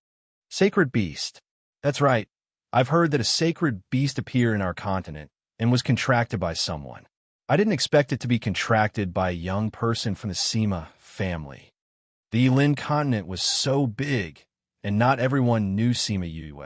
Sacred beast. That's right. I've heard that a sacred beast appeared in our continent and was contracted by someone. I didn't expect it to be contracted by a young person from the Sima family. The Yilin continent was so big, and not everyone knew Sima Yue.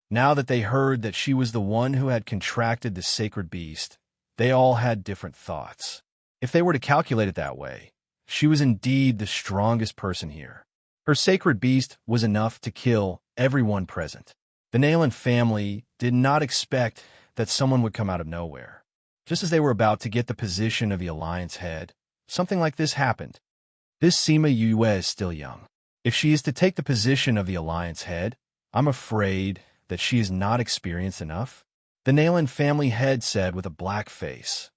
Now that they heard that she was the one who had contracted the sacred beast, they all had different thoughts. If they were to calculate it that way, she was indeed the strongest person here. Her sacred beast was enough to kill everyone present. The Nayland family did not expect that someone would come out of nowhere. Just as they were about to get the position of the alliance head, something like this happened. This Sima Yue is still young. If she is to take the position of the alliance head, I'm afraid that she is not experienced enough, the Nayland family head said with a black face.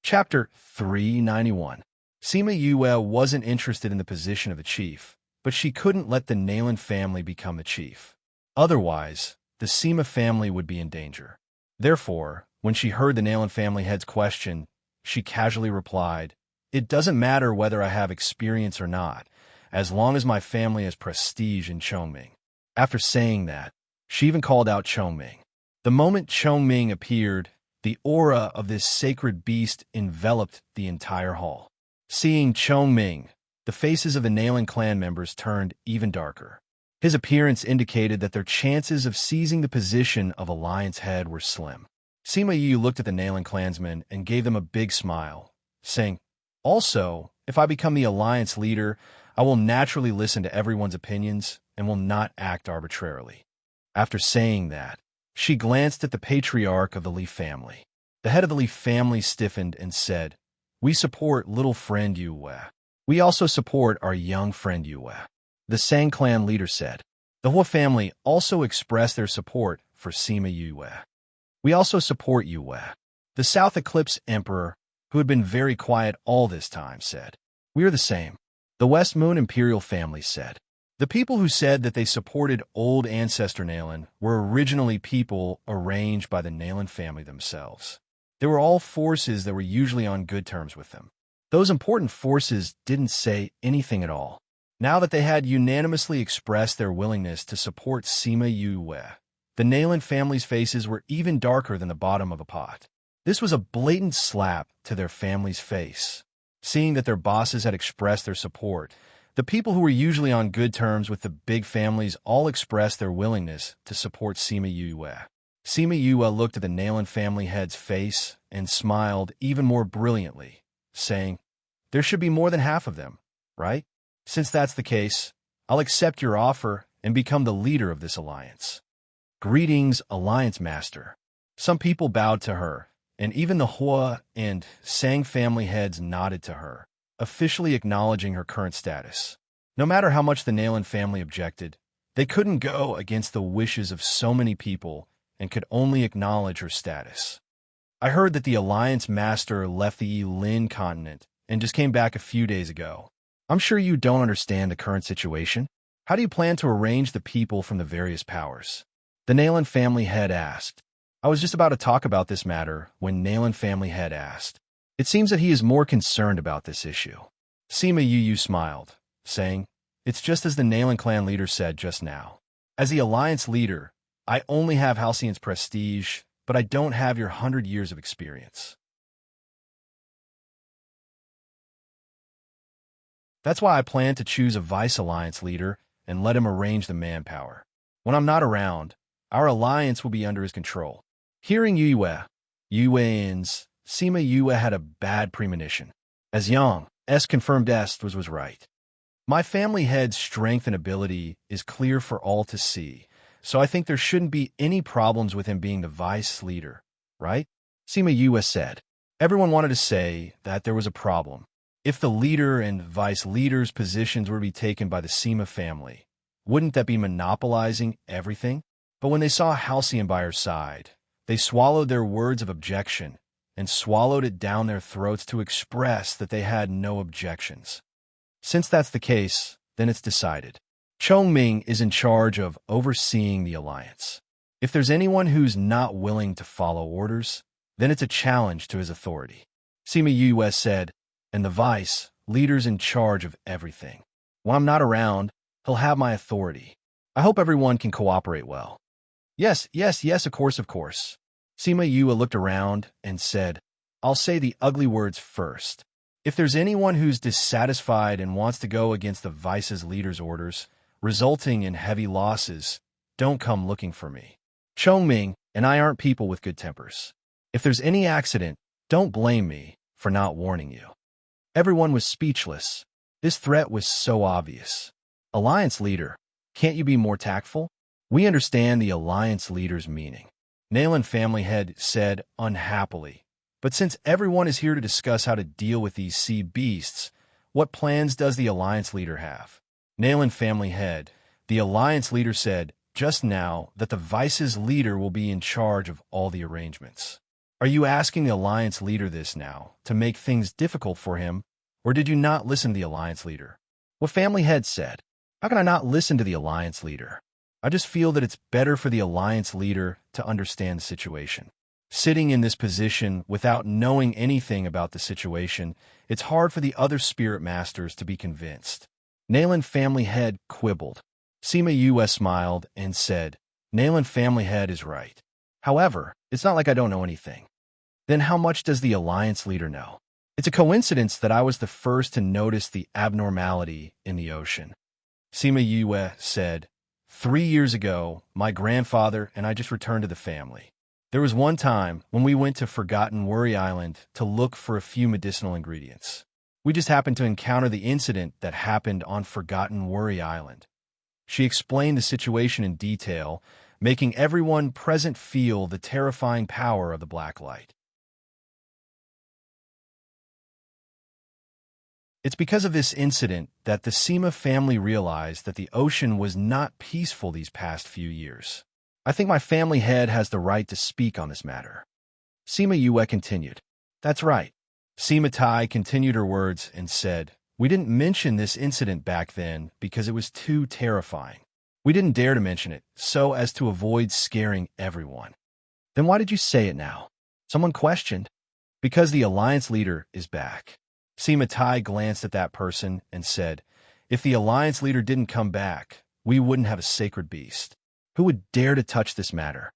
Chapter 391. Sima Yue wasn't interested in the position of a chief, but she couldn't let the Nayland family become the chief. Otherwise, the Sima family would be in danger. Therefore, when she heard the Nayland family head's question, she casually replied, "It doesn't matter whether I have experience or not, as long as my family has prestige in Chongming." After saying that, she even called out Chongming. The moment Chongming appeared, the aura of this sacred beast enveloped the entire hall. Seeing Chongming, the faces of the Nayland clan members turned even darker. His appearance indicated that their chances of seizing the position of Alliance head were slim. Sima Yu looked at the Nayland clansmen and gave them a big smile, saying, "Also, if I become the Alliance leader, I will naturally listen to everyone's opinions and will not act arbitrarily." After saying that, she glanced at the patriarch of the Li family. The head of the Li family stiffened and said, "We support little friend Yue. We also support our young friend Yue." The Sang clan leader said. The Hua family also expressed their support for Sima Yue. "We also support Yue." The South Eclipse Emperor, who had been very quiet all this time, said. "We are the same." The West Moon Imperial family said. The people who said that they supported old ancestor Nayland were originally people arranged by the Nayland family themselves. They were all forces that were usually on good terms with them. Those important forces didn't say anything at all. Now that they had unanimously expressed their willingness to support Sima Yue, the Nayland family's faces were even darker than the bottom of a pot. This was a blatant slap to their family's face. Seeing that their bosses had expressed their support, the people who were usually on good terms with the big families all expressed their willingness to support Sima Yue. Sima Yue looked at the Nayland family head's face and smiled even more brilliantly, saying, "There should be more than half of them, right? Since that's the case, I'll accept your offer and become the leader of this alliance." "Greetings, Alliance Master." Some people bowed to her, and even the Hua and Sang family heads nodded to her, officially acknowledging her current status. No matter how much the Nayland family objected, they couldn't go against the wishes of so many people and could only acknowledge her status. "I heard that the Alliance Master left the Yilin continent and just came back a few days ago. I'm sure you don't understand the current situation. How do you plan to arrange the people from the various powers?" The Nayland family head asked. I was just about to talk about this matter when Nayland family head asked. It seems that he is more concerned about this issue. Sima Yu smiled, saying, "It's just as the Nayland clan leader said just now. As the alliance leader, I only have Halcyon's prestige, but I don't have your 100 years of experience. That's why I plan to choose a vice alliance leader and let him arrange the manpower. When I'm not around, our alliance will be under his control." Hearing Yue's, Sima Yue had a bad premonition. As Yang S confirmed Est was right. My family head's strength and ability is clear for all to see, so I think there shouldn't be any problems with him being the vice leader, right? Sima Yue said. Everyone wanted to say that there was a problem. If the leader and vice leader's positions were to be taken by the Sima family, wouldn't that be monopolizing everything? But when they saw Halcyon by her side, they swallowed their words of objection and swallowed it down their throats to express that they had no objections. Since that's the case, then it's decided. Chongming is in charge of overseeing the alliance. If there's anyone who's not willing to follow orders, then it's a challenge to his authority. Sima Yue said, and the vice leader's in charge of everything. When I'm not around, he'll have my authority. I hope everyone can cooperate well. Yes, of course. Sima Yue looked around and said, I'll say the ugly words first. If there's anyone who's dissatisfied and wants to go against the vice's leader's orders, resulting in heavy losses, don't come looking for me. Chongming and I aren't people with good tempers. If there's any accident, don't blame me for not warning you. Everyone was speechless. This threat was so obvious. Alliance leader, can't you be more tactful? We understand the alliance leader's meaning. Nayland family head said unhappily. But since everyone is here to discuss how to deal with these sea beasts, what plans does the alliance leader have? Nayland family head, the alliance leader said just now that the vice's leader will be in charge of all the arrangements. Are you asking the alliance leader this now to make things difficult for him, or did you not listen to the alliance leader? What family head said, how can I not listen to the alliance leader? I just feel that it's better for the alliance leader to understand the situation. Sitting in this position without knowing anything about the situation, it's hard for the other spirit masters to be convinced. Nayland family head quibbled. Sima Yue smiled and said, Nayland family head is right. However, it's not like I don't know anything. Then how much does the alliance leader know? It's a coincidence that I was the first to notice the abnormality in the ocean. Sima Yue said, 3 years ago, my grandfather and I just returned to the family. There was one time when we went to Forgotten Worry Island to look for a few medicinal ingredients. We just happened to encounter the incident that happened on Forgotten Worry Island. She explained the situation in detail, making everyone present feel the terrifying power of the black light. It's because of this incident that the Sima family realized that the ocean was not peaceful these past few years. I think my family head has the right to speak on this matter. Sima Yue continued. That's right. Sima Tai continued her words and said, we didn't mention this incident back then because it was too terrifying. We didn't dare to mention it so as to avoid scaring everyone. Then why did you say it now? Someone questioned. Because the alliance leader is back. Sima Tai glanced at that person and said, if the alliance leader didn't come back, we wouldn't have a sacred beast. Who would dare to touch this matter?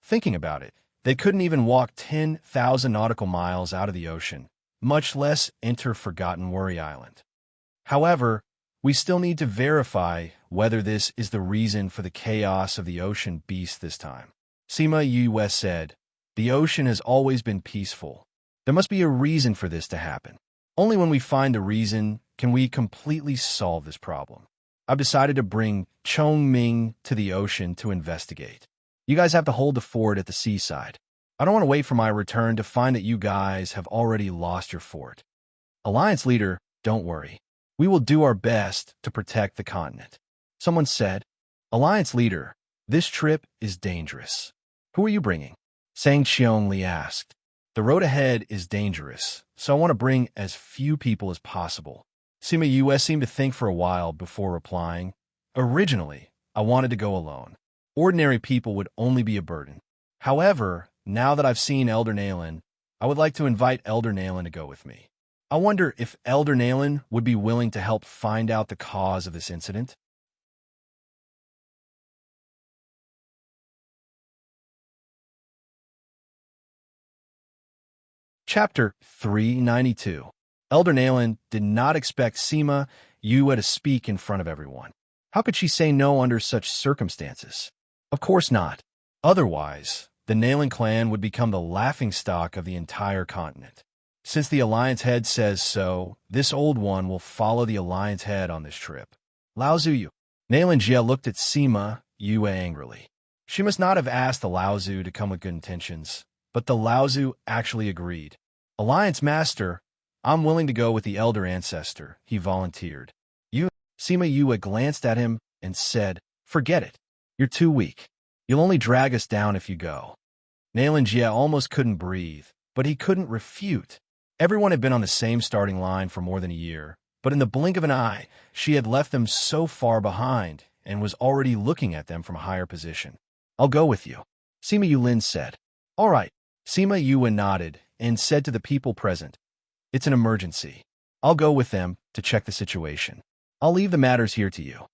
Thinking about it, they couldn't even walk 10,000 nautical miles out of the ocean, much less enter Forgotten Worry Island. However, we still need to verify whether this is the reason for the chaos of the ocean beast this time. Sima Yue said, the ocean has always been peaceful. There must be a reason for this to happen. Only when we find a reason can we completely solve this problem. I've decided to bring Chongming to the ocean to investigate. You guys have to hold the fort at the seaside. I don't want to wait for my return to find that you guys have already lost your fort. Alliance leader, don't worry. We will do our best to protect the continent. Someone said, Alliance leader, this trip is dangerous. Who are you bringing? Sang Xiongli asked. The road ahead is dangerous, so I want to bring as few people as possible. Sima Yue seemed to think for a while before replying. Originally, I wanted to go alone. Ordinary people would only be a burden. However, now that I've seen Elder Nayland, I would like to invite Elder Nayland to go with me. I wonder if Elder Nayland would be willing to help find out the cause of this incident. Chapter 392. Elder Nayland did not expect Sima Yue to speak in front of everyone. How could she say no under such circumstances? Of course not. Otherwise, the Nayland clan would become the laughingstock of the entire continent. Since the Alliance head says so, this old one will follow the Alliance head on this trip. Lao Zuyu. Nayland Jie looked at Sima Yue angrily. She must not have asked the Lao Zu to come with good intentions. but the Laozu actually agreed. Alliance Master, I'm willing to go with the Elder Ancestor, he volunteered. Sima Yue glanced at him and said, forget it. You're too weak. You'll only drag us down if you go. Nailan Jie almost couldn't breathe, but he couldn't refute. Everyone had been on the same starting line for more than a year, but in the blink of an eye, she had left them so far behind and was already looking at them from a higher position. I'll go with you, Sima Yulin said. All right. Sima Yue nodded and said to the people present, it's an emergency. I'll go with them to check the situation. I'll leave the matters here to you.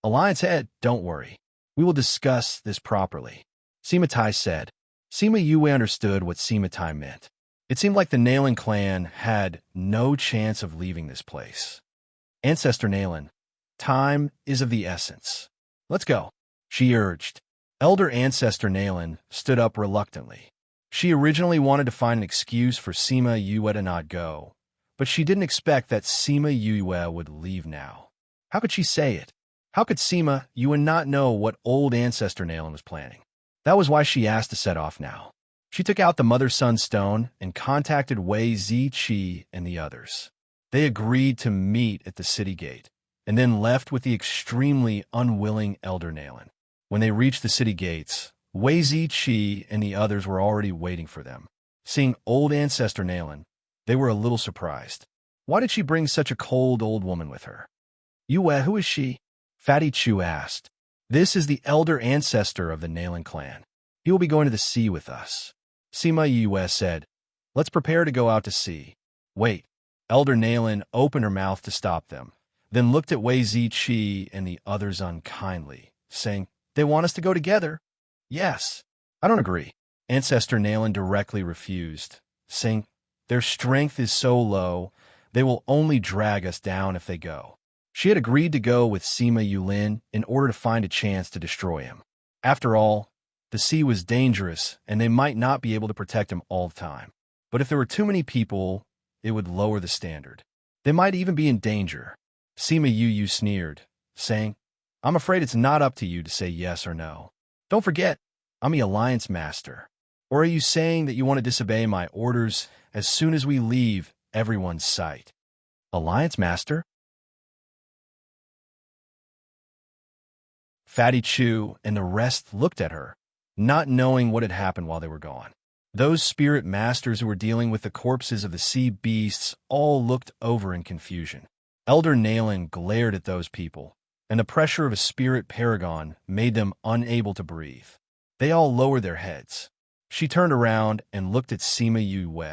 Alliance Head, don't worry. We will discuss this properly, Sima Tai said. Sima Yue understood what Sima Tai meant. It seemed like the Nailan clan had no chance of leaving this place. Ancestor Nailan, time is of the essence. Let's go, she urged. Elder Ancestor Nailan stood up reluctantly. She originally wanted to find an excuse for Sima Yue to not go, but she didn't expect that Sima Yue would leave now. How could she say it? How could Sima Yue not know what old Ancestor Nailan was planning? That was why she asked to set off now. She took out the Mother-Son Stone and contacted Wei Ziqi and the others. They agreed to meet at the city gate, and then left with the extremely unwilling Elder Nailan. When they reached the city gates, Wei Ziqi and the others were already waiting for them. Seeing old Ancestor Nailan, they were a little surprised. Why did she bring such a cold old woman with her? Yue, who is she? Fatty Chu asked. This is the elder ancestor of the Nailan clan. He will be going to the sea with us. Sima Yue said, let's prepare to go out to sea. Wait. Elder Nailan opened her mouth to stop them, then looked at Wei Ziqi and the others unkindly, saying, they want us to go together? Yes. I don't agree. Ancestor Nailan directly refused, saying, their strength is so low, they will only drag us down if they go. She had agreed to go with Sima Yulin in order to find a chance to destroy him. After all, the sea was dangerous, and they might not be able to protect him all the time. But if there were too many people, it would lower the standard. They might even be in danger. Sima Yu sneered, saying, I'm afraid it's not up to you to say yes or no. Don't forget, I'm the Alliance Master. Or are you saying that you want to disobey my orders as soon as we leave everyone's sight? Alliance Master? Fatty Chu and the rest looked at her, not knowing what had happened while they were gone. Those spirit masters who were dealing with the corpses of the sea beasts all looked over in confusion. Elder Nailan glared at those people, and the pressure of a spirit paragon made them unable to breathe. They all lowered their heads. She turned around and looked at Sima Yue,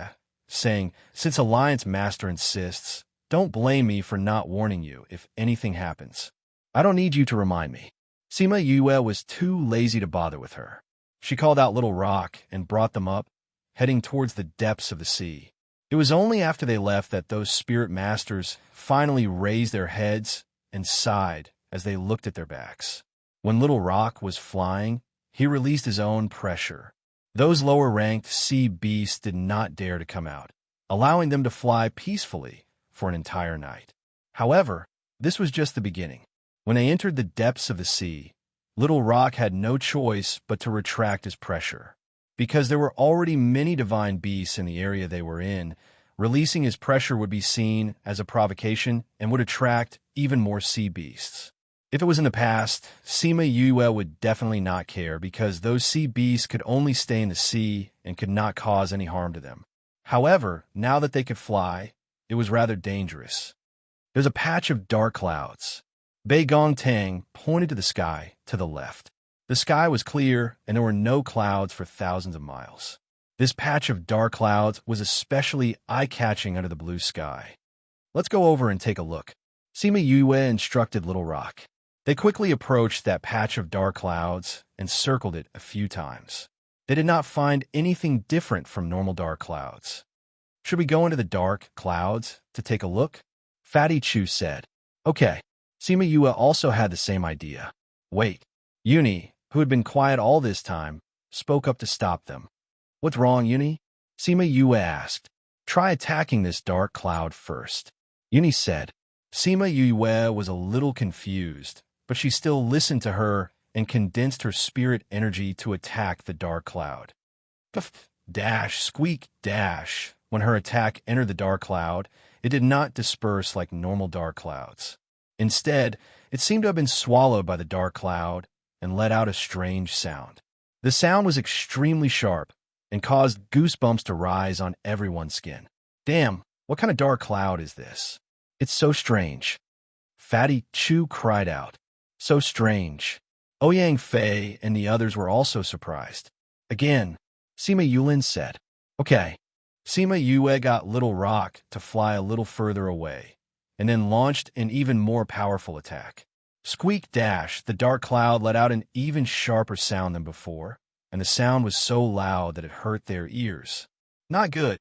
saying, since Alliance Master insists, don't blame me for not warning you if anything happens. I don't need you to remind me. Sima Yue was too lazy to bother with her. She called out Little Rock and brought them up, heading towards the depths of the sea. It was only after they left that those spirit masters finally raised their heads and sighed as they looked at their backs. When Little Rock was flying, he released his own pressure. Those lower-ranked sea beasts did not dare to come out, allowing them to fly peacefully for an entire night. However, this was just the beginning. When they entered the depths of the sea, Little Rock had no choice but to retract his pressure. Because there were already many divine beasts in the area they were in, releasing his pressure would be seen as a provocation and would attract even more sea beasts. If it was in the past, Sima Yue would definitely not care because those sea beasts could only stay in the sea and could not cause any harm to them. However, now that they could fly, it was rather dangerous. There's a patch of dark clouds. Bei Gong Tang pointed to the sky to the left. The sky was clear, and there were no clouds for thousands of miles. This patch of dark clouds was especially eye-catching under the blue sky. Let's go over and take a look. Sima Yue instructed Little Rock. They quickly approached that patch of dark clouds and circled it a few times. They did not find anything different from normal dark clouds. Should we go into the dark clouds to take a look? Fatty Chu said. Okay. Sima Yue also had the same idea. Wait. Uni, who had been quiet all this time, spoke up to stop them. What's wrong, Uni? Sima Yue asked. Try attacking this dark cloud first. Uni said. Sima Yue was a little confused, but she still listened to her and condensed her spirit energy to attack the dark cloud. dash, squeak, dash. When her attack entered the dark cloud, it did not disperse like normal dark clouds. Instead, it seemed to have been swallowed by the dark cloud and let out a strange sound. The sound was extremely sharp and caused goosebumps to rise on everyone's skin. Damn, what kind of dark cloud is this? It's so strange. Fatty Chu cried out. So strange. Ouyang Fei and the others were also surprised. Again, Sima Yulin said, Okay. Sima Yue got Little Rock to fly a little further away, and then launched an even more powerful attack. Squeak dash, the dark cloud let out an even sharper sound than before, and the sound was so loud that it hurt their ears. Not good.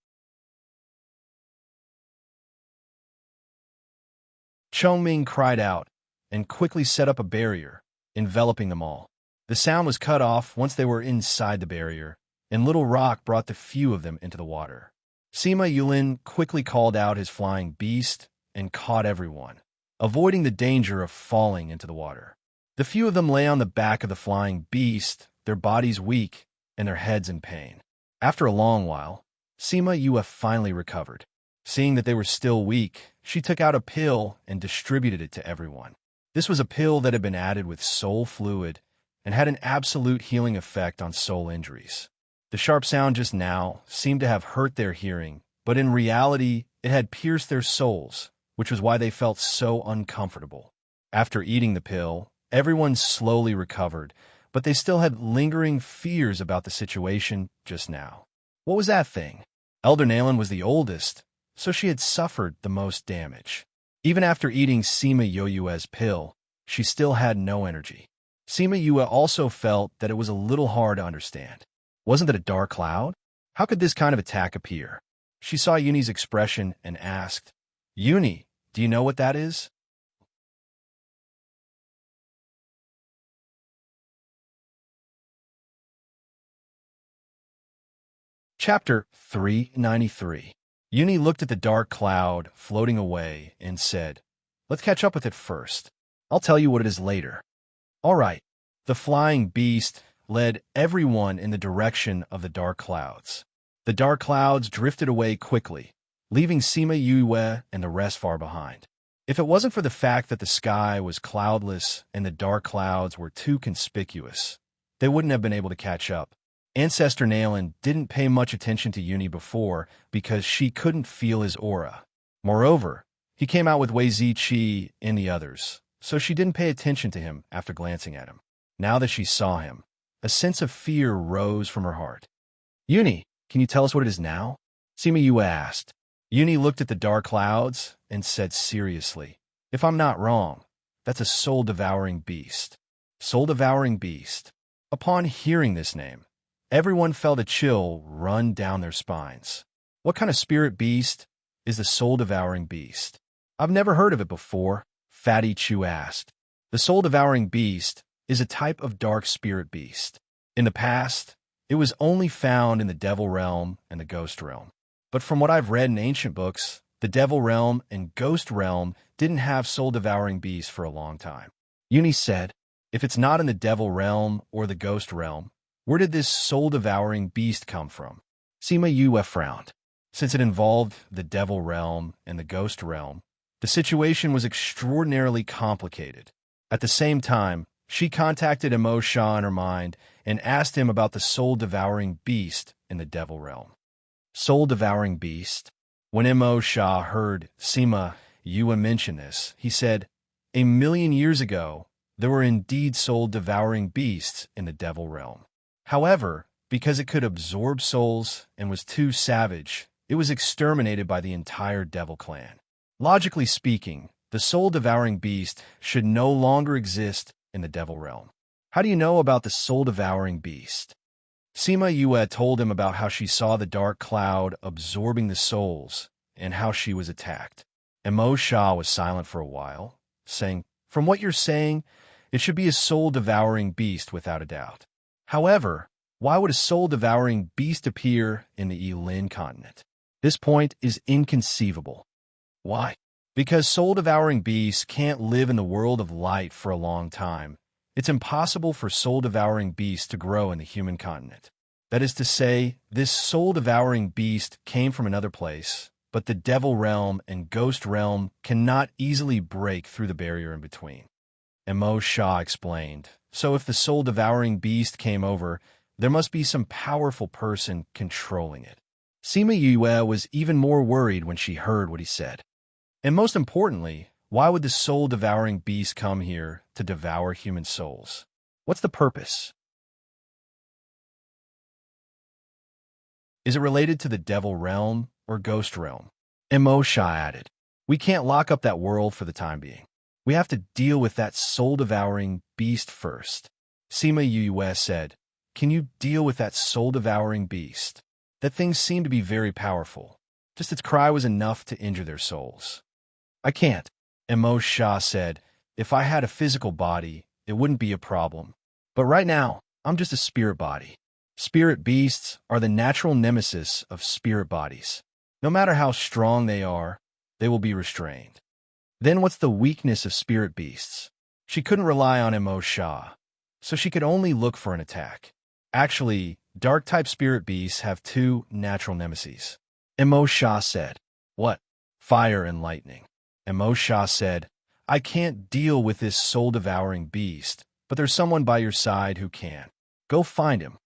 Chongming cried out, and quickly set up a barrier, enveloping them all. The sound was cut off once they were inside the barrier, and Little Rock brought the few of them into the water. Sima Yulin quickly called out his flying beast and caught everyone, avoiding the danger of falling into the water. The few of them lay on the back of the flying beast, their bodies weak and their heads in pain. After a long while, Sima Yue finally recovered. Seeing that they were still weak, she took out a pill and distributed it to everyone. This was a pill that had been added with soul fluid and had an absolute healing effect on soul injuries. The sharp sound just now seemed to have hurt their hearing, but in reality, it had pierced their souls, which was why they felt so uncomfortable. After eating the pill, everyone slowly recovered, but they still had lingering fears about the situation just now. What was that thing? Elder Nalen was the oldest, so she had suffered the most damage. Even after eating Sima Yoyue's pill, she still had no energy. Sima Yue also felt that it was a little hard to understand. Wasn't it a dark cloud? How could this kind of attack appear? She saw Yuni's expression and asked, Yuni, do you know what that is? Chapter 393. Yuni looked at the dark cloud floating away and said, Let's catch up with it first. I'll tell you what it is later. All right. The flying beast led everyone in the direction of the dark clouds. The dark clouds drifted away quickly, leaving Sima Yue and the rest far behind. If it wasn't for the fact that the sky was cloudless and the dark clouds were too conspicuous, they wouldn't have been able to catch up. Ancestor Nalen didn't pay much attention to Yuni before because she couldn't feel his aura. Moreover, he came out with Wei Ziqi and the others, so she didn't pay attention to him after glancing at him. Now that she saw him, a sense of fear rose from her heart. Yuni, can you tell us what it is now? Sima Yue asked. Yuni looked at the dark clouds and said seriously, If I'm not wrong, that's a soul-devouring beast. Soul-devouring beast. Upon hearing this name, everyone felt a chill run down their spines. What kind of spirit beast is the soul-devouring beast? I've never heard of it before, Fatty Chu asked. The soul-devouring beast is a type of dark spirit beast. In the past, it was only found in the Devil Realm and the Ghost Realm. But from what I've read in ancient books, the Devil Realm and Ghost Realm didn't have soul-devouring beasts for a long time. Yuni said, If it's not in the Devil Realm or the Ghost Realm, where did this soul-devouring beast come from? Sima Yue frowned. Since it involved the Devil Realm and the Ghost Realm, the situation was extraordinarily complicated. At the same time, she contacted Emo Sha in her mind and asked him about the soul-devouring beast in the Devil Realm. Soul-devouring beast? When Emo Sha heard Sima Yue mention this, he said, 1,000,000 years ago, there were indeed soul-devouring beasts in the Devil Realm. However, because it could absorb souls and was too savage, it was exterminated by the entire Devil Clan. Logically speaking, the soul-devouring beast should no longer exist in the Devil Realm. How do you know about the soul-devouring beast? Sima Yue told him about how she saw the dark cloud absorbing the souls and how she was attacked. Emo Sha was silent for a while, saying, From what you're saying, it should be a soul-devouring beast without a doubt. However, why would a soul-devouring beast appear in the Yilin continent? This point is inconceivable. Why? Because soul-devouring beasts can't live in the world of light for a long time. It's impossible for soul-devouring beasts to grow in the human continent. That is to say, this soul-devouring beast came from another place, but the devil realm and ghost realm cannot easily break through the barrier in between. Mo Shah explained, so if the soul-devouring beast came over, there must be some powerful person controlling it. Sima Yue was even more worried when she heard what he said. And most importantly, why would the soul-devouring beast come here to devour human souls? What's the purpose? Is it related to the devil realm or ghost realm? Mo Shah added, we can't lock up that world for the time being. We have to deal with that soul-devouring beast first. Sima Yue said, can you deal with that soul-devouring beast? That thing seemed to be very powerful. Just its cry was enough to injure their souls. I can't. Mo Shah said, if I had a physical body, it wouldn't be a problem. But right now, I'm just a spirit body. Spirit beasts are the natural nemesis of spirit bodies. No matter how strong they are, they will be restrained. Then what's the weakness of spirit beasts? She couldn't rely on Mo Shah, so she could only look for an attack. Actually, dark-type spirit beasts have two natural nemeses. Mo Shah said, what? Fire and lightning. Mo Shah said, I can't deal with this soul-devouring beast, but there's someone by your side who can. Go find him.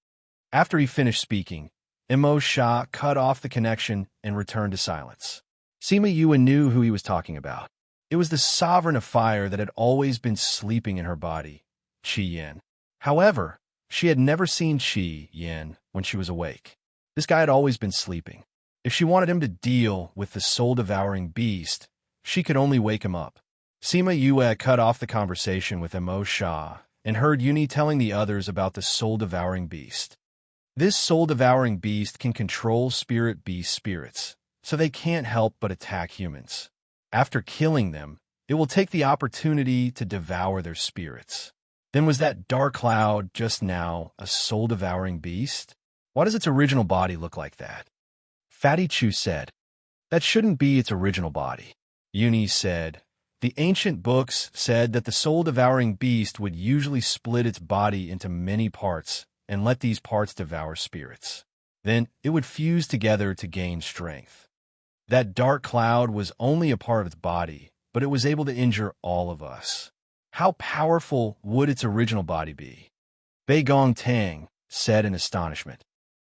After he finished speaking, Mo Shah cut off the connection and returned to silence. Sima Yue knew who he was talking about. It was the sovereign of fire that had always been sleeping in her body, Qi Yin. However, she had never seen Qi Yin when she was awake. This guy had always been sleeping. If she wanted him to deal with the soul-devouring beast, she could only wake him up. Sima Yue cut off the conversation with Mo Shah and heard Yuni telling the others about the soul-devouring beast. This soul-devouring beast can control spirit beast spirits, so they can't help but attack humans. After killing them, it will take the opportunity to devour their spirits. Then was that dark cloud just now a soul-devouring beast? Why does its original body look like that? Fatty Chu said, that shouldn't be its original body. Yuni said, the ancient books said that the soul-devouring beast would usually split its body into many parts and let these parts devour spirits. Then it would fuse together to gain strength. That dark cloud was only a part of its body, but it was able to injure all of us. How powerful would its original body be? Bei Gong Tang said in astonishment.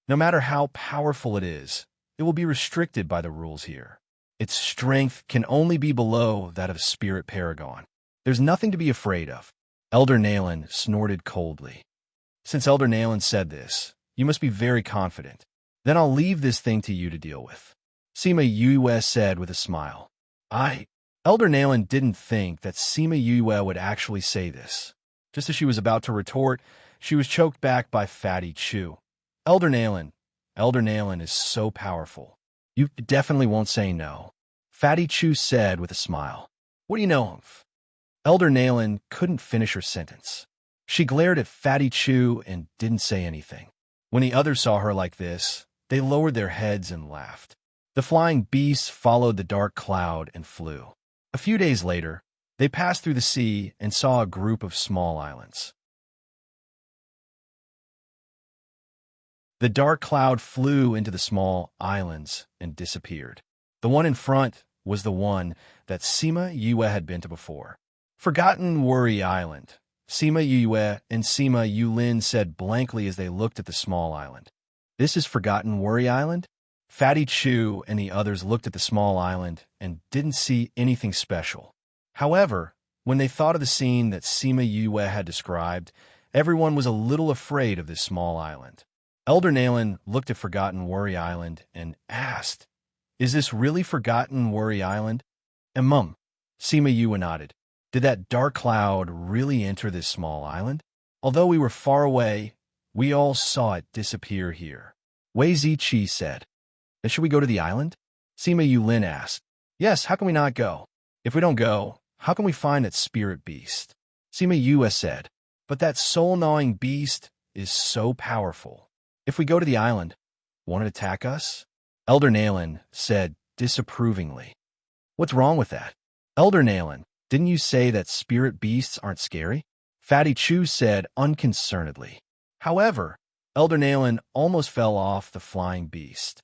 No matter how powerful it is, it will be restricted by the rules here. Its strength can only be below that of a spirit paragon. There's nothing to be afraid of. Elder Nayland snorted coldly. Since Elder Nayland said this, you must be very confident. Then I'll leave this thing to you to deal with. Sima Yue said with a smile. Elder Nayland didn't think that Sima Yue would actually say this. Just as she was about to retort, she was choked back by Fatty Chu. Elder Nayland is so powerful. You definitely won't say no. Fatty Chu said with a smile. What do you know of? Elder Nayland couldn't finish her sentence. She glared at Fatty Chu and didn't say anything. When the others saw her like this, they lowered their heads and laughed. The flying beasts followed the dark cloud and flew. A few days later, they passed through the sea and saw a group of small islands. The dark cloud flew into the small islands and disappeared. The one in front was the one that Sima Yue had been to before. Forgotten Worry Island. Sima Yue and Sima Yulin said blankly as they looked at the small island. This is Forgotten Worry Island? Fatty Chu and the others looked at the small island and didn't see anything special. However, when they thought of the scene that Sima Yue had described, everyone was a little afraid of this small island. Elder Nayland looked at Forgotten Worry Island and asked, is this really Forgotten Worry Island? Mum, Sima Yue nodded. Did that dark cloud really enter this small island? Although we were far away, we all saw it disappear here. Wei Ziqi said. Then should we go to the island? Sima Yulin asked. Yes, how can we not go? If we don't go, how can we find that spirit beast? Sima Yue said. But that soul-gnawing beast is so powerful. If we go to the island, won't it attack us? Elder Nayland said disapprovingly. What's wrong with that? Elder Nayland, didn't you say that spirit beasts aren't scary? Fatty Chu said unconcernedly. However, Elder Nalen almost fell off the flying beast.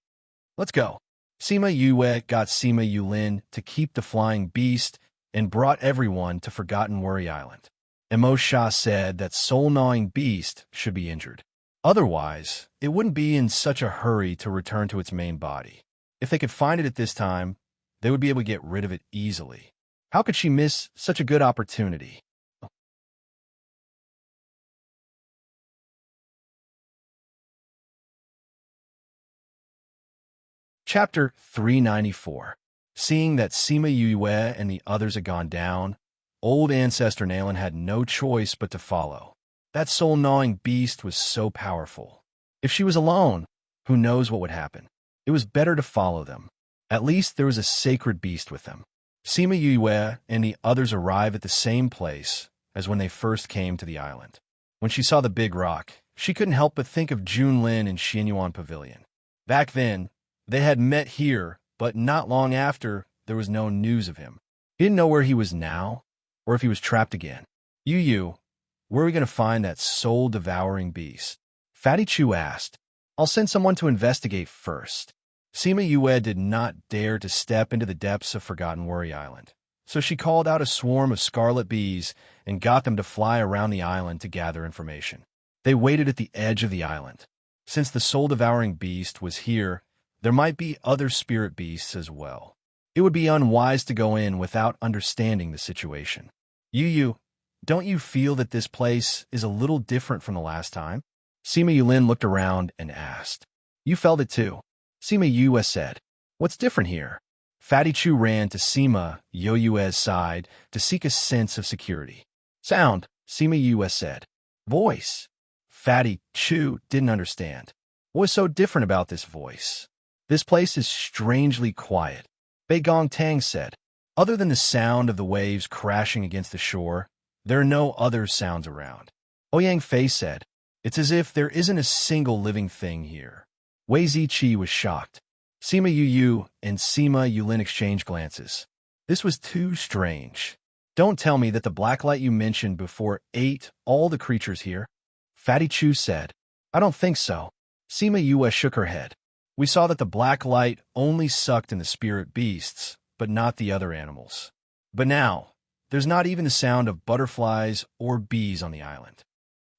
Let's go. Sima Yue got Sima Yulin to keep the flying beast and brought everyone to Forgotten Worry Island. Emo Shah said that soul-gnawing beast should be injured. Otherwise, it wouldn't be in such a hurry to return to its main body. If they could find it at this time, they would be able to get rid of it easily. How could she miss such a good opportunity? Chapter 394. Seeing that Sima Yue and the others had gone down, old Ancestor Nalen had no choice but to follow. That soul-gnawing beast was so powerful. If she was alone, who knows what would happen? It was better to follow them. At least there was a sacred beast with them. Sima Yue and the others arrived at the same place as when they first came to the island. When she saw the big rock, she couldn't help but think of Junlin and Xianyuan Pavilion. Back then, they had met here, but not long after, there was no news of him. He didn't know where he was now, or if he was trapped again. Yu, where are we going to find that soul-devouring beast? Fatty Chu asked. I'll send someone to investigate first. Sima Yue did not dare to step into the depths of Forgotten Worry Island, so she called out a swarm of scarlet bees and got them to fly around the island to gather information. They waited at the edge of the island. Since the soul-devouring beast was here, there might be other spirit beasts as well. It would be unwise to go in without understanding the situation. Yu, don't you feel that this place is a little different from the last time? Sima Yulin looked around and asked. You felt it too. Sima Yue said. What's different here? Fatty Chu ran to Sima Yue's side to seek a sense of security. Sound, Sima Yue said. Voice. Fatty Chu didn't understand. What was so different about this voice? This place is strangely quiet. Bei Gong Tang said. Other than the sound of the waves crashing against the shore, there are no other sounds around. Ouyang Fei said. It's as if there isn't a single living thing here. Wei Ziqi was shocked. Sima Yu and Sima Yulin exchanged glances. This was too strange. Don't tell me that the black light you mentioned before ate all the creatures here. Fatty Chu said. I don't think so. Sima Yue shook her head. We saw that the black light only sucked in the spirit beasts, but not the other animals. But now, there's not even the sound of butterflies or bees on the island.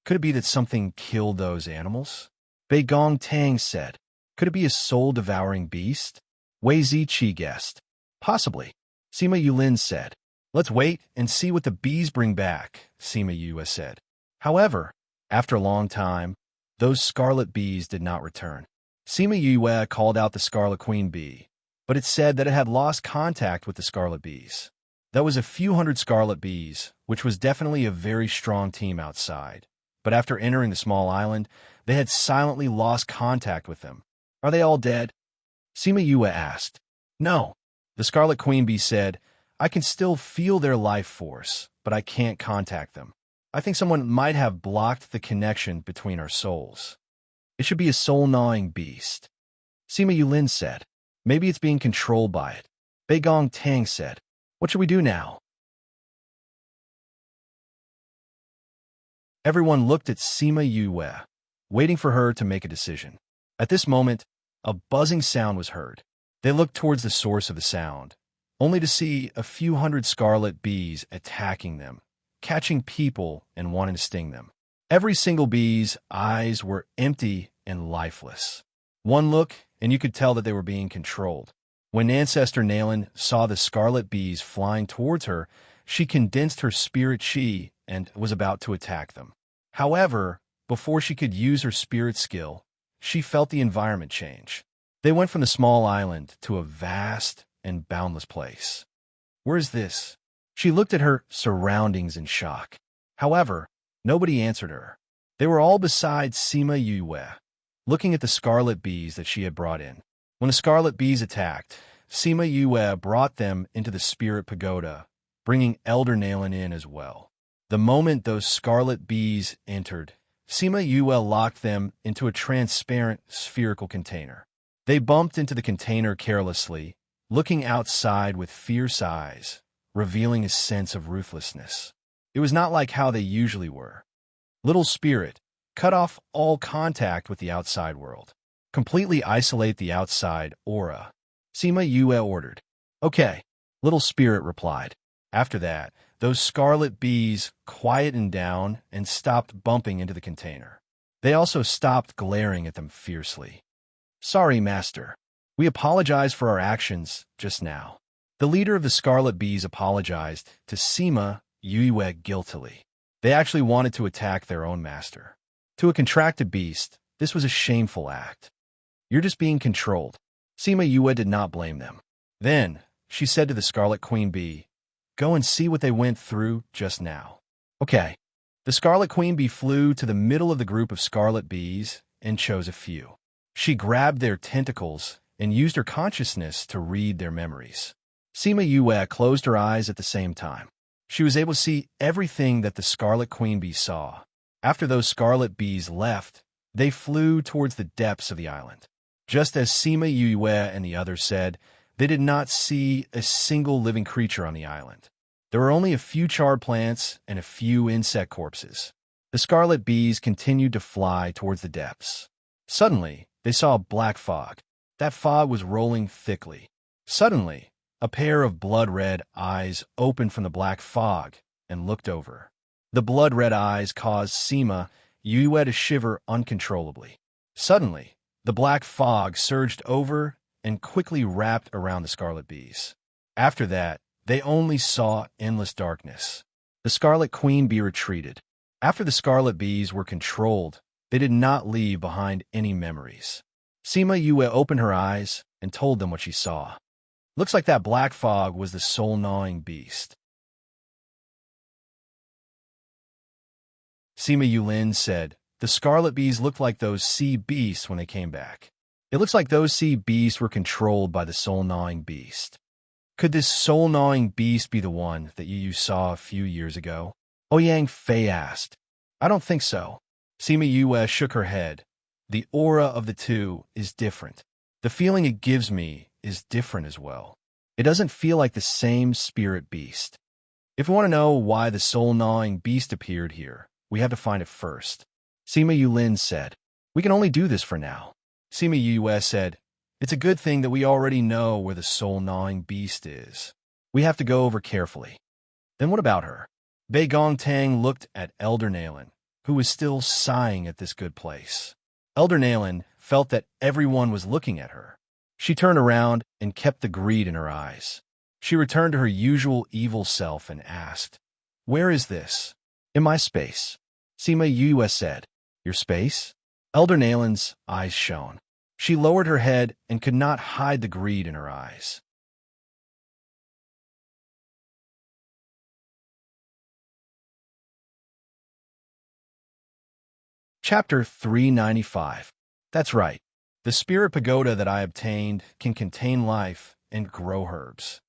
Could it be that something killed those animals? Bei Gong Tang said. Could it be a soul-devouring beast? Wei Ziqi guessed. Possibly. Sima Yulin said. Let's wait and see what the bees bring back, Sima Yue said. However, after a long time, those scarlet bees did not return. Sima Yue called out the Scarlet Queen Bee, but it said that it had lost contact with the Scarlet Bees. That was a few hundred Scarlet Bees, which was definitely a very strong team outside. But after entering the small island, they had silently lost contact with them. Are they all dead? Sima Yue asked. No. The Scarlet Queen Bee said, I can still feel their life force, but I can't contact them. I think someone might have blocked the connection between our souls. It should be a soul-gnawing beast. Sima Yulin said. Maybe it's being controlled by it. Bei Gong Tang said. What should we do now? Everyone looked at Sima Yue, waiting for her to make a decision. At this moment, a buzzing sound was heard. They looked towards the source of the sound, only to see a few hundred scarlet bees attacking them, catching people and wanting to sting them. Every single bee's eyes were empty and lifeless. One look, and you could tell that they were being controlled. When Ancestor Nalen saw the scarlet bees flying towards her, she condensed her spirit chi and was about to attack them. However, before she could use her spirit skill, she felt the environment change. They went from the small island to a vast and boundless place. Where is this? She looked at her surroundings in shock. However, nobody answered her. They were all beside Sima Yue, looking at the scarlet bees that she had brought in. When the scarlet bees attacked, Sima Yue brought them into the spirit pagoda, bringing Elder Nalen in as well. The moment those scarlet bees entered, Sima Yue locked them into a transparent spherical container. They bumped into the container carelessly, looking outside with fierce eyes, revealing a sense of ruthlessness. It was not like how they usually were. Little spirit, Cut off all contact with the outside world. Completely isolate the outside aura. Sima Yue ordered. Okay, little spirit replied. After that, those scarlet bees quietened down and stopped bumping into the container. They also stopped glaring at them fiercely. Sorry, Master. We apologize for our actions just now. The leader of the Scarlet Bees apologized to Sima Yue guiltily. They actually wanted to attack their own master. To a contracted beast, this was a shameful act. You're just being controlled. Sima Yue did not blame them. Then, she said to the Scarlet Queen Bee, Go and see what they went through just now. Okay. The Scarlet Queen Bee flew to the middle of the group of Scarlet Bees and chose a few. She grabbed their tentacles and used her consciousness to read their memories. Sima Yue closed her eyes at the same time. She was able to see everything that the Scarlet Queen Bee saw. After those Scarlet Bees left, they flew towards the depths of the island. Just as Sima Yue and the others said, they did not see a single living creature on the island. There were only a few charred plants and a few insect corpses. The Scarlet Bees continued to fly towards the depths. Suddenly, they saw a black fog. That fog was rolling thickly. Suddenly, a pair of blood-red eyes opened from the black fog and looked over. The blood-red eyes caused Sima Yue to shiver uncontrollably. Suddenly, the black fog surged over and quickly wrapped around the Scarlet Bees. After that, they only saw endless darkness. The Scarlet Queen Bee retreated. After the Scarlet Bees were controlled, they did not leave behind any memories. Sima Yue opened her eyes and told them what she saw. Looks like that black fog was the soul-gnawing beast. Sima Yulin said, The Scarlet Bees looked like those sea beasts when they came back. It looks like those sea beasts were controlled by the soul-gnawing beast. Could this soul-gnawing beast be the one that you saw a few years ago? Ouyang Fei asked. I don't think so. Sima Yue shook her head. The aura of the two is different. The feeling it gives me is different as well. It doesn't feel like the same spirit beast. If we want to know why the soul-gnawing beast appeared here, we have to find it first. Sima Yulin said. We can only do this for now. Sima Yue said, It's a good thing that we already know where the soul-gnawing beast is. We have to go over carefully. Then what about her? Bei Gongtang looked at Elder Nalen, who was still sighing at this good place. Elder Nalen felt that everyone was looking at her. She turned around and kept the greed in her eyes. She returned to her usual evil self and asked, Where is this? In my space. Sima Yue said, Your space? Elder Nalen's eyes shone. She lowered her head and could not hide the greed in her eyes. Chapter 395. That's right. The spirit pagoda that I obtained can contain life and grow herbs.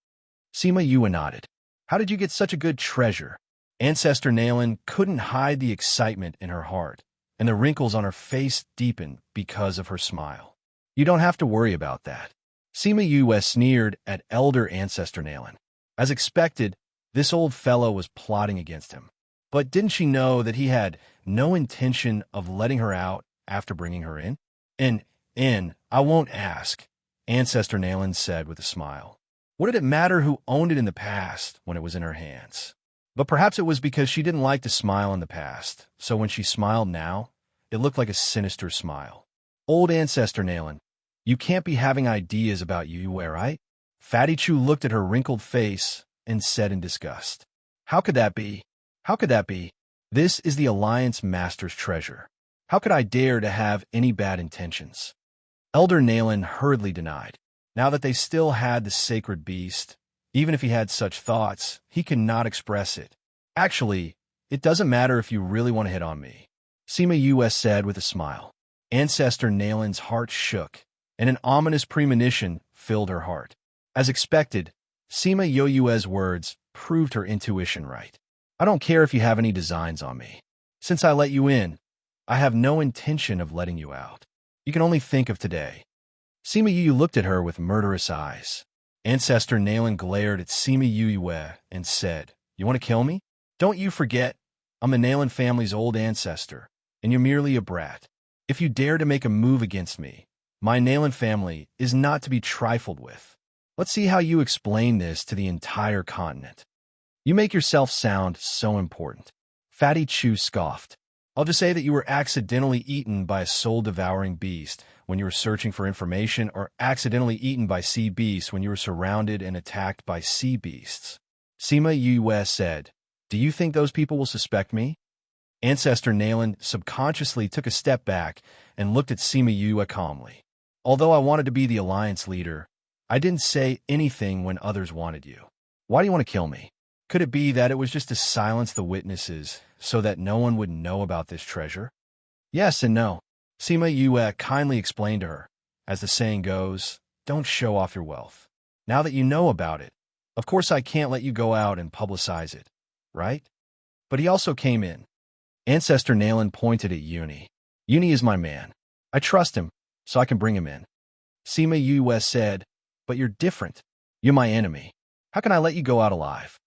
Sima Yue nodded. How did you get such a good treasure? Ancestor Nalen couldn't hide the excitement in her heart, and the wrinkles on her face deepened because of her smile. You don't have to worry about that. Sima Yue sneered at Elder Ancestor Nalen. As expected, this old fellow was plotting against him. But didn't she know that he had no intention of letting her out after bringing her in? I won't ask, Ancestor Nalen said with a smile. What did it matter who owned it in the past when it was in her hands? But perhaps it was because she didn't like to smile in the past, so when she smiled now, it looked like a sinister smile. Old Ancestor Nalen, you can't be having ideas about Yue, right? Fatty Chu looked at her wrinkled face and said in disgust. How could that be? How could that be? This is the Alliance Master's treasure. How could I dare to have any bad intentions? Elder Nalen hurriedly denied. Now that they still had the sacred beast, even if he had such thoughts, he could not express it. Actually, it doesn't matter if you really want to hit on me, Sima Yue said with a smile. Ancestor Nalen's heart shook, and an ominous premonition filled her heart. As expected, Sima Yue's words proved her intuition right. I don't care if you have any designs on me. Since I let you in, I have no intention of letting you out. You can only think of today. Sima Yue looked at her with murderous eyes. Ancestor Nalen glared at Sima Yue and said, You want to kill me? Don't you forget, I'm the Nalen family's old ancestor. and you're merely a brat. If you dare to make a move against me, my Nalan family is not to be trifled with. Let's see how you explain this to the entire continent. You make yourself sound so important. Fatty Chu scoffed. I'll just say that you were accidentally eaten by a soul-devouring beast when you were searching for information, or accidentally eaten by sea beasts when you were surrounded and attacked by sea beasts. Sima Yue said, "Do you think those people will suspect me?" Ancestor Nalan subconsciously took a step back and looked at Sima Yue calmly. Although I wanted to be the alliance leader, I didn't say anything when others wanted you. Why do you want to kill me? Could it be that it was just to silence the witnesses so that no one would know about this treasure? Yes and no. Sima Yue kindly explained to her. As the saying goes, don't show off your wealth. Now that you know about it, of course I can't let you go out and publicize it, right? But he also came in. Ancestor Nalan pointed at Uni. Uni is my man. I trust him, so I can bring him in. Sima Yue said, but you're different. You're my enemy. How can I let you go out alive?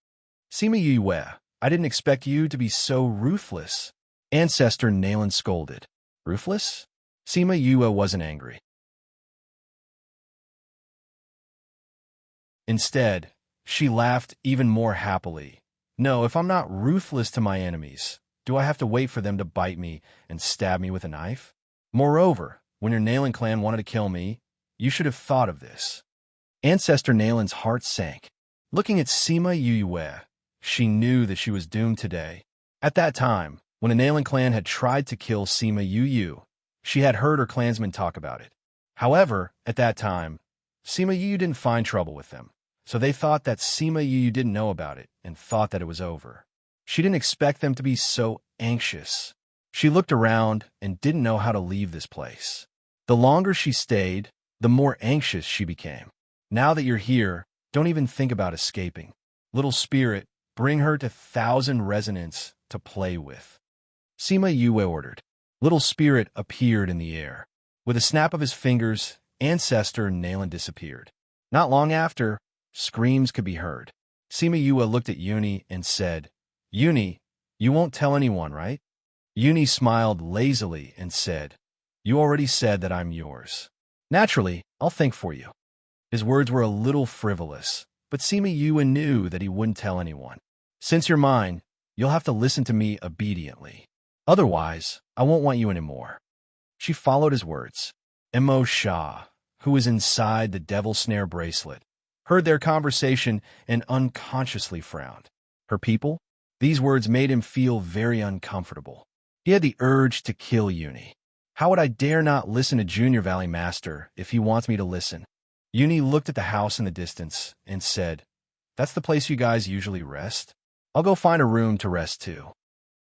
Sima Yue, I didn't expect you to be so ruthless. Ancestor Nalan scolded. Ruthless? Sima Yue wasn't angry. Instead, she laughed even more happily. No, if I'm not ruthless to my enemies, do I have to wait for them to bite me and stab me with a knife? Moreover, when your Nalan clan wanted to kill me, you should have thought of this. Ancestor Nalan's heart sank. Looking at Sima Yue, she knew that she was doomed today. At that time, when a Nalan clan had tried to kill Sima Yue, she had heard her clansmen talk about it. However, at that time, Sima Yue didn't find trouble with them, so they thought that Sima Yue didn't know about it and thought that it was over. She didn't expect them to be so anxious. She looked around and didn't know how to leave this place. The longer she stayed, the more anxious she became. Now that you're here, don't even think about escaping. Little spirit, bring her to 1,000 resonance to play with. Sima Yue ordered. Little spirit appeared in the air. With a snap of his fingers, Ancestor Nalan disappeared. Not long after, screams could be heard. Sima Yue looked at Uni and said, Uni, you won't tell anyone, right? Uni smiled lazily and said, You already said that I'm yours. Naturally, I'll think for you. His words were a little frivolous, but Sima Yue knew that he wouldn't tell anyone. Since you're mine, you'll have to listen to me obediently. Otherwise, I won't want you anymore. She followed his words. Mo Shah, who was inside the devil snare bracelet, heard their conversation and unconsciously frowned. Her people? These words made him feel very uncomfortable. He had the urge to kill Uni. How would I dare not listen to Junior Valley Master if he wants me to listen? Uni looked at the house in the distance and said, That's the place you guys usually rest? I'll go find a room to rest too.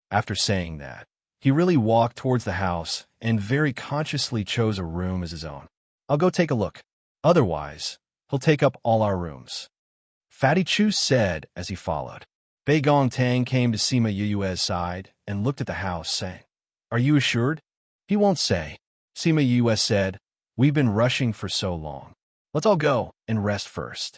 After saying that, he really walked towards the house and very consciously chose a room as his own. I'll go take a look. Otherwise, he'll take up all our rooms. Fatty Chu said as he followed. Bei Gong Tang came to Sima Yue's side and looked at the house, saying, Are you assured? He won't say. Sima Yue said, We've been rushing for so long. Let's all go and rest first.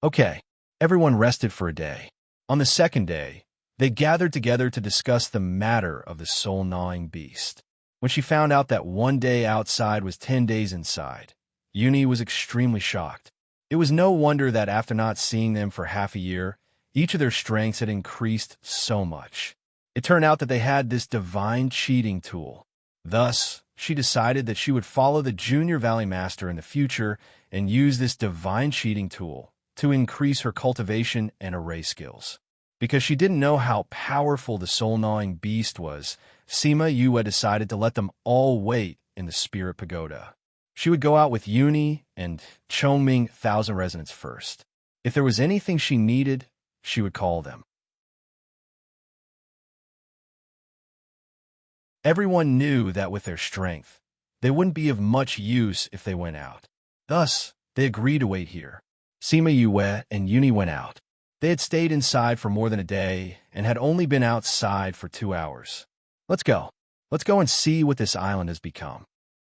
Okay, everyone rested for a day. On the second day, they gathered together to discuss the matter of the soul-gnawing beast. When she found out that 1 day outside was 10 days inside, Uni was extremely shocked. It was no wonder that after not seeing them for half a year, each of their strengths had increased so much. It turned out that they had this divine cheating tool. Thus, she decided that she would follow the Junior Valley Master in the future and use this divine cheating tool to increase her cultivation and array skills. Because she didn't know how powerful the soul-gnawing beast was, Sima Yue decided to let them all wait in the Spirit Pagoda. She would go out with Uni and Chongming 1,000 Resonance first. If there was anything she needed, she would call them. Everyone knew that with their strength, they wouldn't be of much use if they went out. Thus, they agreed to wait here. Sima Yue and Uni went out. They had stayed inside for more than a day and had only been outside for 2 hours. Let's go. Let's go and see what this island has become.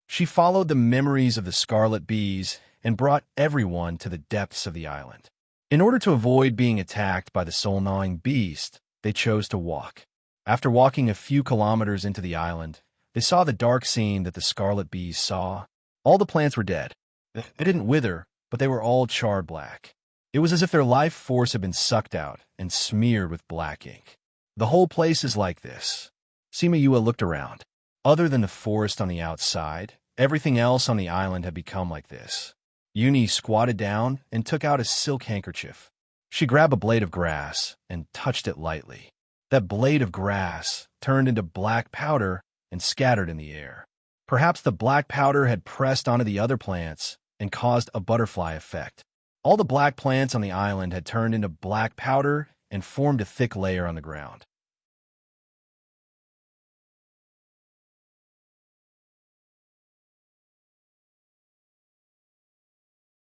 She followed the memories of the scarlet bees and brought everyone to the depths of the island. In order to avoid being attacked by the soul-gnawing beast, they chose to walk. After walking a few kilometers into the island, They saw the dark scene that the scarlet bees saw. All the plants were dead. They didn't wither, but they were all charred black. It was as if their life force had been sucked out and smeared with black ink. The whole place is like this. Sima Yue looked around. Other than the forest on the outside, everything else on the island had become like this. Uni squatted down and took out a silk handkerchief. She grabbed a blade of grass and touched it lightly. That blade of grass turned into black powder and scattered in the air. Perhaps the black powder had pressed onto the other plants and caused a butterfly effect. All the black plants on the island had turned into black powder and formed a thick layer on the ground.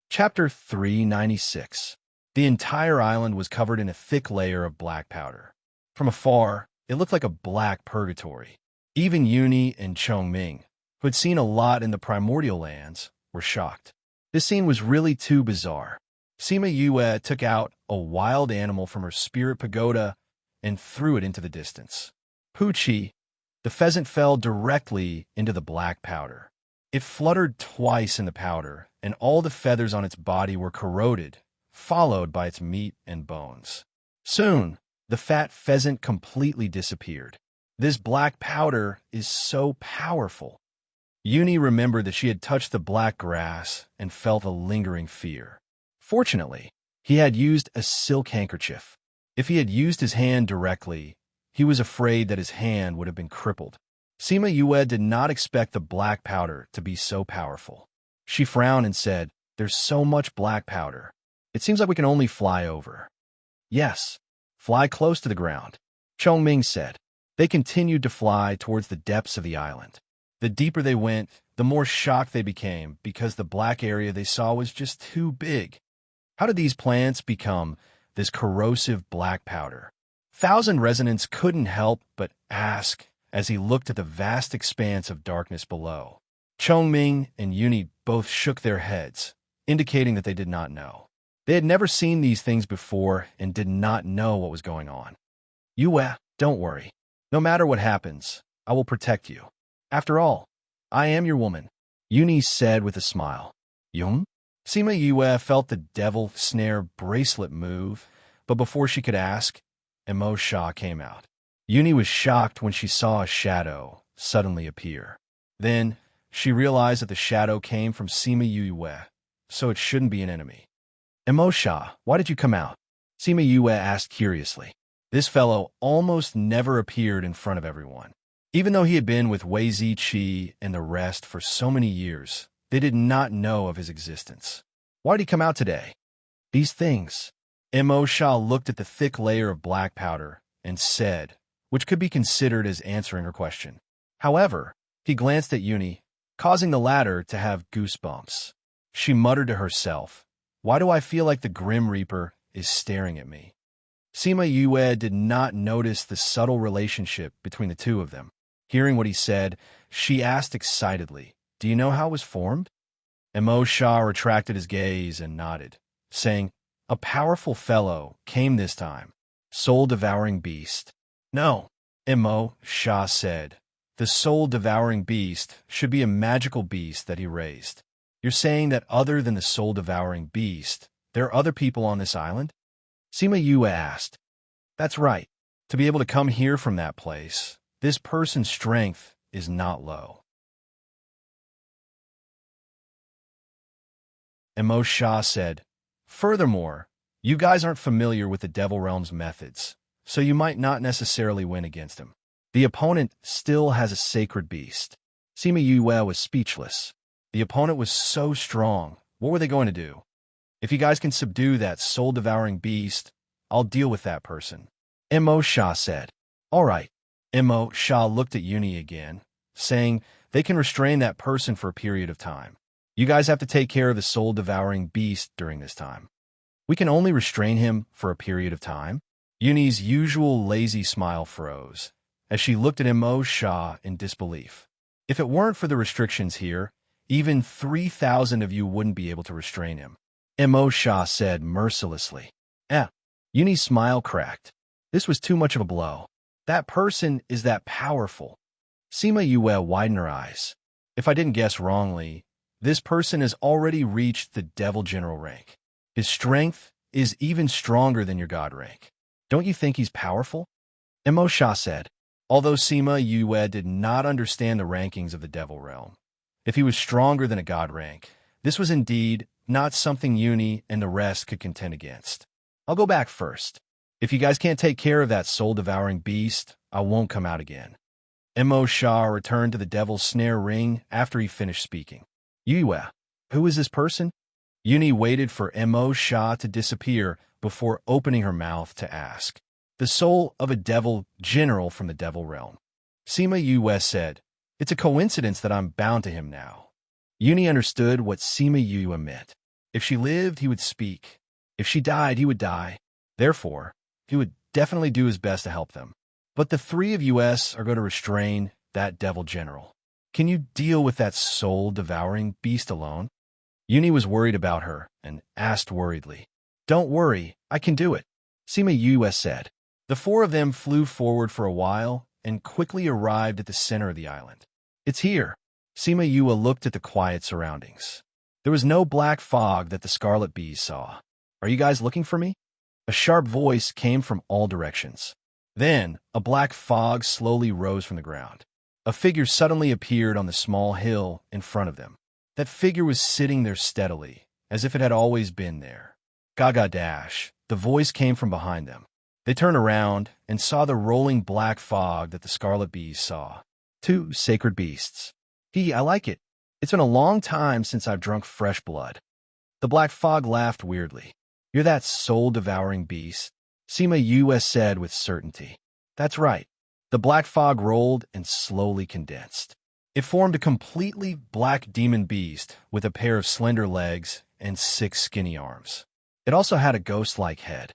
Chapter 396. The entire island was covered in a thick layer of black powder. From afar, it looked like a black purgatory. Even Uni and Chongming, who had seen a lot in the primordial lands, were shocked. This scene was really too bizarre. Sima Yue took out a wild animal from her spirit pagoda and threw it into the distance. Puchi, the pheasant, fell directly into the black powder. It fluttered twice in the powder, and all the feathers on its body were corroded, followed by its meat and bones. Soon, the fat pheasant completely disappeared. This black powder is so powerful. Uni remembered that she had touched the black grass and felt a lingering fear. Fortunately, he had used a silk handkerchief. If he had used his hand directly, he was afraid that his hand would have been crippled. Sima Yue did not expect the black powder to be so powerful. She frowned and said, "There's so much black powder. It seems like we can only fly over." "Yes, fly close to the ground," Chongming said. They continued to fly towards the depths of the island. The deeper they went, the more shocked they became because the black area they saw was just too big. How did these plants become this corrosive black powder? Thousand Resonance couldn't help but ask as he looked at the vast expanse of darkness below. Chongming and Uni both shook their heads, indicating that they did not know. They had never seen these things before and did not know what was going on. "Yue, don't worry. No matter what happens, I will protect you. After all, I am your woman," Uni said with a smile. "Yung?" Sima Yue felt the devil snare bracelet move, but before she could ask, Immerse came out. Uni was shocked when she saw a shadow suddenly appear. Then, she realized that the shadow came from Sima Yue, so it shouldn't be an enemy. "Immerse, why did you come out?" Sima Yue asked curiously. This fellow almost never appeared in front of everyone. Even though he had been with Wei Ziqi and the rest for so many years, they did not know of his existence. "Why did he come out today?" "These things." Immerse looked at the thick layer of black powder and said, which could be considered as answering her question. However, he glanced at Uni, causing the latter to have goosebumps. She muttered to herself, "Why do I feel like the Grim Reaper is staring at me?" Sima Yue did not notice the subtle relationship between the two of them. Hearing what he said, she asked excitedly, "Do you know how it was formed?" Immerse retracted his gaze and nodded, saying, "A powerful fellow came this time. Soul-devouring beast." "No," Immerse said. "The soul-devouring beast should be a magical beast that he raised. You're saying that other than the soul-devouring beast, there are other people on this island?" Sima Yue asked. "That's right. To be able to come here from that place, this person's strength is not low." Immerse said, "Furthermore, you guys aren't familiar with the Devil Realm's methods, so you might not necessarily win against him. The opponent still has a sacred beast." Sima Yue was speechless. The opponent was so strong. What were they going to do? "If you guys can subdue that soul-devouring beast, I'll deal with that person," Immerse said. "All right." Immerse looked at Uni again, saying, "They can restrain that person for a period of time. You guys have to take care of the soul-devouring beast during this time." "We can only restrain him for a period of time?" Uni's usual lazy smile froze, as she looked at Immerse in disbelief. "If it weren't for the restrictions here, even 3,000 of you wouldn't be able to restrain him," Immerse said mercilessly. Uni's smile cracked. This was too much of a blow. That person is that powerful. Sima Yue widened her eyes. If I didn't guess wrongly, this person has already reached the Devil General rank. His strength is even stronger than your God rank. Don't you think he's powerful? Immerse said, although Sima Yue did not understand the rankings of the Devil Realm. If he was stronger than a God rank, this was indeed not something Uni and the rest could contend against. I'll go back first. If you guys can't take care of that soul-devouring beast, I won't come out again. Immerse returned to the Devil's Snare ring after he finished speaking. Yue, who is this person? Uni waited for Immerse to disappear before opening her mouth to ask. The soul of a devil general from the Devil Realm. Sima Yue said, it's a coincidence that I'm bound to him now. Uni understood what Sima Yue meant. If she lived, he would speak. If she died, he would die. Therefore, he would definitely do his best to help them. But the three of us are going to restrain that devil general. Can you deal with that soul-devouring beast alone? Uni was worried about her and asked worriedly. Don't worry, I can do it, Sima Yue said. The four of them flew forward for a while and quickly arrived at the center of the island. It's here. Sima Yue looked at the quiet surroundings. There was no black fog that the scarlet bees saw. Are you guys looking for me? A sharp voice came from all directions. Then, a black fog slowly rose from the ground. A figure suddenly appeared on the small hill in front of them. That figure was sitting there steadily, as if it had always been there. Gaga dash, the voice came from behind them. They turned around and saw the rolling black fog that the scarlet bees saw. Two sacred beasts. I like it. It's been a long time since I've drunk fresh blood. The black fog laughed weirdly. You're that soul-devouring beast, Sima Yue said with certainty. That's right. The black fog rolled and slowly condensed. It formed a completely black demon beast with a pair of slender legs and 6 skinny arms. It also had a ghost-like head.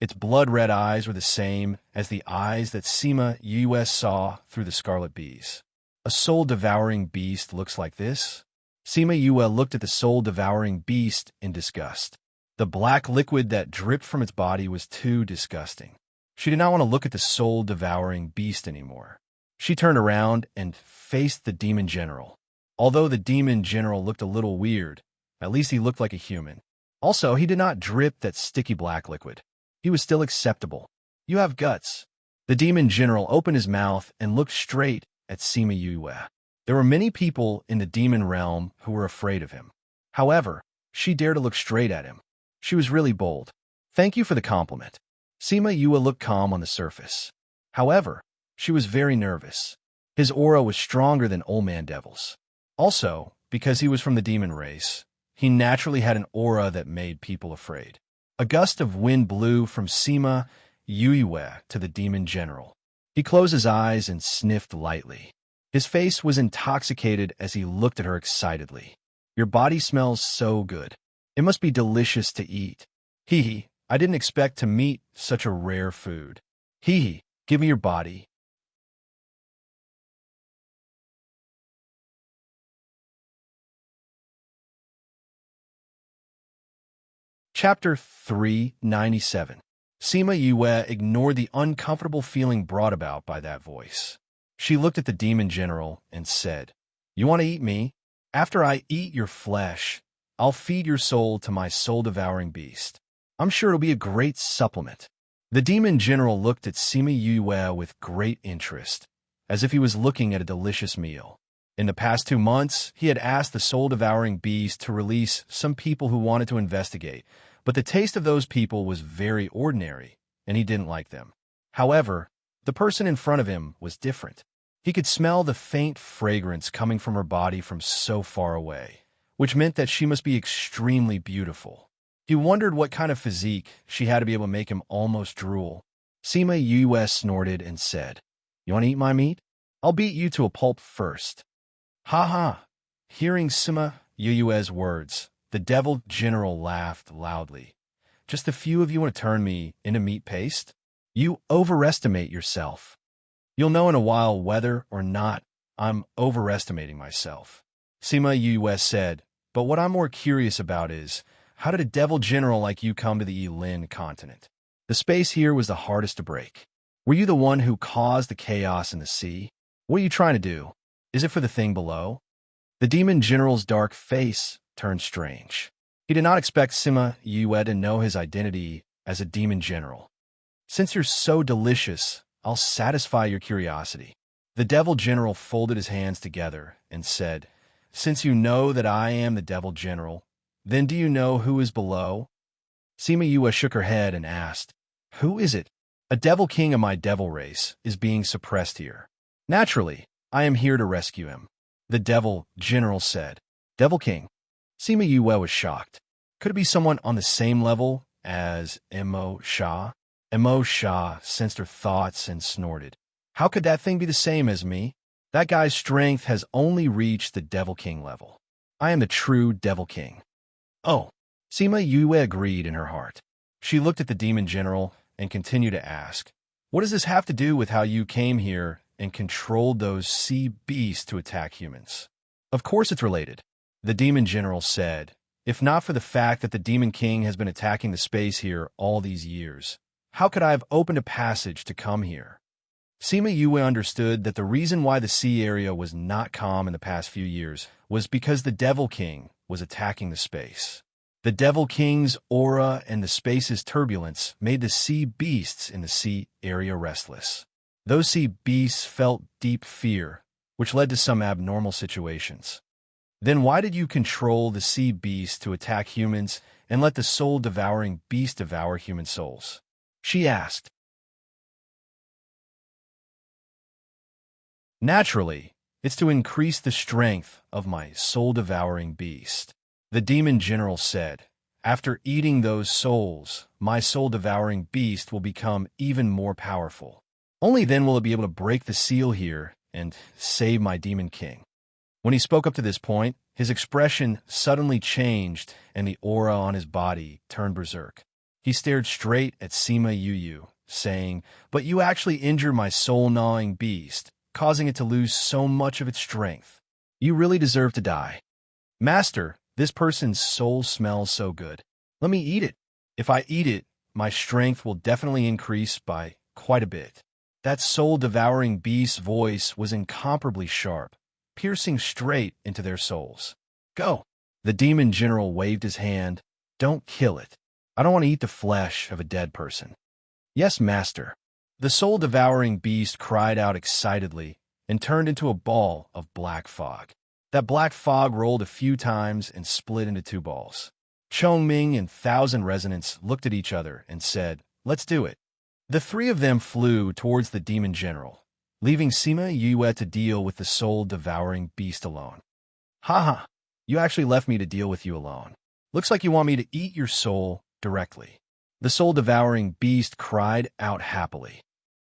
Its blood-red eyes were the same as the eyes that Sima Yue saw through the scarlet bees. A soul-devouring beast looks like this? Sima Yue looked at the soul-devouring beast in disgust. The black liquid that dripped from its body was too disgusting. She did not want to look at the soul-devouring beast anymore. She turned around and faced the demon general. Although the demon general looked a little weird, at least he looked like a human. Also, he did not drip that sticky black liquid. He was still acceptable. You have guts. The demon general opened his mouth and looked straight at Sima Yue. There were many people in the demon realm who were afraid of him. However, she dared to look straight at him. She was really bold. Thank you for the compliment. Sima Yue looked calm on the surface. However, she was very nervous. His aura was stronger than Old Man Devil's. Also, because he was from the demon race, he naturally had an aura that made people afraid. A gust of wind blew from Sima Yue to the demon general. He closed his eyes and sniffed lightly. His face was intoxicated as he looked at her excitedly. Your body smells so good. It must be delicious to eat. I didn't expect to meet such a rare food. Give me your body. Chapter 397. Sima Yue ignored the uncomfortable feeling brought about by that voice. She looked at the demon general and said, You want to eat me? After I eat your flesh, I'll feed your soul to my soul-devouring beast. I'm sure it'll be a great supplement. The demon general looked at Sima Yue with great interest, as if he was looking at a delicious meal. In the past 2 months, he had asked the soul-devouring beast to release some people who wanted to investigate, but the taste of those people was very ordinary, and he didn't like them. However, the person in front of him was different. He could smell the faint fragrance coming from her body from so far away, which meant that she must be extremely beautiful. He wondered what kind of physique she had to be able to make him almost drool. Sima Yue snorted and said, You want to eat my meat? I'll beat you to a pulp first. Ha ha! Hearing Sima Yue's words, the devil general laughed loudly. Just a few of you want to turn me into meat paste? You overestimate yourself. You'll know in a while whether or not I'm overestimating myself. Sima Yue said, but what I'm more curious about is, how did a devil general like you come to the Yilin continent? The space here was the hardest to break. Were you the one who caused the chaos in the sea? What are you trying to do? Is it for the thing below? The demon general's dark face turned strange. He did not expect Sima Yue to know his identity as a demon general. Since you're so delicious, I'll satisfy your curiosity. The devil general folded his hands together and said, Since you know that I am the devil general, then do you know who is below? Sima Yue shook her head and asked, Who is it? A devil king of my devil race is being suppressed here. Naturally, I am here to rescue him. The devil general said. Devil king? Sima Yue was shocked. Could it be someone on the same level as Emo Sha? Emo Sha sensed her thoughts and snorted. How could that thing be the same as me? That guy's strength has only reached the Devil King level. I am the true Devil King. Oh, Sima Yue agreed in her heart. She looked at the demon general and continued to ask, What does this have to do with how you came here and controlled those sea beasts to attack humans? Of course it's related. The demon general said, If not for the fact that the Demon King has been attacking the space here all these years, how could I have opened a passage to come here? Sima Yue understood that the reason why the sea area was not calm in the past few years was because the Devil King was attacking the space. The Devil King's aura and the space's turbulence made the sea beasts in the sea area restless. Those sea beasts felt deep fear, which led to some abnormal situations. Then why did you control the sea beasts to attack humans and let the soul-devouring beast devour human souls? She asked. Naturally, it's to increase the strength of my soul-devouring beast. The demon general said, After eating those souls, my soul-devouring beast will become even more powerful. Only then will it be able to break the seal here and save my demon king. When he spoke up to this point, his expression suddenly changed and the aura on his body turned berserk. He stared straight at Sima Yue, saying, But you actually injured my soul-gnawing beast, causing it to lose so much of its strength. You really deserve to die. Master, this person's soul smells so good. Let me eat it. If I eat it, my strength will definitely increase by quite a bit. That soul-devouring beast's voice was incomparably sharp, piercing straight into their souls. Go! The demon general waved his hand. Don't kill it. I don't want to eat the flesh of a dead person. Yes, master. The soul-devouring beast cried out excitedly and turned into a ball of black fog. That black fog rolled a few times and split into two balls. Chongming and Thousand Resonance looked at each other and said, Let's do it. The three of them flew towards the demon general, leaving Sima Yue to deal with the soul-devouring beast alone. Ha! You actually left me to deal with you alone. Looks like you want me to eat your soul directly. The soul-devouring beast cried out happily.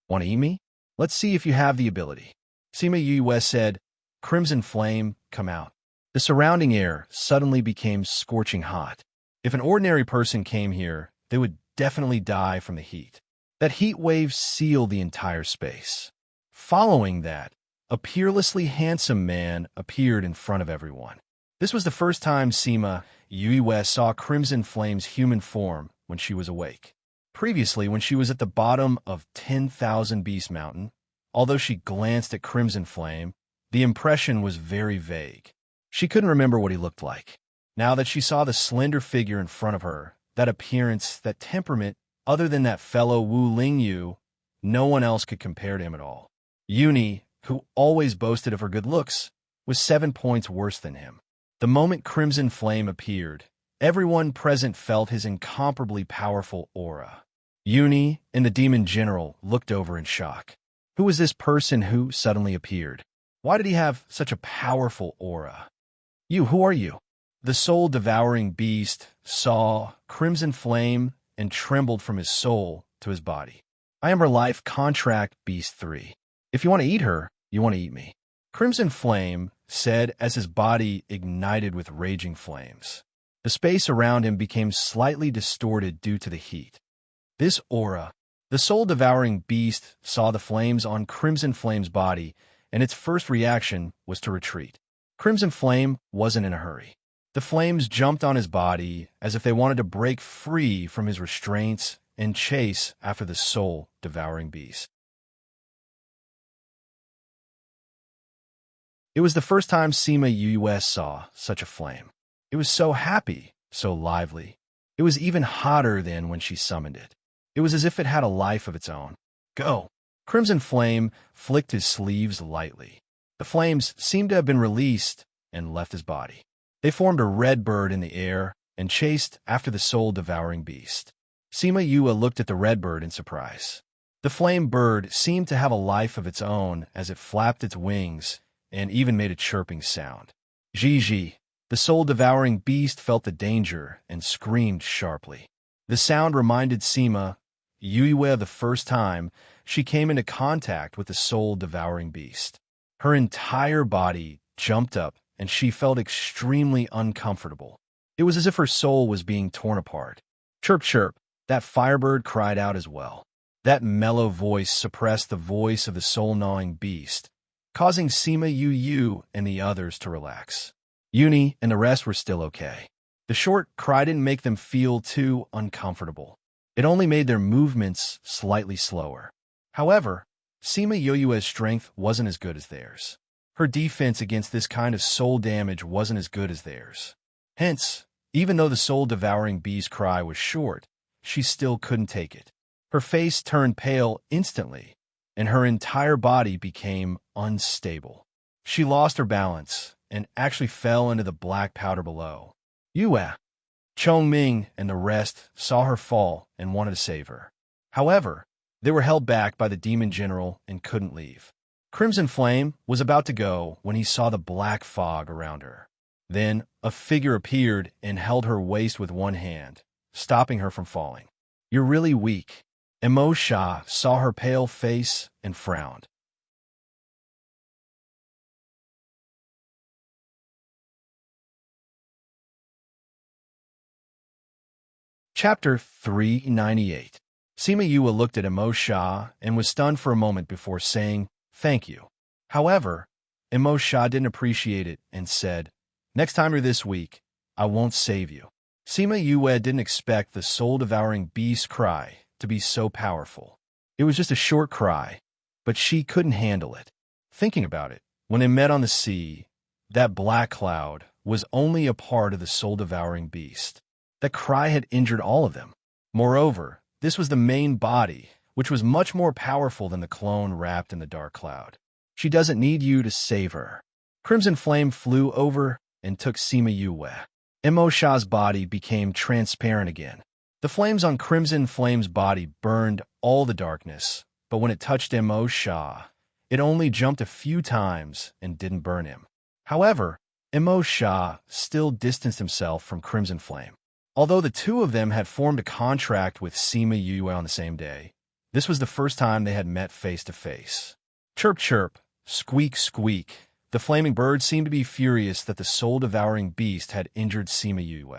Want to eat me? Let's see if you have the ability. Sima Yue said, Crimson flame, come out. The surrounding air suddenly became scorching hot. If an ordinary person came here, they would definitely die from the heat. That heat wave sealed the entire space. Following that, a peerlessly handsome man appeared in front of everyone. This was the first time Sima Yue saw Crimson Flame's human form when she was awake. Previously, when she was at the bottom of 10,000 Beast Mountain, although she glanced at Crimson Flame, the impression was very vague. She couldn't remember what he looked like. Now that she saw the slender figure in front of her, that appearance, that temperament, other than that fellow Wu Lingyu, no one else could compare to him at all. Yuni, who always boasted of her good looks, was 7 points worse than him. The moment Crimson Flame appeared, everyone present felt his incomparably powerful aura. Yuni and the demon general looked over in shock. Who was this person who suddenly appeared? Why did he have such a powerful aura? Who are you? The soul-devouring beast saw Crimson Flame and trembled from his soul to his body. I am her life contract beast 3. If you want to eat her, you want to eat me. Crimson Flame said as his body ignited with raging flames. The space around him became slightly distorted due to the heat. This aura, the soul-devouring beast saw the flames on Crimson Flame's body, and its first reaction was to retreat. Crimson Flame wasn't in a hurry. The flames jumped on his body as if they wanted to break free from his restraints and chase after the soul-devouring beast. It was the first time Sima Yus saw such a flame. It was so happy, so lively. It was even hotter than when she summoned it. It was as if it had a life of its own. Go! Crimson Flame flicked his sleeves lightly. The flames seemed to have been released and left his body. They formed a red bird in the air and chased after the soul-devouring beast. Sima Yua looked at the red bird in surprise. The flame bird seemed to have a life of its own as it flapped its wings and even made a chirping sound. Gigi, the soul-devouring beast, felt the danger and screamed sharply. The sound reminded Sima Yue of the first time she came into contact with the soul-devouring beast. Her entire body jumped up and she felt extremely uncomfortable. It was as if her soul was being torn apart. Chirp, chirp, that firebird cried out as well. That mellow voice suppressed the voice of the soul-gnawing beast, causing Sima Yu and the others to relax. Uni and the rest were still okay. The short cry didn't make them feel too uncomfortable. It only made their movements slightly slower. However, Sima Yu's strength wasn't as good as theirs. Her defense against this kind of soul damage wasn't as good as theirs. Hence, even though the soul-devouring bee's cry was short, she still couldn't take it. Her face turned pale instantly, and her entire body became unstable. She lost her balance and actually fell into the black powder below. Yue, Chongming, and the rest saw her fall and wanted to save her. However, they were held back by the demon general and couldn't leave. Crimson Flame was about to go when he saw the black fog around her. Then a figure appeared and held her waist with one hand, stopping her from falling. You're really weak. Emo Sha saw her pale face and frowned. Chapter 398. Sima Yua looked at Emo Sha and was stunned for a moment before saying, "Thank you." However, Emo Sha didn't appreciate it and said, "Next time you're this weak, I won't save you." Sima Yue didn't expect the soul-devouring beast cry to be so powerful. It was just a short cry, but she couldn't handle it. Thinking about it, when they met on the sea, that black cloud was only a part of the soul-devouring beast. That cry had injured all of them. Moreover, this was the main body, which was much more powerful than the clone wrapped in the dark cloud. She doesn't need you to save her. Crimson Flame flew over and took Sima Yue. Emo Sha's body became transparent again. The flames on Crimson Flame's body burned all the darkness, but when it touched Emo Sha, it only jumped a few times and didn't burn him. However, Emo Sha still distanced himself from Crimson Flame. Although the two of them had formed a contract with Sima Yue on the same day, this was the first time they had met face to face. Chirp, chirp, squeak, squeak. The flaming bird seemed to be furious that the soul-devouring beast had injured Sima Yue.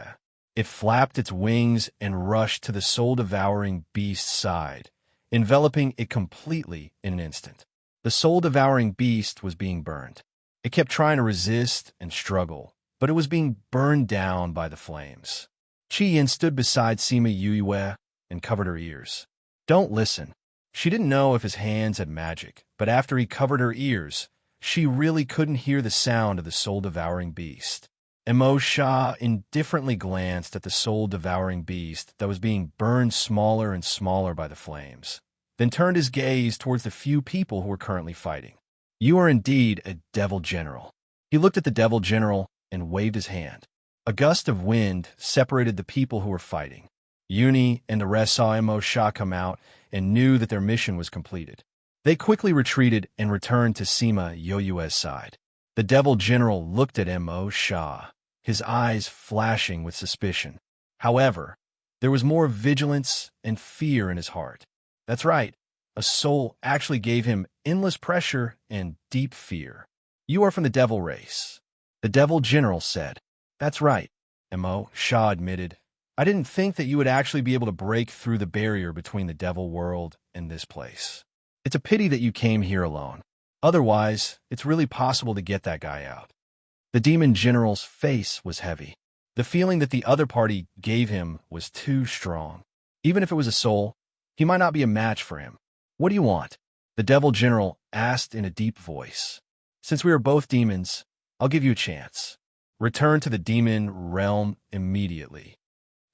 It flapped its wings and rushed to the soul-devouring beast's side, enveloping it completely in an instant. The soul-devouring beast was being burned. It kept trying to resist and struggle, but it was being burned down by the flames. Qi Yin stood beside Sima Yue and covered her ears. Don't listen. She didn't know if his hands had magic, but after he covered her ears, she really couldn't hear the sound of the soul-devouring beast. Emo Sha indifferently glanced at the soul-devouring beast that was being burned smaller and smaller by the flames, then turned his gaze towards the few people who were currently fighting. You are indeed a devil general. He looked at the devil general and waved his hand. A gust of wind separated the people who were fighting. Uni and the rest saw Emo Sha come out and knew that their mission was completed. They quickly retreated and returned to Sima Yue's side. The devil general looked at Emo Sha, his eyes flashing with suspicion. However, there was more vigilance and fear in his heart. That's right, a soul actually gave him endless pressure and deep fear. You are from the devil race, the devil general said. That's right, Emo Sha admitted. I didn't think that you would actually be able to break through the barrier between the devil world and this place. It's a pity that you came here alone. Otherwise, it's really possible to get that guy out. The demon general's face was heavy. The feeling that the other party gave him was too strong. Even if it was a soul, he might not be a match for him. What do you want? The devil general asked in a deep voice. Since we are both demons, I'll give you a chance. Return to the demon realm immediately.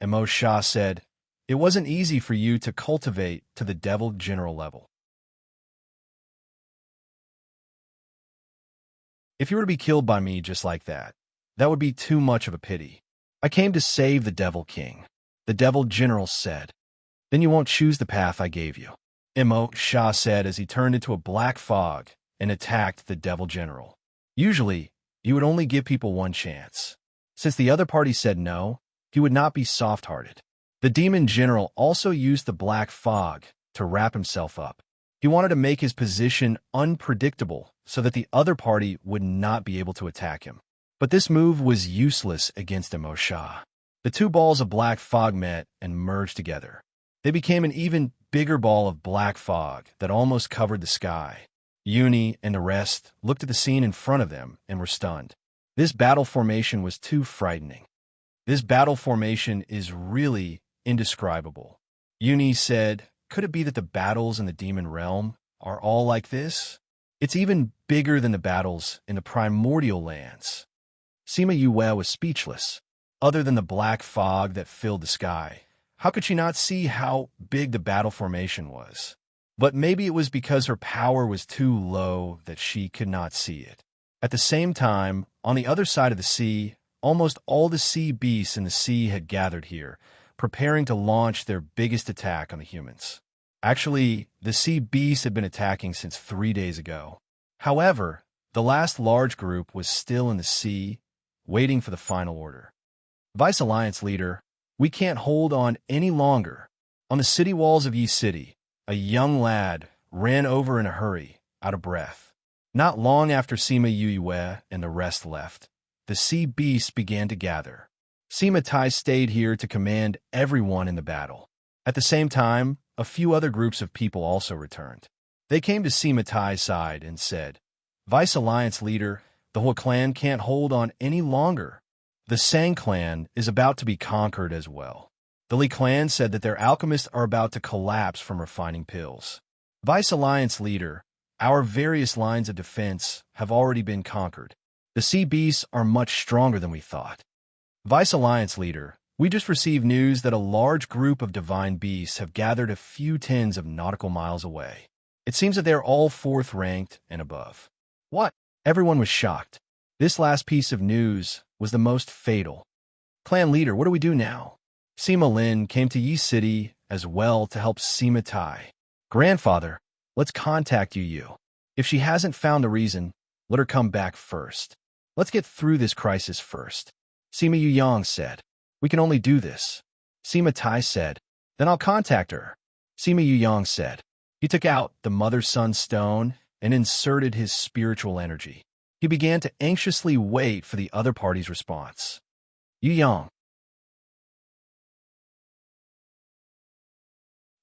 Emosha said, it wasn't easy for you to cultivate to the devil general level. If you were to be killed by me just like that, that would be too much of a pity. I came to save the devil king. The devil general said. Then you won't choose the path I gave you. Emosha said as he turned into a black fog and attacked the devil general. Usually, you would only give people one chance. Since the other party said no, he would not be soft-hearted. The demon general also used the black fog to wrap himself up. He wanted to make his position unpredictable so that the other party would not be able to attack him. But this move was useless against Emosha. The two balls of black fog met and merged together. They became an even bigger ball of black fog that almost covered the sky. Uni and the rest looked at the scene in front of them and were stunned. This battle formation was too frightening. This battle formation is really indescribable. Uni said, could it be that the battles in the demon realm are all like this? It's even bigger than the battles in the primordial lands. Sima Yue was speechless. Other than the black fog that filled the sky, how could she not see how big the battle formation was? But maybe it was because her power was too low that she could not see it. At the same time, on the other side of the sea, almost all the sea beasts in the sea had gathered here, preparing to launch their biggest attack on the humans. Actually, the sea beasts had been attacking since 3 days ago. However, the last large group was still in the sea, waiting for the final order. Vice Alliance leader, we can't hold on any longer. On the city walls of Yi City, a young lad ran over in a hurry, out of breath. Not long after Sima Yue and the rest left, the sea beasts began to gather. Sima Tai stayed here to command everyone in the battle. At the same time, a few other groups of people also returned. They came to Sima Tai's side and said, Vice Alliance leader, the whole clan can't hold on any longer. The Sang clan is about to be conquered as well. The Li clan said that their alchemists are about to collapse from refining pills. Vice Alliance leader, our various lines of defense have already been conquered. The sea beasts are much stronger than we thought. Vice Alliance leader, we just received news that a large group of divine beasts have gathered a few tens of nautical miles away. It seems that they are all 4th ranked and above. What? Everyone was shocked. This last piece of news was the most fatal. Clan leader, what do we do now? Sima Lin came to Yi City as well to help Sima Tai. Grandfather, let's contact Yu. If she hasn't found a reason, let her come back first. Let's get through this crisis first. Sima Yuyang said, we can only do this. Sima Tai said, then I'll contact her. Sima Yuyang said. He took out the mother-son stone and inserted his spiritual energy. He began to anxiously wait for the other party's response. Yuyang.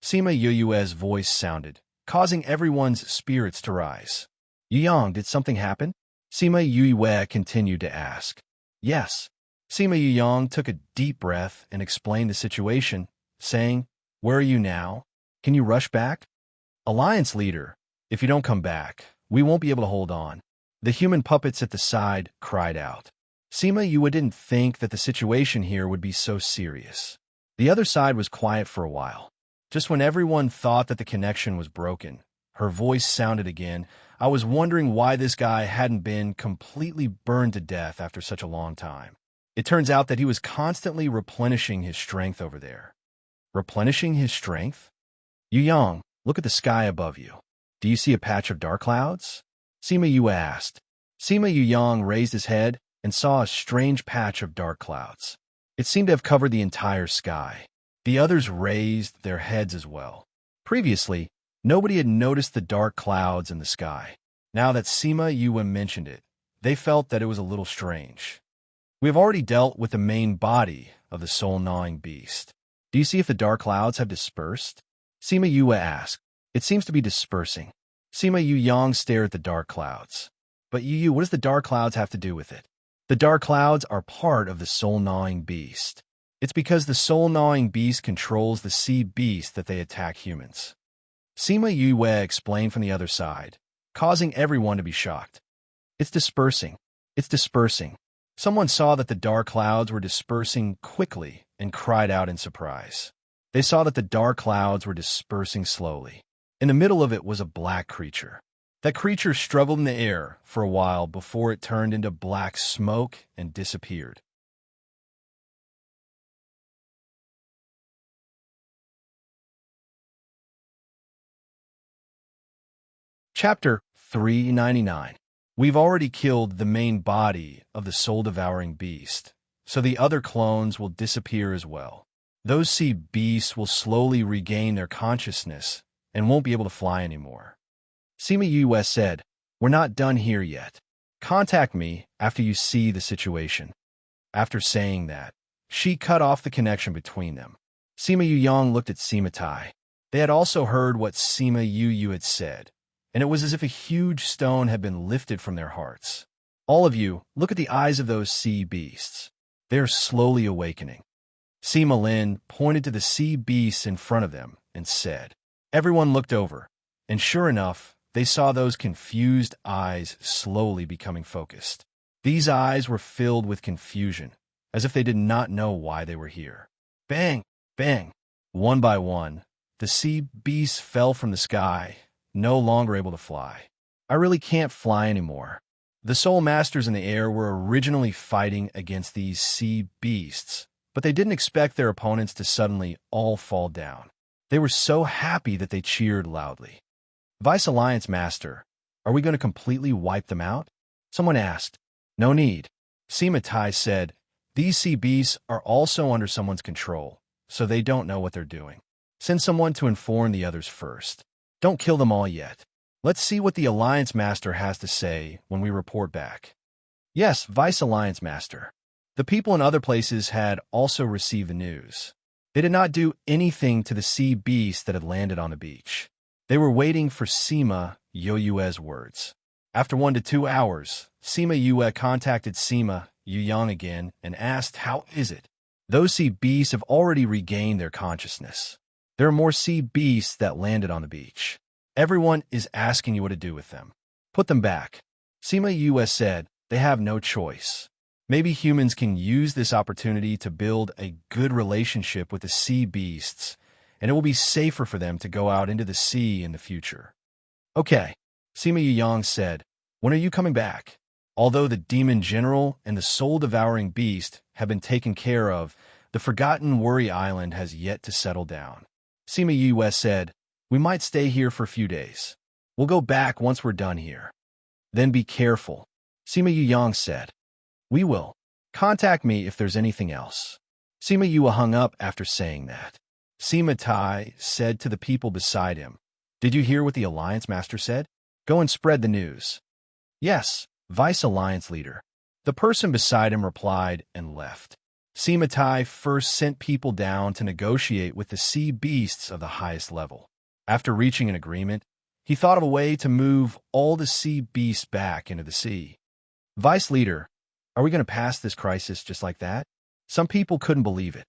Sima Yue's voice sounded, causing everyone's spirits to rise. Yuyang, did something happen? Sima Yue continued to ask. Yes. Sima Yuyang took a deep breath and explained the situation, saying, where are you now? Can you rush back? Alliance leader, if you don't come back, we won't be able to hold on. The human puppets at the side cried out. Sima Yue didn't think that the situation here would be so serious. The other side was quiet for a while. Just when everyone thought that the connection was broken, her voice sounded again. I was wondering why this guy hadn't been completely burned to death after such a long time. It turns out that he was constantly replenishing his strength over there. Replenishing his strength? Yuyang, look at the sky above you. Do you see a patch of dark clouds? Sima Yue asked. Sima Yuyang raised his head and saw a strange patch of dark clouds. It seemed to have covered the entire sky. The others raised their heads as well. Previously, nobody had noticed the dark clouds in the sky. Now that Sima Yue mentioned it, they felt that it was a little strange. We have already dealt with the main body of the soul-gnawing beast. Do you see if the dark clouds have dispersed? Sima Yue asked. It seems to be dispersing. Sima Yuyang stared at the dark clouds. But Yu, what does the dark clouds have to do with it? The dark clouds are part of the soul-gnawing beast. It's because the soul-gnawing beast controls the sea beast that they attack humans. Sima Yue explained from the other side, causing everyone to be shocked. It's dispersing. It's dispersing. Someone saw that the dark clouds were dispersing quickly and cried out in surprise. They saw that the dark clouds were dispersing slowly. In the middle of it was a black creature. That creature struggled in the air for a while before it turned into black smoke and disappeared. Chapter 399. We've already killed the main body of the soul-devouring beast, so the other clones will disappear as well. Those sea beasts will slowly regain their consciousness and won't be able to fly anymore. Sima Yue said, "We're not done here yet. Contact me after you see the situation." After saying that, she cut off the connection between them. Sima Yuyang looked at Sima Tai. They had also heard what Sima Yu had said, and it was as if a huge stone had been lifted from their hearts. All of you, look at the eyes of those sea beasts. They are slowly awakening. Sima Lin pointed to the sea beasts in front of them and said. Everyone looked over, and sure enough, they saw those confused eyes slowly becoming focused. These eyes were filled with confusion, as if they did not know why they were here. Bang! Bang! One by one, the sea beasts fell from the sky, no longer able to fly. I really can't fly anymore. The soul masters in the air were originally fighting against these sea beasts, but they didn't expect their opponents to suddenly all fall down. They were so happy that they cheered loudly. Vice Alliance Master, are we going to completely wipe them out? Someone asked. No need. Sima Tai said, these sea beasts are also under someone's control, so they don't know what they're doing. Send someone to inform the others first. Don't kill them all yet. Let's see what the Alliance Master has to say when we report back. Yes, Vice Alliance Master. The people in other places had also received the news. They did not do anything to the sea beast that had landed on the beach. They were waiting for Sima Yue's words. After 1 to 2 hours, Sima Yue contacted Sima Yuyang again and asked, how is it? Those sea beasts have already regained their consciousness. There are more sea beasts that landed on the beach. Everyone is asking you what to do with them. Put them back. Sima Yue said, they have no choice. Maybe humans can use this opportunity to build a good relationship with the sea beasts, and it will be safer for them to go out into the sea in the future. Okay, Sima Yuyang said, when are you coming back? Although the demon general and the soul-devouring beast have been taken care of, the forgotten Worry Island has yet to settle down. Sima Yue said, we might stay here for a few days. We'll go back once we're done here. Then be careful, Sima Yuyang said. We will. Contact me if there's anything else. Sima Yue hung up after saying that. Sima Tai said to the people beside him, did you hear what the Alliance Master said? Go and spread the news. Yes, Vice Alliance Leader. The person beside him replied and left. Sima Tai first sent people down to negotiate with the sea beasts of the highest level. After reaching an agreement, he thought of a way to move all the sea beasts back into the sea. Vice Leader, are we going to pass this crisis just like that? Some people couldn't believe it.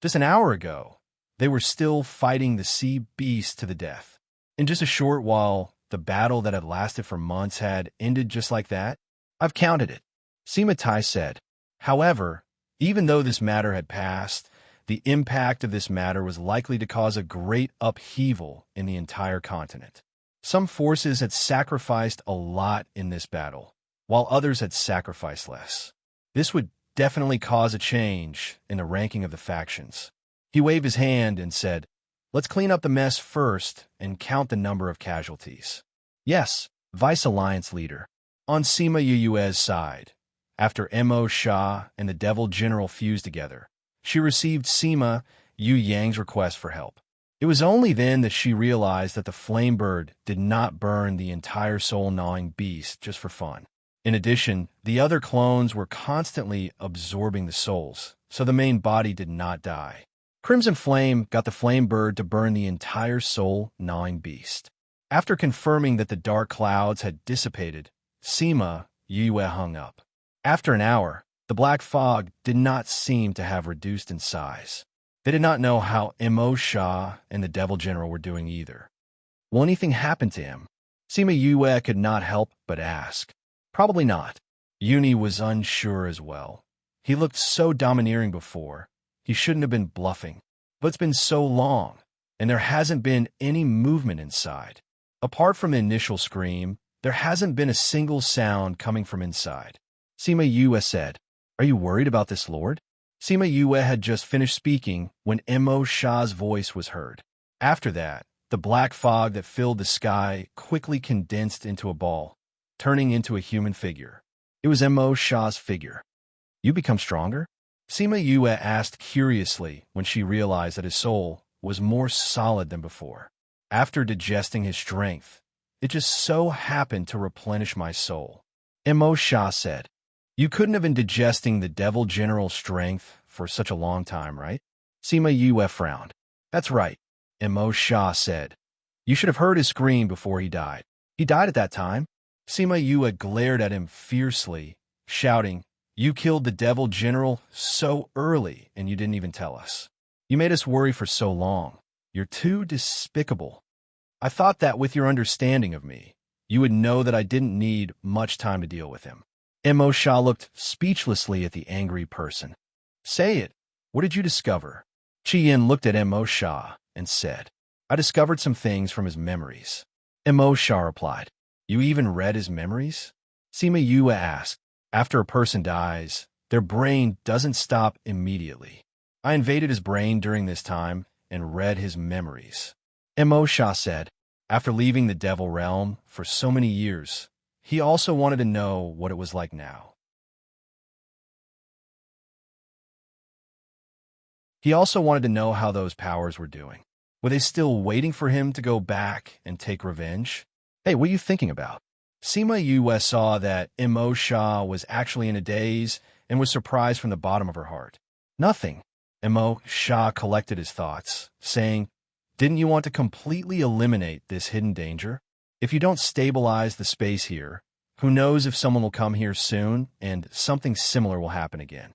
Just an hour ago, they were still fighting the sea beasts to the death. In just a short while, the battle that had lasted for months had ended just like that. I've counted it, Sima Tai said. However, even though this matter had passed, the impact of this matter was likely to cause a great upheaval in the entire continent. Some forces had sacrificed a lot in this battle, while others had sacrificed less. This would definitely cause a change in the ranking of the factions. He waved his hand and said, let's clean up the mess first and count the number of casualties. Yes, Vice Alliance Leader. On Sima Yue's side, after Mo Sha and the Devil General fused together, she received Sima Yuyang's request for help. It was only then that she realized that the flame bird did not burn the entire soul-gnawing beast just for fun. In addition, the other clones were constantly absorbing the souls, so the main body did not die. Crimson Flame got the flame bird to burn the entire soul-gnawing beast. After confirming that the dark clouds had dissipated, Sima Yue hung up. After an hour, the black fog did not seem to have reduced in size. They did not know how Immerse and the Devil General were doing either. Will anything happen to him? Sima Yue could not help but ask. Probably not. Uni was unsure as well. He looked so domineering before. He shouldn't have been bluffing. But it's been so long, and there hasn't been any movement inside. Apart from the initial scream, there hasn't been a single sound coming from inside. Sima Yue said, "Are you worried about this, Lord?" Sima Yue had just finished speaking when Immerse's voice was heard. After that, the black fog that filled the sky quickly condensed into a ball, turning into a human figure. It was Immerse's figure. "You become stronger?" Sima Yue asked curiously when she realized that his soul was more solid than before. "After digesting his strength, it just so happened to replenish my soul," Immerse said. "You couldn't have been digesting the Devil General's strength for such a long time, right?" Sima Yue frowned. "That's right," Immerse said. "You should have heard his scream before he died." "He died at that time?" Sima Yue glared at him fiercely, shouting, "You killed the Devil General so early, and you didn't even tell us. You made us worry for so long. You're too despicable. I thought that with your understanding of me, you would know that I didn't need much time to deal with him." Immerse looked speechlessly at the angry person. "Say it. What did you discover?" Qian looked at Immerse and said, "I discovered some things from his memories." Immerse replied, "You even read his memories?" Sima Yue asked, "After a person dies, their brain doesn't stop immediately. I invaded his brain during this time and read his memories." Immerse said, "After leaving the Devil Realm for so many years, he also wanted to know what it was like now. He also wanted to know how those powers were doing. Were they still waiting for him to go back and take revenge? Hey, what are you thinking about?" Sima Yue saw that Immerse was actually in a daze and was surprised from the bottom of her heart. "Nothing." Immerse collected his thoughts, saying, "Didn't you want to completely eliminate this hidden danger? If you don't stabilize the space here, who knows if someone will come here soon and something similar will happen again."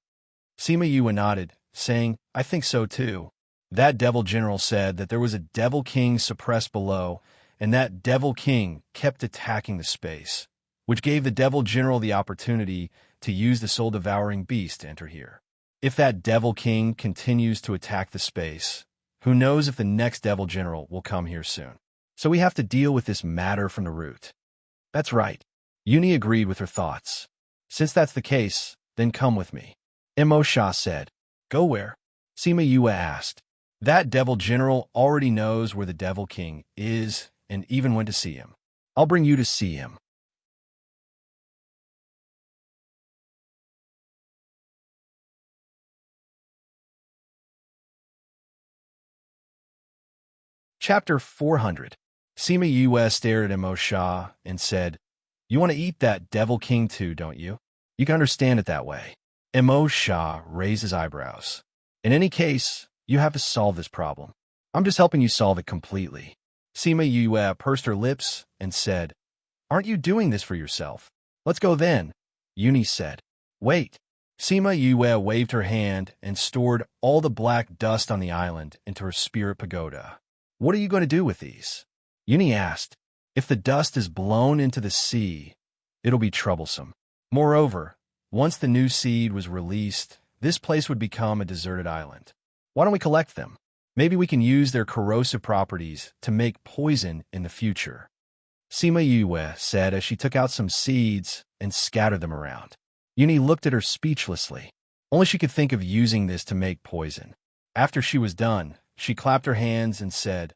Sima Yue nodded, saying, "I think so too. That Devil General said that there was a Devil King suppressed below, and that Devil King kept attacking the space, which gave the Devil General the opportunity to use the soul-devouring beast to enter here. If that Devil King continues to attack the space, who knows if the next Devil General will come here soon. So we have to deal with this matter from the root." "That's right." Uni agreed with her thoughts. "Since that's the case, then come with me." Immerse said. "Go where?" Sima Yue asked. "That Devil General already knows where the Devil King is and even went to see him. I'll bring you to see him." Chapter 400. Sima Yue stared at Immerse and said, "You want to eat that Devil King too, don't you? You can understand it that way." Immerse raised his eyebrows. "In any case, you have to solve this problem. I'm just helping you solve it completely." Sima Yue pursed her lips and said, "Aren't you doing this for yourself? Let's go then," Uni said. "Wait." Sima Yue waved her hand and stored all the black dust on the island into her spirit pagoda. "What are you going to do with these?" Uni asked. "If the dust is blown into the sea, it'll be troublesome. Moreover, once the new seed was released, this place would become a deserted island. Why don't we collect them? Maybe we can use their corrosive properties to make poison in the future." Sima Yue said as she took out some seeds and scattered them around. Uni looked at her speechlessly. Only she could think of using this to make poison. After she was done, she clapped her hands and said,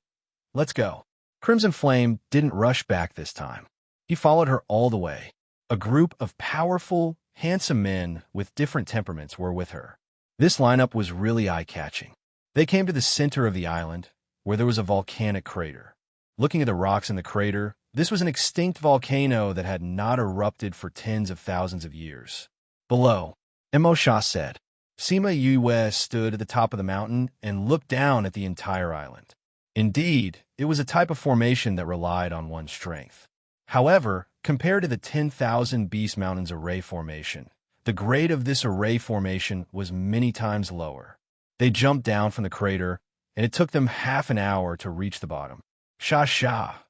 "Let's go." Crimson Flame didn't rush back this time. He followed her all the way. A group of powerful, handsome men with different temperaments were with her. This lineup was really eye-catching. They came to the center of the island, where there was a volcanic crater. Looking at the rocks in the crater, this was an extinct volcano that had not erupted for tens of thousands of years. Below, Immerse said. Sima Yue stood at the top of the mountain and looked down at the entire island. Indeed, it was a type of formation that relied on one's strength. However, compared to the 10,000 Beast Mountains array formation, The grade of this array formation was many times lower. They jumped down from the crater, and it took them half an hour to reach the bottom. Sha-sha!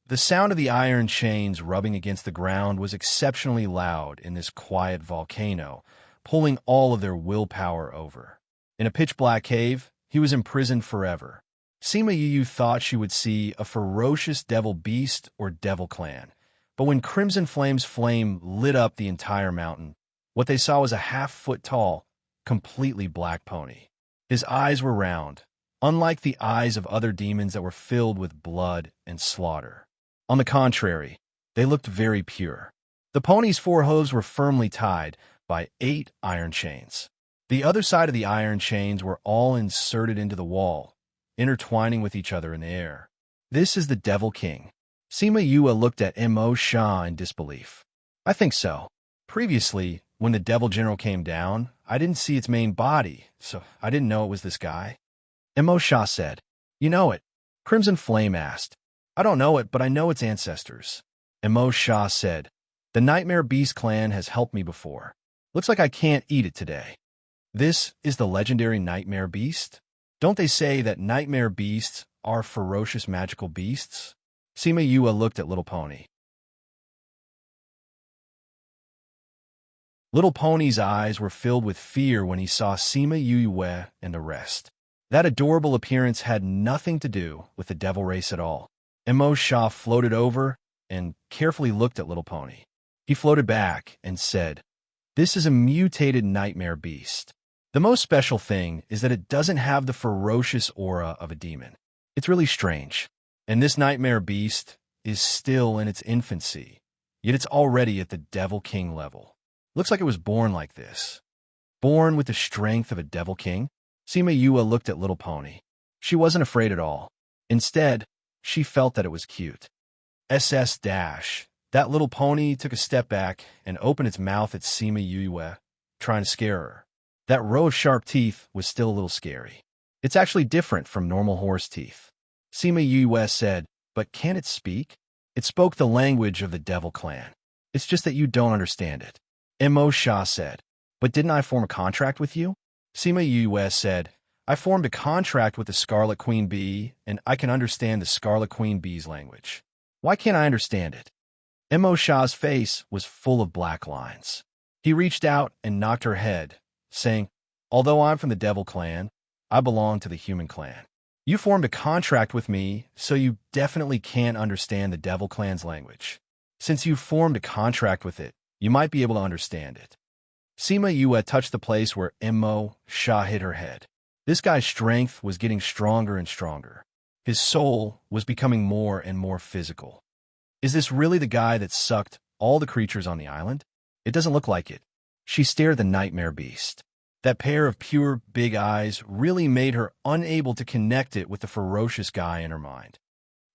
The sound of the iron chains rubbing against the ground was exceptionally loud in this quiet volcano, pulling all of their willpower over. In a pitch-black cave, he was imprisoned forever. Sima Yu thought she would see a ferocious devil beast or devil clan, but when crimson flame's flame lit up the entire mountain, what they saw was a half-foot-tall, completely black pony. His eyes were round, unlike the eyes of other demons that were filled with blood and slaughter. On the contrary, they looked very pure. The pony's 4 hooves were firmly tied by 8 iron chains. The other side of the iron chains were all inserted into the wall, intertwining with each other in the air. This is the Devil King. Sima Yue looked at Mo Sha in disbelief. I think so. Previously, when the Devil General came down, I didn't see its main body, so I didn't know it was this guy. Mo Sha said. You know it? Crimson Flame asked. I don't know it, but I know its ancestors. Mo Sha said. The Nightmare Beast clan has helped me before. Looks like I can't eat it today. This is the legendary Nightmare Beast? Don't they say that Nightmare Beasts are ferocious magical beasts? Sima Yue looked at Little Pony. Little Pony's eyes were filled with fear when he saw Sima Yue and the rest. That adorable appearance had nothing to do with the devil race at all. Mo Sha floated over and carefully looked at Little Pony. He floated back and said, This is a mutated Nightmare Beast. The most special thing is that it doesn't have the ferocious aura of a demon. It's really strange. And this Nightmare Beast is still in its infancy, yet it's already at the Devil King level. Looks like it was born like this. Born with the strength of a Devil King? Sima Yue looked at Little Pony. She wasn't afraid at all. Instead, she felt that it was cute. That little pony took a step back and opened its mouth at Sima Yue, trying to scare her. That row of sharp teeth was still a little scary. It's actually different from normal horse teeth. Sima Yue said, but can it speak? It spoke the language of the Devil Clan. It's just that you don't understand it. Mo Sha said, but didn't I form a contract with you? Sima Yue said, I formed a contract with the Scarlet Queen Bee, and I can understand the Scarlet Queen Bee's language. Why can't I understand it? Mo Sha's face was full of black lines. He reached out and knocked her head, saying, Although I'm from the Devil Clan, I belong to the Human Clan. You formed a contract with me, so you definitely can't understand the Devil Clan's language. Since you formed a contract with it, you might be able to understand it. Sima Yue touched the place where Mo Sha hit her head. This guy's strength was getting stronger and stronger. His soul was becoming more and more physical. Is this really the guy that sucked all the creatures on the island? It doesn't look like it. She stared at the Nightmare Beast. That pair of pure, big eyes really made her unable to connect it with the ferocious guy in her mind.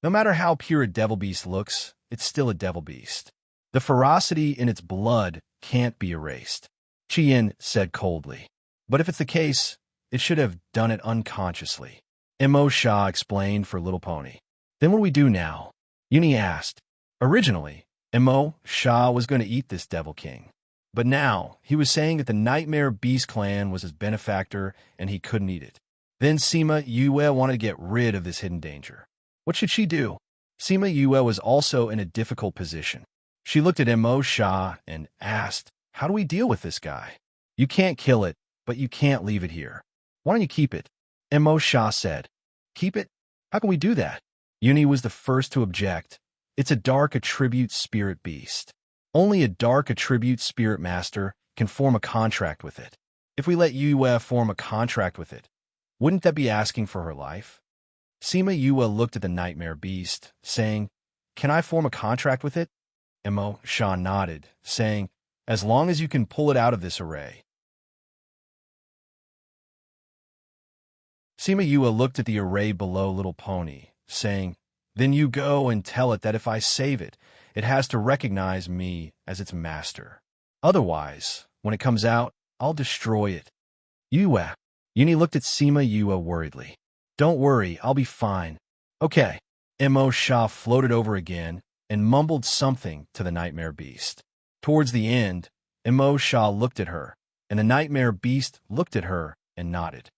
No matter how pure a devil beast looks, it's still a devil beast. The ferocity in its blood can't be erased. Qian said coldly. But if it's the case, it should have done it unconsciously. Mo Sha explained for Little Pony. Then what do we do now? Uni asked. Originally, Mo Sha was going to eat this Devil King. But now, he was saying that the Nightmare Beast clan was his benefactor and he couldn't eat it. Then Sima Yue wanted to get rid of this hidden danger. What should she do? Sima Yue was also in a difficult position. She looked at Mo Sha and asked, How do we deal with this guy? You can't kill it, but you can't leave it here. Why don't you keep it? Mo Sha said. Keep it? How can we do that? Uni was the first to object. It's a dark attribute spirit beast. Only a dark attribute spirit master can form a contract with it. If we let Yue form a contract with it, wouldn't that be asking for her life? Sima Yue looked at the Nightmare Beast, saying, Can I form a contract with it? Mo Sha nodded, saying, As long as you can pull it out of this array. Sima Yue looked at the array below Little Pony, saying, Then you go and tell it that if I save it, it has to recognize me as its master. Otherwise, when it comes out, I'll destroy it. Uni looked at Sima Yue worriedly. Don't worry, I'll be fine. Okay. Mo Sha floated over again and mumbled something to the Nightmare Beast. Towards the end, Immerse looked at her, and the nightmare beast looked at her and nodded.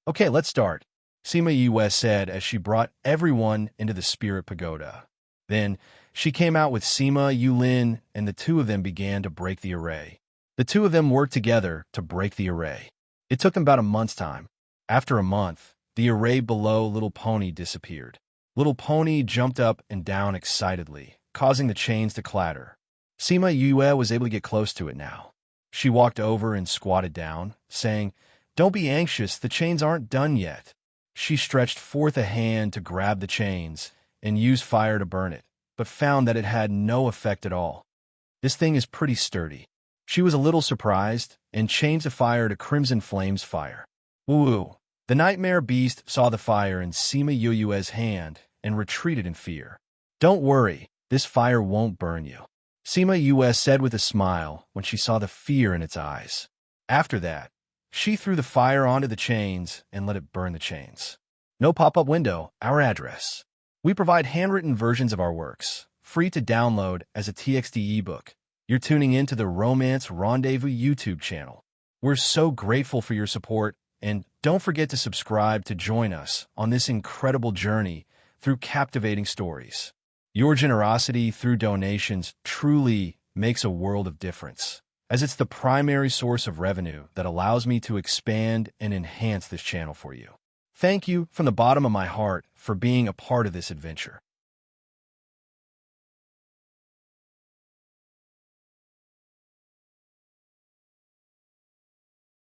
Okay, let's start, Sima said as she brought everyone into the spirit pagoda. Then, she came out with Sima Yulin, and the two of them began to break the array. The two of them worked together to break the array. It took them about a month's time. After a month, the array below Little Pony disappeared. Little Pony jumped up and down excitedly, causing the chains to clatter. Sima was able to get close to it now. She walked over and squatted down, saying, "Don't be anxious, the chains aren't done yet." She stretched forth a hand to grab the chains and use fire to burn it, but found that it had no effect at all. This thing is pretty sturdy. She was a little surprised and changed the fire to Crimson Flame's fire. Woo! The nightmare beast saw the fire in Sima hand and retreated in fear. "Don't worry, this fire won't burn you," Sima said with a smile when she saw the fear in its eyes. After that, she threw the fire onto the chains and let it burn the chains. No pop-up window, our address. We provide handwritten versions of our works, free to download as a TXT ebook. You're tuning in to the Romance Rendezvous YouTube channel. We're so grateful for your support, and don't forget to subscribe to join us on this incredible journey through captivating stories. Your generosity through donations truly makes a world of difference, as it's the primary source of revenue that allows me to expand and enhance this channel for you. Thank you from the bottom of my heart for being a part of this adventure.